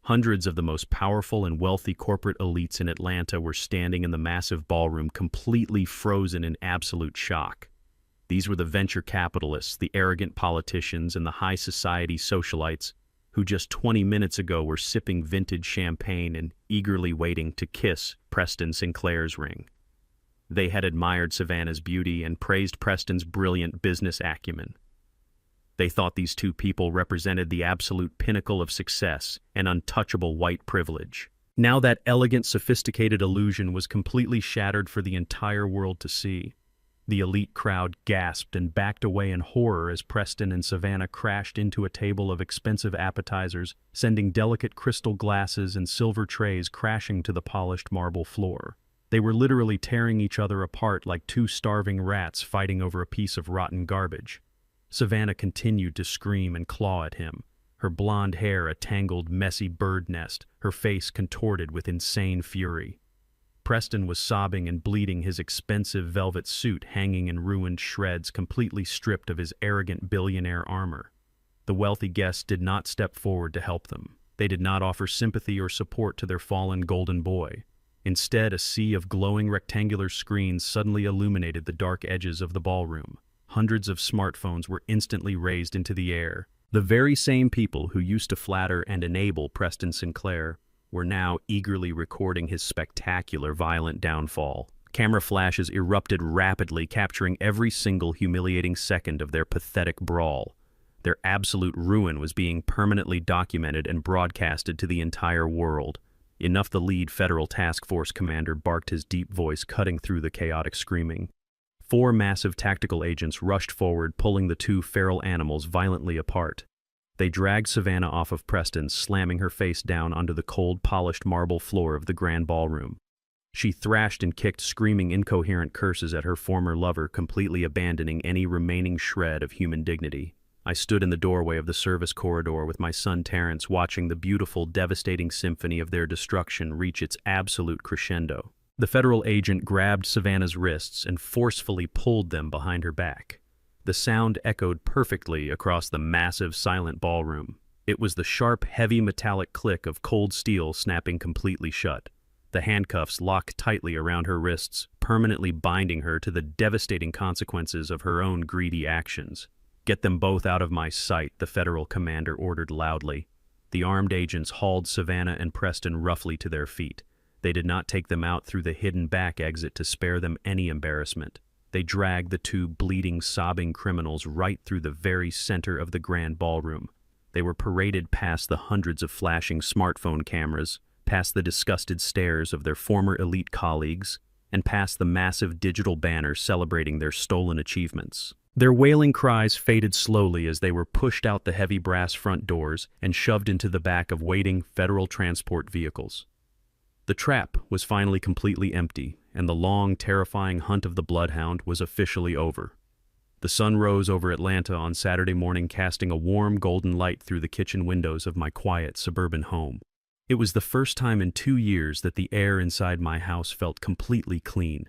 [SPEAKER 1] Hundreds of the most powerful and wealthy corporate elites in Atlanta were standing in the massive ballroom, completely frozen in absolute shock. These were the venture capitalists, the arrogant politicians, and the high society socialites who just 20 minutes ago were sipping vintage champagne and eagerly waiting to kiss Preston Sinclair's ring. They had admired Savannah's beauty and praised Preston's brilliant business acumen. They thought these two people represented the absolute pinnacle of success and untouchable white privilege. Now that elegant, sophisticated illusion was completely shattered for the entire world to see. The elite crowd gasped and backed away in horror as Preston and Savannah crashed into a table of expensive appetizers, sending delicate crystal glasses and silver trays crashing to the polished marble floor. They were literally tearing each other apart like two starving rats fighting over a piece of rotten garbage. Savannah continued to scream and claw at him, her blonde hair a tangled, messy bird nest, her face contorted with insane fury. Preston was sobbing and bleeding, his expensive velvet suit hanging in ruined shreds, completely stripped of his arrogant billionaire armor. The wealthy guests did not step forward to help them. They did not offer sympathy or support to their fallen golden boy. Instead, a sea of glowing rectangular screens suddenly illuminated the dark edges of the ballroom. Hundreds of smartphones were instantly raised into the air. The very same people who used to flatter and enable Preston Sinclair were now eagerly recording his spectacular, violent downfall. Camera flashes erupted rapidly, capturing every single humiliating second of their pathetic brawl. Their absolute ruin was being permanently documented and broadcasted to the entire world. Enough, the lead federal task force commander barked, his deep voice cutting through the chaotic screaming. 4 massive tactical agents rushed forward, pulling the two feral animals violently apart. They dragged Savannah off of Preston, slamming her face down onto the cold, polished marble floor of the grand ballroom. She thrashed and kicked, screaming incoherent curses at her former lover, completely abandoning any remaining shred of human dignity. I stood in the doorway of the service corridor with my son Terrence, watching the beautiful, devastating symphony of their destruction reach its absolute crescendo. The federal agent grabbed Savannah's wrists and forcefully pulled them behind her back. The sound echoed perfectly across the massive, silent ballroom. It was the sharp, heavy metallic click of cold steel snapping completely shut. The handcuffs locked tightly around her wrists, permanently binding her to the devastating consequences of her own greedy actions. "Get them both out of my sight," the federal commander ordered loudly. The armed agents hauled Savannah and Preston roughly to their feet. They did not take them out through the hidden back exit to spare them any embarrassment. They dragged the two bleeding, sobbing criminals right through the very center of the grand ballroom. They were paraded past the hundreds of flashing smartphone cameras, past the disgusted stares of their former elite colleagues, and past the massive digital banners celebrating their stolen achievements. Their wailing cries faded slowly as they were pushed out the heavy brass front doors and shoved into the back of waiting federal transport vehicles. The trap was finally completely empty, and the long, terrifying hunt of the bloodhound was officially over. The sun rose over Atlanta on Saturday morning, casting a warm, golden light through the kitchen windows of my quiet suburban home. It was the first time in 2 years that the air inside my house felt completely clean.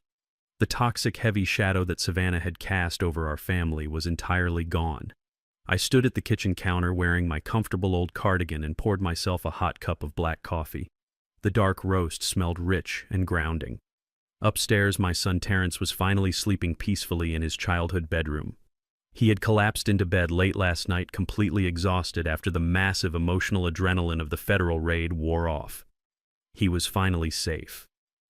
[SPEAKER 1] The toxic, heavy shadow that Savannah had cast over our family was entirely gone. I stood at the kitchen counter wearing my comfortable old cardigan and poured myself a hot cup of black coffee. The dark roast smelled rich and grounding. Upstairs, my son Terrence was finally sleeping peacefully in his childhood bedroom. He had collapsed into bed late last night, completely exhausted after the massive emotional adrenaline of the federal raid wore off. He was finally safe.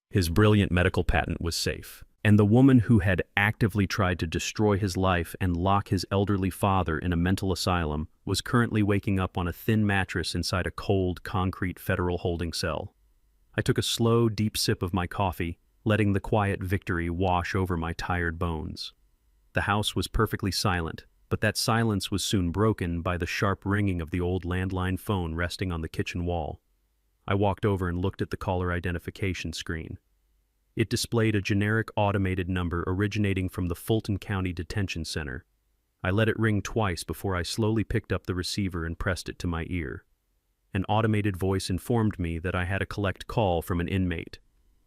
[SPEAKER 1] His brilliant medical patent was safe. And the woman who had actively tried to destroy his life and lock his elderly father in a mental asylum was currently waking up on a thin mattress inside a cold, concrete federal holding cell. I took a slow, deep sip of my coffee, letting the quiet victory wash over my tired bones. The house was perfectly silent, but that silence was soon broken by the sharp ringing of the old landline phone resting on the kitchen wall. I walked over and looked at the caller identification screen. It displayed a generic automated number originating from the Fulton County Detention Center. I let it ring twice before I slowly picked up the receiver and pressed it to my ear. An automated voice informed me that I had a collect call from an inmate.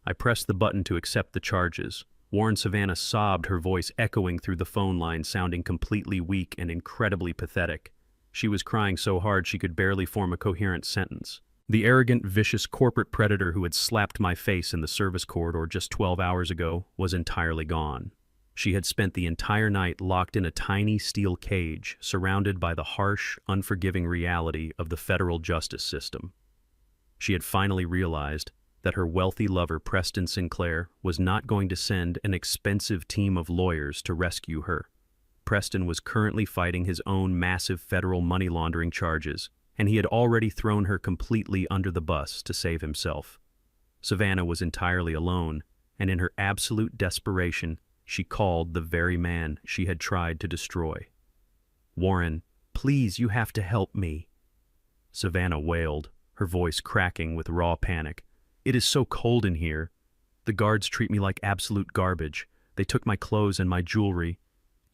[SPEAKER 1] I pressed the button to accept the charges. Warren Savannah sobbed, her voice echoing through the phone line, sounding completely weak and incredibly pathetic. She was crying so hard she could barely form a coherent sentence. The arrogant, vicious corporate predator who had slapped my face in the service corridor just 12 hours ago was entirely gone. She had spent the entire night locked in a tiny steel cage, surrounded by the harsh, unforgiving reality of the federal justice system. She had finally realized that her wealthy lover, Preston Sinclair, was not going to send an expensive team of lawyers to rescue her. Preston was currently fighting his own massive federal money laundering charges, and he had already thrown her completely under the bus to save himself. Savannah was entirely alone, and in her absolute desperation, she called the very man she had tried to destroy. "Warren, please, you have to help me." Savannah wailed, her voice cracking with raw panic. "It is so cold in here. The guards treat me like absolute garbage. They took my clothes and my jewelry.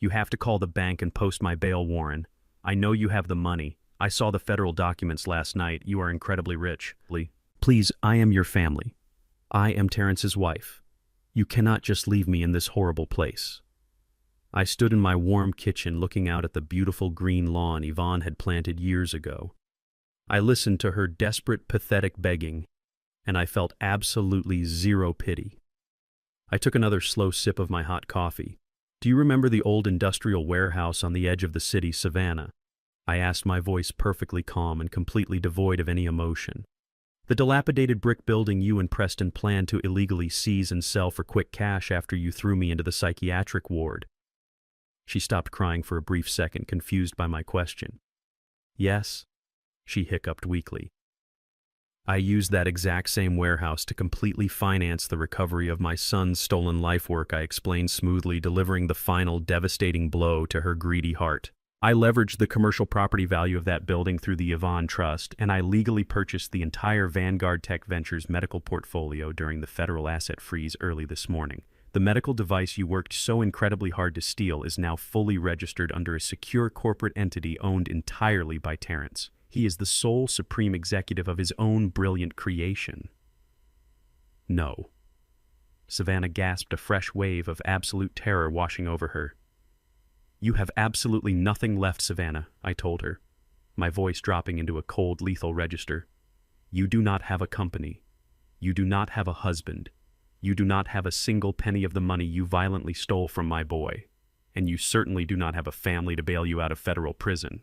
[SPEAKER 1] You have to call the bank and post my bail, Warren. I know you have the money. I saw the federal documents last night. You are incredibly rich. Please, I am your family. I am Terrence's wife. You cannot just leave me in this horrible place." I stood in my warm kitchen looking out at the beautiful green lawn Yvonne had planted years ago. I listened to her desperate, pathetic begging, and I felt absolutely zero pity. I took another slow sip of my hot coffee. "Do you remember the old industrial warehouse on the edge of the city, Savannah?" I asked, my voice perfectly calm and completely devoid of any emotion. "The dilapidated brick building you and Preston planned to illegally seize and sell for quick cash after you threw me into the psychiatric ward." She stopped crying for a brief second, confused by my question. "Yes," she hiccuped weakly. "I used that exact same warehouse to completely finance the recovery of my son's stolen life work," I explained smoothly, delivering the final devastating blow to her greedy heart. "I leveraged the commercial property value of that building through the Yvonne Trust, and I legally purchased the entire Vanguard Tech Ventures medical portfolio during the federal asset freeze early this morning. The medical device you worked so incredibly hard to steal is now fully registered under a secure corporate entity owned entirely by Terrence. He is the sole supreme executive of his own brilliant creation." "No." Savannah gasped, a fresh wave of absolute terror washing over her. "You have absolutely nothing left, Savannah," I told her, my voice dropping into a cold, lethal register. "You do not have a company. You do not have a husband. You do not have a single penny of the money you violently stole from my boy. And you certainly do not have a family to bail you out of federal prison.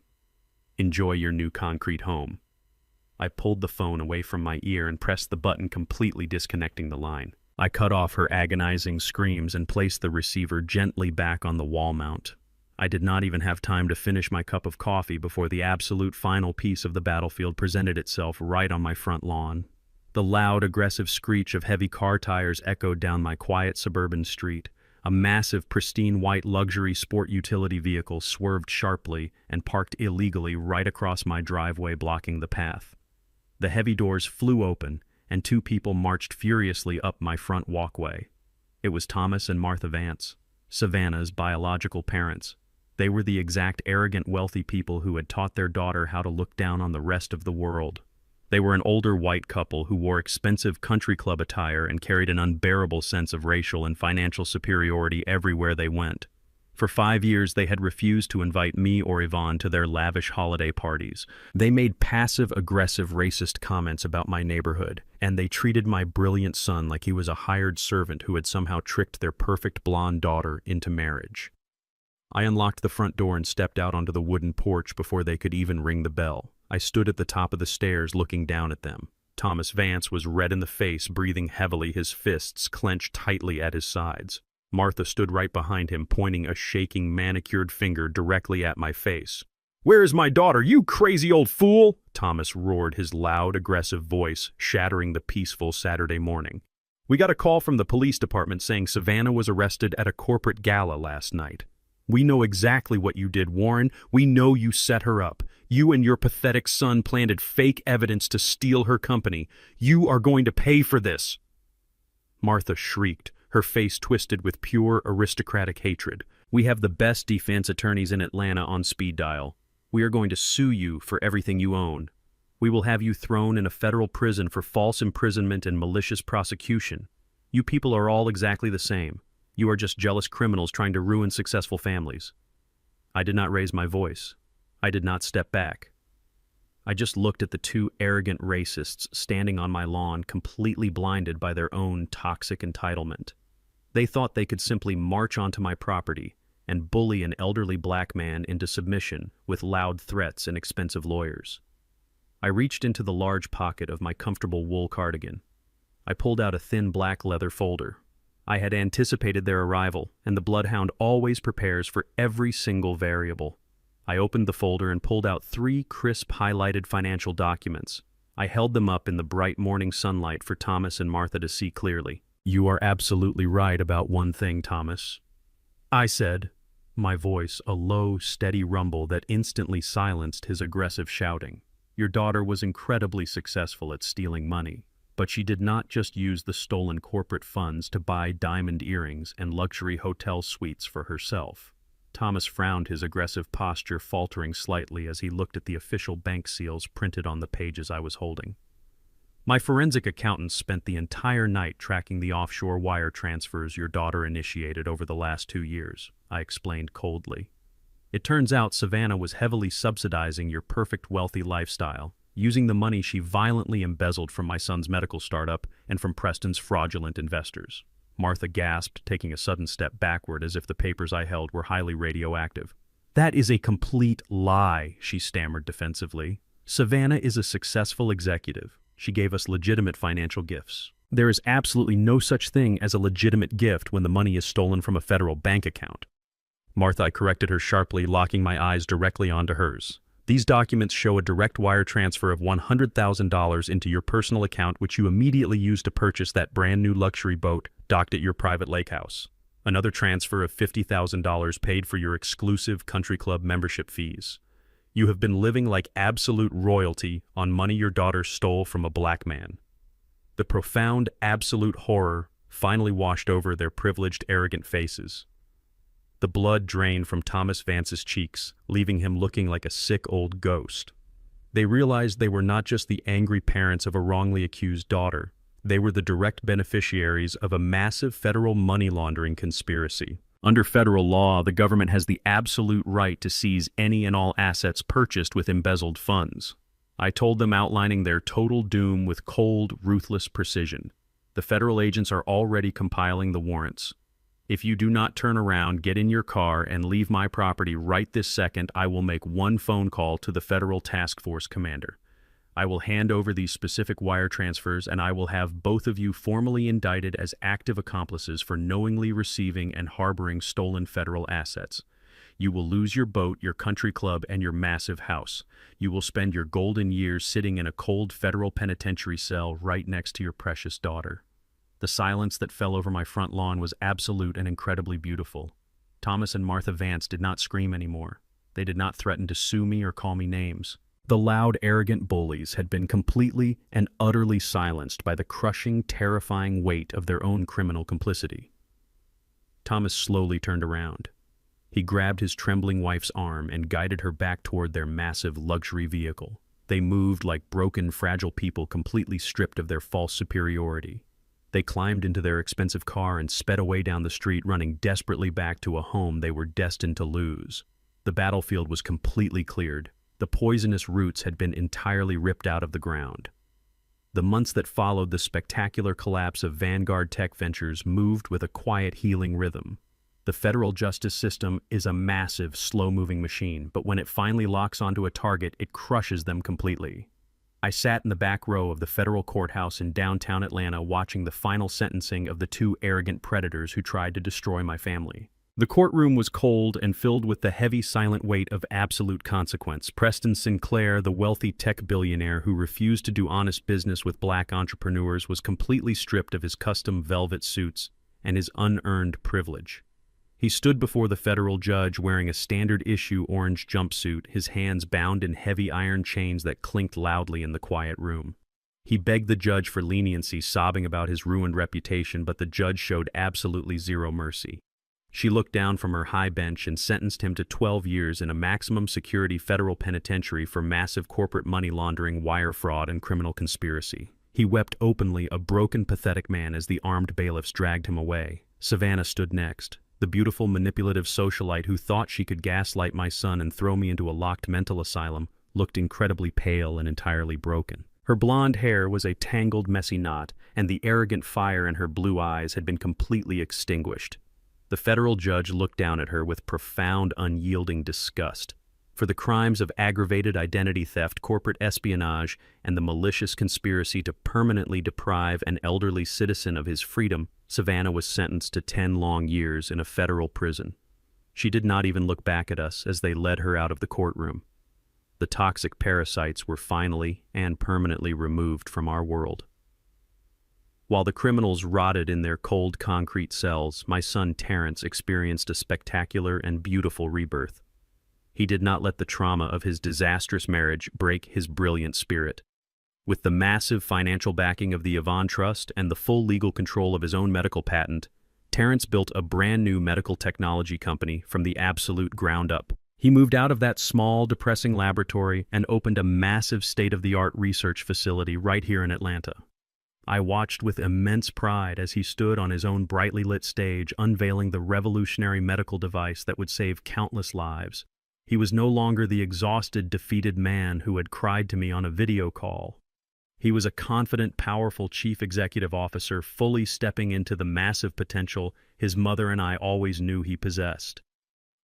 [SPEAKER 1] Enjoy your new concrete home." I pulled the phone away from my ear and pressed the button, completely disconnecting the line. I cut off her agonizing screams and placed the receiver gently back on the wall mount. I did not even have time to finish my cup of coffee before the absolute final piece of the battlefield presented itself right on my front lawn. The loud, aggressive screech of heavy car tires echoed down my quiet suburban street. A massive, pristine white luxury sport utility vehicle swerved sharply and parked illegally right across my driveway, blocking the path. The heavy doors flew open, and two people marched furiously up my front walkway. It was Thomas and Martha Vance, Savannah's biological parents. They were the exact arrogant, wealthy people who had taught their daughter how to look down on the rest of the world. They were an older white couple who wore expensive country club attire and carried an unbearable sense of racial and financial superiority everywhere they went. For 5 years, they had refused to invite me or Yvonne to their lavish holiday parties. They made passive-aggressive racist comments about my neighborhood, and they treated my brilliant son like he was a hired servant who had somehow tricked their perfect blonde daughter into marriage. I unlocked the front door and stepped out onto the wooden porch before they could even ring the bell. I stood at the top of the stairs looking down at them. Thomas Vance was red in the face, breathing heavily, his fists clenched tightly at his sides. Martha stood right behind him, pointing a shaking, manicured finger directly at my face. "Where is my daughter, you crazy old fool?" Thomas roared, his loud, aggressive voice shattering the peaceful Saturday morning. "We got a call from the police department saying Savannah was arrested at a corporate gala last night. We know exactly what you did, Warren. We know you set her up. You and your pathetic son planted fake evidence to steal her company. You are going to pay for this." Martha shrieked, her face twisted with pure aristocratic hatred. "We have the best defense attorneys in Atlanta on speed dial. We are going to sue you for everything you own. We will have you thrown in a federal prison for false imprisonment and malicious prosecution. You people are all exactly the same. You are just jealous criminals trying to ruin successful families." I did not raise my voice. I did not step back. I just looked at the two arrogant racists standing on my lawn, completely blinded by their own toxic entitlement. They thought they could simply march onto my property and bully an elderly black man into submission with loud threats and expensive lawyers. I reached into the large pocket of my comfortable wool cardigan. I pulled out a thin black leather folder. I had anticipated their arrival, and the bloodhound always prepares for every single variable. I opened the folder and pulled out 3 crisp, highlighted financial documents. I held them up in the bright morning sunlight for Thomas and Martha to see clearly. "You are absolutely right about one thing, Thomas," I said, my voice a low, steady rumble that instantly silenced his aggressive shouting. "Your daughter was incredibly successful at stealing money, but she did not just use the stolen corporate funds to buy diamond earrings and luxury hotel suites for herself." Thomas frowned, his aggressive posture faltering slightly as he looked at the official bank seals printed on the pages I was holding. "My forensic accountant spent the entire night tracking the offshore wire transfers your daughter initiated over the last 2 years, I explained coldly. "It turns out Savannah was heavily subsidizing your perfect wealthy lifestyle, using the money she violently embezzled from my son's medical startup and from Preston's fraudulent investors." Martha gasped, taking a sudden step backward as if the papers I held were highly radioactive. "That is a complete lie," she stammered defensively. "Savannah is a successful executive. She gave us legitimate financial gifts. There is absolutely no such thing as a legitimate gift when the money is stolen from a federal bank account." "Martha," I corrected her sharply, locking my eyes directly onto hers. "These documents show a direct wire transfer of $100,000 into your personal account, which you immediately used to purchase that brand new luxury boat docked at your private lake house. Another transfer of $50,000 paid for your exclusive country club membership fees. You have been living like absolute royalty on money your daughter stole from a black man." The profound, absolute horror finally washed over their privileged, arrogant faces. The blood drained from Thomas Vance's cheeks, leaving him looking like a sick old ghost. They realized they were not just the angry parents of a wrongly accused daughter. They were the direct beneficiaries of a massive federal money laundering conspiracy. Under federal law, the government has the absolute right to seize any and all assets purchased with embezzled funds. I told them, outlining their total doom with cold, ruthless precision. "The federal agents are already compiling the warrants. If you do not turn around, get in your car, and leave my property right this second, I will make one phone call to the federal task force commander. I will hand over these specific wire transfers, and I will have both of you formally indicted as active accomplices for knowingly receiving and harboring stolen federal assets. You will lose your boat, your country club, and your massive house. You will spend your golden years sitting in a cold federal penitentiary cell right next to your precious daughter." The silence that fell over my front lawn was absolute and incredibly beautiful. Thomas and Martha Vance did not scream anymore. They did not threaten to sue me or call me names. The loud, arrogant bullies had been completely and utterly silenced by the crushing, terrifying weight of their own criminal complicity. Thomas slowly turned around. He grabbed his trembling wife's arm and guided her back toward their massive luxury vehicle. They moved like broken, fragile people completely stripped of their false superiority. They climbed into their expensive car and sped away down the street, running desperately back to a home they were destined to lose. The battlefield was completely cleared. The poisonous roots had been entirely ripped out of the ground. The months that followed the spectacular collapse of Vanguard Tech Ventures moved with a quiet, healing rhythm. The federal justice system is a massive, slow-moving machine, but when it finally locks onto a target, it crushes them completely. I sat in the back row of the federal courthouse in downtown Atlanta watching the final sentencing of the two arrogant predators who tried to destroy my family. The courtroom was cold and filled with the heavy, silent weight of absolute consequence. Preston Sinclair, the wealthy tech billionaire who refused to do honest business with black entrepreneurs, was completely stripped of his custom velvet suits and his unearned privilege. He stood before the federal judge wearing a standard-issue orange jumpsuit, his hands bound in heavy iron chains that clinked loudly in the quiet room. He begged the judge for leniency, sobbing about his ruined reputation, but the judge showed absolutely zero mercy. She looked down from her high bench and sentenced him to 12 years in a maximum security federal penitentiary for massive corporate money laundering, wire fraud, and criminal conspiracy. He wept openly, a broken, pathetic man, as the armed bailiffs dragged him away. Savannah stood next. The beautiful, manipulative socialite who thought she could gaslight my son and throw me into a locked mental asylum looked incredibly pale and entirely broken. Her blonde hair was a tangled, messy knot, and the arrogant fire in her blue eyes had been completely extinguished. The federal judge looked down at her with profound, unyielding disgust. For the crimes of aggravated identity theft, corporate espionage, and the malicious conspiracy to permanently deprive an elderly citizen of his freedom, Savannah was sentenced to 10 long years in a federal prison. She did not even look back at us as they led her out of the courtroom. The toxic parasites were finally and permanently removed from our world. While the criminals rotted in their cold concrete cells, my son Terrence experienced a spectacular and beautiful rebirth. He did not let the trauma of his disastrous marriage break his brilliant spirit. With the massive financial backing of the Yvonne Trust and the full legal control of his own medical patent, Terrence built a brand new medical technology company from the absolute ground up. He moved out of that small, depressing laboratory and opened a massive state-of-the-art research facility right here in Atlanta. I watched with immense pride as he stood on his own brightly lit stage, unveiling the revolutionary medical device that would save countless lives. He was no longer the exhausted, defeated man who had cried to me on a video call. He was a confident, powerful chief executive officer, fully stepping into the massive potential his mother and I always knew he possessed.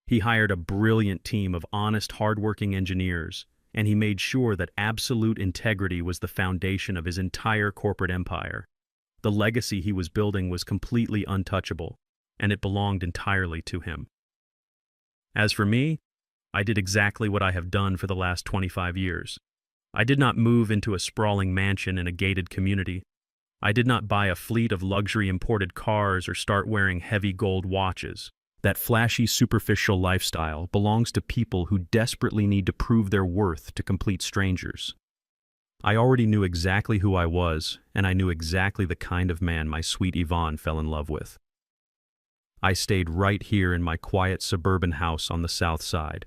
[SPEAKER 1] He hired a brilliant team of honest, hardworking engineers, and he made sure that absolute integrity was the foundation of his entire corporate empire. The legacy he was building was completely untouchable, and it belonged entirely to him. As for me, I did exactly what I have done for the last 25 years. I did not move into a sprawling mansion in a gated community. I did not buy a fleet of luxury imported cars or start wearing heavy gold watches. That flashy, superficial lifestyle belongs to people who desperately need to prove their worth to complete strangers. I already knew exactly who I was, and I knew exactly the kind of man my sweet Yvonne fell in love with. I stayed right here in my quiet suburban house on the south side.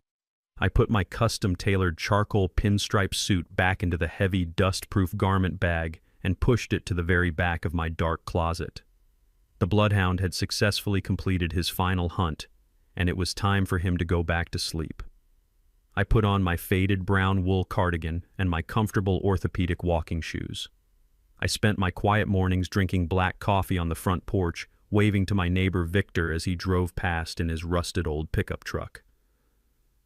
[SPEAKER 1] I put my custom-tailored charcoal pinstripe suit back into the heavy, dust-proof garment bag and pushed it to the very back of my dark closet. The bloodhound had successfully completed his final hunt, and it was time for him to go back to sleep. I put on my faded brown wool cardigan and my comfortable orthopedic walking shoes. I spent my quiet mornings drinking black coffee on the front porch, waving to my neighbor Victor as he drove past in his rusted old pickup truck.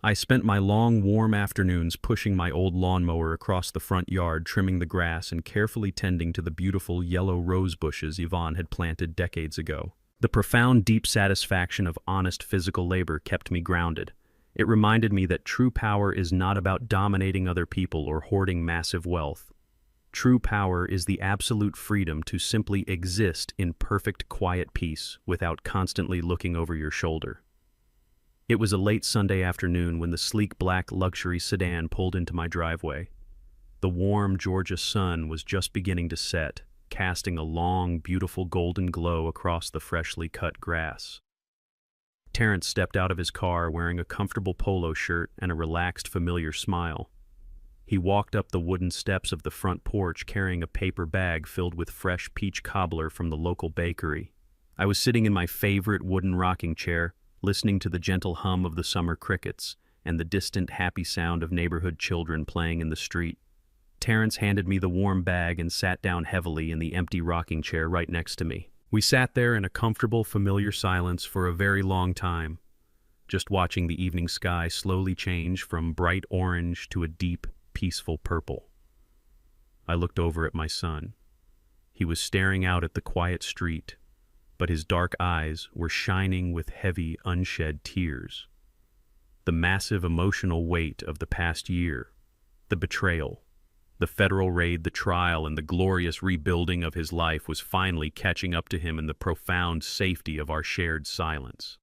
[SPEAKER 1] I spent my long, warm afternoons pushing my old lawnmower across the front yard, trimming the grass and carefully tending to the beautiful yellow rose bushes Yvonne had planted decades ago. The profound, deep satisfaction of honest physical labor kept me grounded. It reminded me that true power is not about dominating other people or hoarding massive wealth. True power is the absolute freedom to simply exist in perfect, quiet peace without constantly looking over your shoulder. It was a late Sunday afternoon when the sleek black luxury sedan pulled into my driveway. The warm Georgia sun was just beginning to set, casting a long, beautiful golden glow across the freshly cut grass. Terrence stepped out of his car wearing a comfortable polo shirt and a relaxed, familiar smile. He walked up the wooden steps of the front porch carrying a paper bag filled with fresh peach cobbler from the local bakery. I was sitting in my favorite wooden rocking chair, listening to the gentle hum of the summer crickets and the distant happy sound of neighborhood children playing in the street. Terrence handed me the warm bag and sat down heavily in the empty rocking chair right next to me. We sat there in a comfortable, familiar silence for a very long time, just watching the evening sky slowly change from bright orange to a deep, peaceful purple. I looked over at my son. He was staring out at the quiet street, but his dark eyes were shining with heavy, unshed tears. The massive emotional weight of the past year, the betrayal, the federal raid, the trial, and the glorious rebuilding of his life was finally catching up to him in the profound safety of our shared silence.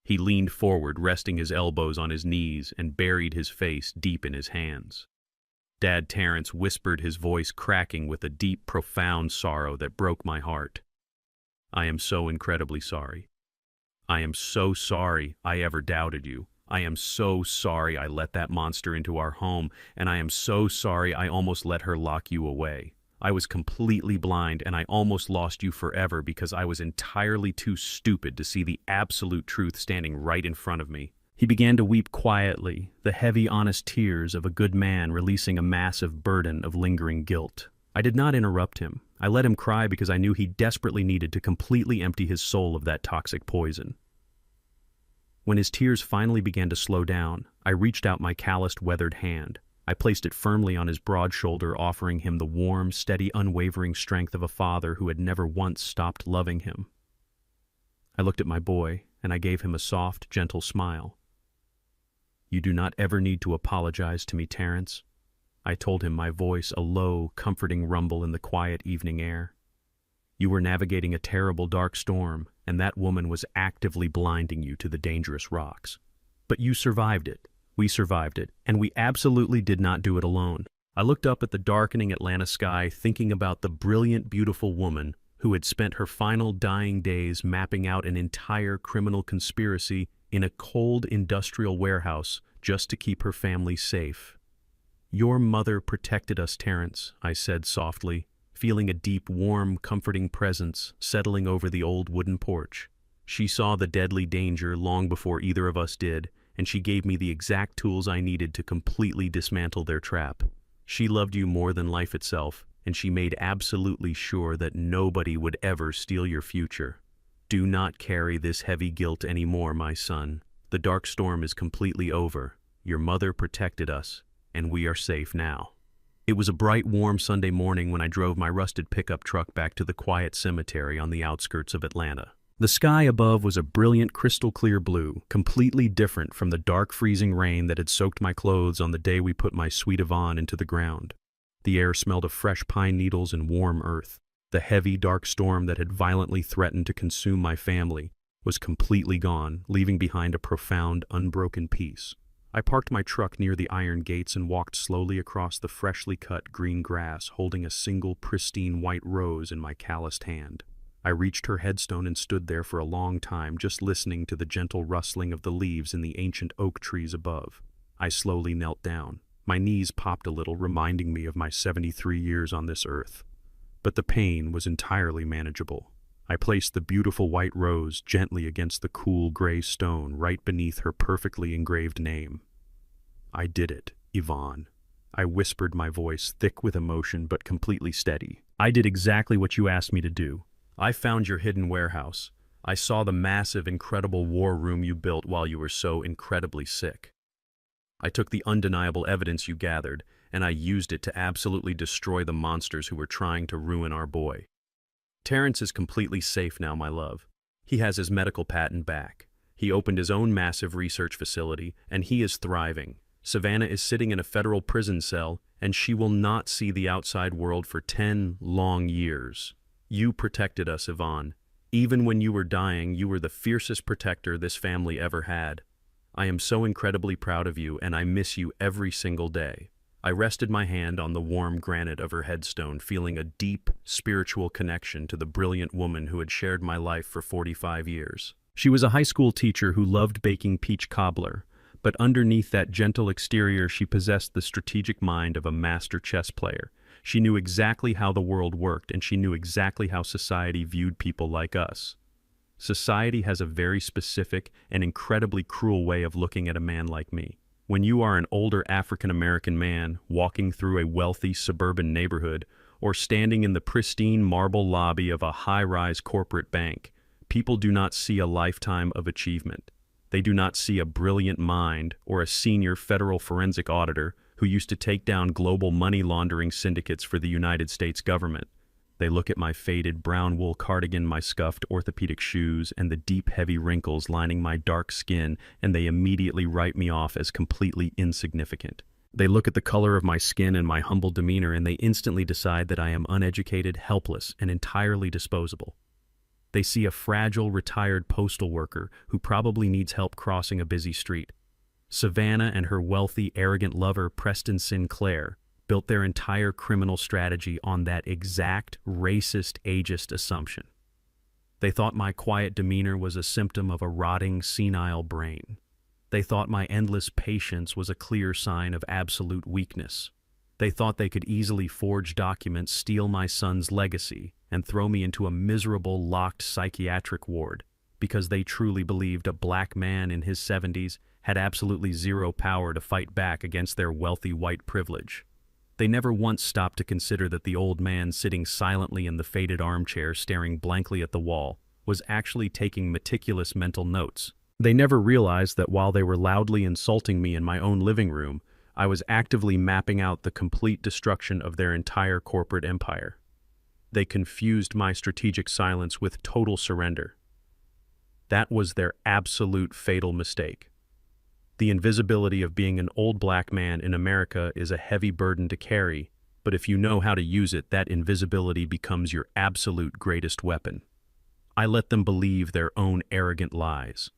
[SPEAKER 1] He leaned forward, resting his elbows on his knees, and buried his face deep in his hands. Dad Terrence whispered, his voice cracking with a deep, profound sorrow that broke my heart. "I am so incredibly sorry. I am so sorry I ever doubted you. I am so sorry I let that monster into our home, and I am so sorry I almost let her lock you away. I was completely blind, and I almost lost you forever because I was entirely too stupid to see the absolute truth standing right in front of me." He began to weep quietly, the heavy, honest tears of a good man releasing a massive burden of lingering guilt. I did not interrupt him. I let him cry because I knew he desperately needed to completely empty his soul of that toxic poison. When his tears finally began to slow down, I reached out my calloused, weathered hand. I placed it firmly on his broad shoulder, offering him the warm, steady, unwavering strength of a father who had never once stopped loving him. I looked at my boy, and I gave him a soft, gentle smile. "You do not ever need to apologize to me, Terrence," I told him, my voice a low, comforting rumble in the quiet evening air. "You were navigating a terrible, dark storm, and that woman was actively blinding you to the dangerous rocks. But you survived it. We survived it, and we absolutely did not do it alone." I looked up at the darkening Atlanta sky, thinking about the brilliant, beautiful woman who had spent her final dying days mapping out an entire criminal conspiracy in a cold industrial warehouse just to keep her family safe. "Your mother protected us, Terrence," I said softly, feeling a deep, warm, comforting presence settling over the old wooden porch. "She saw the deadly danger long before either of us did, and she gave me the exact tools I needed to completely dismantle their trap. She loved you more than life itself, and she made absolutely sure that nobody would ever steal your future. Do not carry this heavy guilt anymore, my son. The dark storm is completely over. Your mother protected us, and we are safe now." It was a bright, warm Sunday morning when I drove my rusted pickup truck back to the quiet cemetery on the outskirts of Atlanta. The sky above was a brilliant, crystal-clear blue, completely different from the dark, freezing rain that had soaked my clothes on the day we put my sweet Yvonne into the ground. The air smelled of fresh pine needles and warm earth. The heavy, dark storm that had violently threatened to consume my family was completely gone, leaving behind a profound, unbroken peace. I parked my truck near the iron gates and walked slowly across the freshly cut green grass, holding a single pristine white rose in my calloused hand. I reached her headstone and stood there for a long time, just listening to the gentle rustling of the leaves in the ancient oak trees above. I slowly knelt down. My knees popped a little, reminding me of my 73 years on this earth. But the pain was entirely manageable. I placed the beautiful white rose gently against the cool gray stone right beneath her perfectly engraved name. "I did it, Yvonne." I whispered, my voice thick with emotion but completely steady. "I did exactly what you asked me to do. I found your hidden warehouse. I saw the massive, incredible war room you built while you were so incredibly sick. I took the undeniable evidence you gathered, and I used it to absolutely destroy the monsters who were trying to ruin our boy. Terrence is completely safe now, my love. He has his medical patent back. He opened his own massive research facility, and he is thriving. Savannah is sitting in a federal prison cell, and she will not see the outside world for 10 long years. You protected us, Yvonne. Even when you were dying, you were the fiercest protector this family ever had. I am so incredibly proud of you, and I miss you every single day." I rested my hand on the warm granite of her headstone, feeling a deep, spiritual connection to the brilliant woman who had shared my life for 45 years. She was a high school teacher who loved baking peach cobbler, but underneath that gentle exterior she possessed the strategic mind of a master chess player. She knew exactly how the world worked, and she knew exactly how society viewed people like us. Society has a very specific and incredibly cruel way of looking at a man like me. When you are an older African-American man walking through a wealthy suburban neighborhood, or standing in the pristine marble lobby of a high-rise corporate bank, people do not see a lifetime of achievement. They do not see a brilliant mind or a senior federal forensic auditor who used to take down global money laundering syndicates for the United States government. They look at my faded brown wool cardigan, my scuffed orthopedic shoes, and the deep, heavy wrinkles lining my dark skin, and they immediately write me off as completely insignificant. They look at the color of my skin and my humble demeanor, and they instantly decide that I am uneducated, helpless, and entirely disposable. They see a fragile, retired postal worker who probably needs help crossing a busy street. Savannah and her wealthy, arrogant lover, Preston Sinclair, built their entire criminal strategy on that exact racist, ageist assumption. They thought my quiet demeanor was a symptom of a rotting, senile brain. They thought my endless patience was a clear sign of absolute weakness. They thought they could easily forge documents, steal my son's legacy, and throw me into a miserable, locked psychiatric ward because they truly believed a black man in his 70s had absolutely zero power to fight back against their wealthy white privilege. They never once stopped to consider that the old man sitting silently in the faded armchair staring blankly at the wall was actually taking meticulous mental notes. They never realized that while they were loudly insulting me in my own living room, I was actively mapping out the complete destruction of their entire corporate empire. They confused my strategic silence with total surrender. That was their absolute fatal mistake. The invisibility of being an old black man in America is a heavy burden to carry, but if you know how to use it, that invisibility becomes your absolute greatest weapon. I let them believe their own arrogant lies.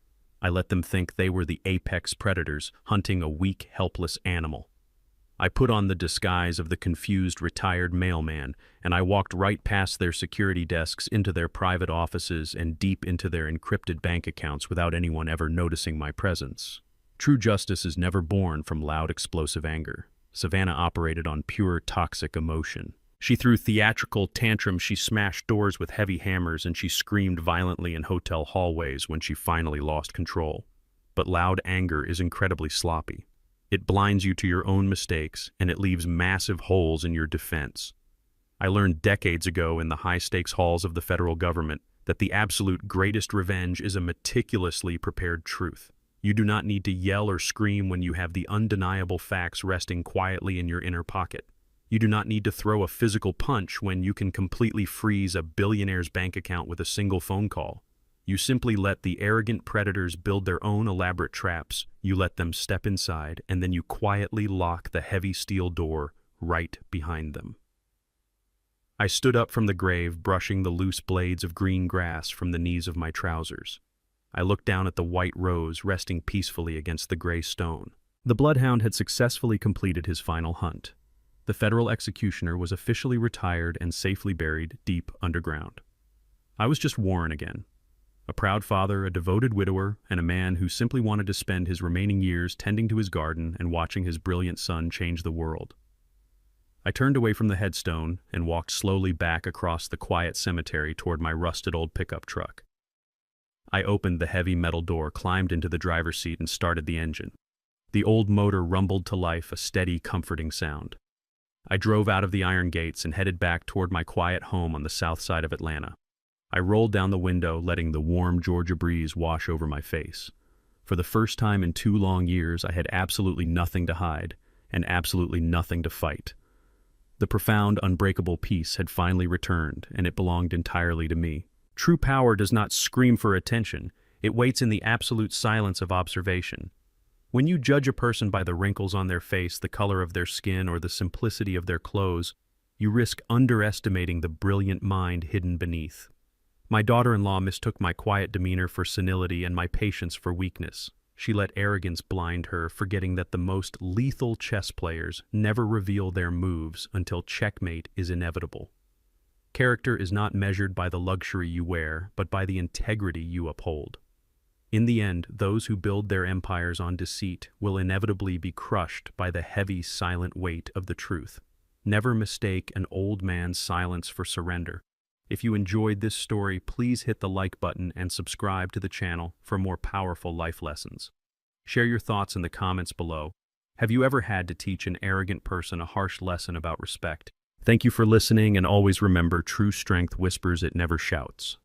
[SPEAKER 1] I let them think they were the apex predators hunting a weak, helpless animal. I put on the disguise of the confused, retired mailman, and I walked right past their security desks into their private offices and deep into their encrypted bank accounts without anyone ever noticing my presence. True justice is never born from loud, explosive anger. Savannah operated on pure, toxic emotion. She threw theatrical tantrums, she smashed doors with heavy hammers, and she screamed violently in hotel hallways when she finally lost control. But loud anger is incredibly sloppy. It blinds you to your own mistakes, and it leaves massive holes in your defense. I learned decades ago in the high-stakes halls of the federal government that the absolute greatest revenge is a meticulously prepared truth. You do not need to yell or scream when you have the undeniable facts resting quietly in your inner pocket. You do not need to throw a physical punch when you can completely freeze a billionaire's bank account with a single phone call. You simply let the arrogant predators build their own elaborate traps, you let them step inside, and then you quietly lock the heavy steel door right behind them. I stood up from the grave, brushing the loose blades of green grass from the knees of my trousers. I looked down at the white rose resting peacefully against the gray stone. The bloodhound had successfully completed his final hunt. The federal executioner was officially retired and safely buried deep underground. I was just Warren again. A proud father, a devoted widower, and a man who simply wanted to spend his remaining years tending to his garden and watching his brilliant son change the world. I turned away from the headstone and walked slowly back across the quiet cemetery toward my rusted old pickup truck. I opened the heavy metal door, climbed into the driver's seat, and started the engine. The old motor rumbled to life, a steady, comforting sound. I drove out of the iron gates and headed back toward my quiet home on the south side of Atlanta. I rolled down the window, letting the warm Georgia breeze wash over my face. For the first time in 2 long years, I had absolutely nothing to hide and absolutely nothing to fight. The profound, unbreakable peace had finally returned, and it belonged entirely to me. True power does not scream for attention. It waits in the absolute silence of observation. When you judge a person by the wrinkles on their face, the color of their skin, or the simplicity of their clothes, you risk underestimating the brilliant mind hidden beneath. My daughter-in-law mistook my quiet demeanor for senility and my patience for weakness. She let arrogance blind her, forgetting that the most lethal chess players never reveal their moves until checkmate is inevitable. Character is not measured by the luxury you wear, but by the integrity you uphold. In the end, those who build their empires on deceit will inevitably be crushed by the heavy, silent weight of the truth. Never mistake an old man's silence for surrender. If you enjoyed this story, please hit the like button and subscribe to the channel for more powerful life lessons. Share your thoughts in the comments below. Have you ever had to teach an arrogant person a harsh lesson about respect? Thank you for listening, and always remember, true strength whispers, it never shouts.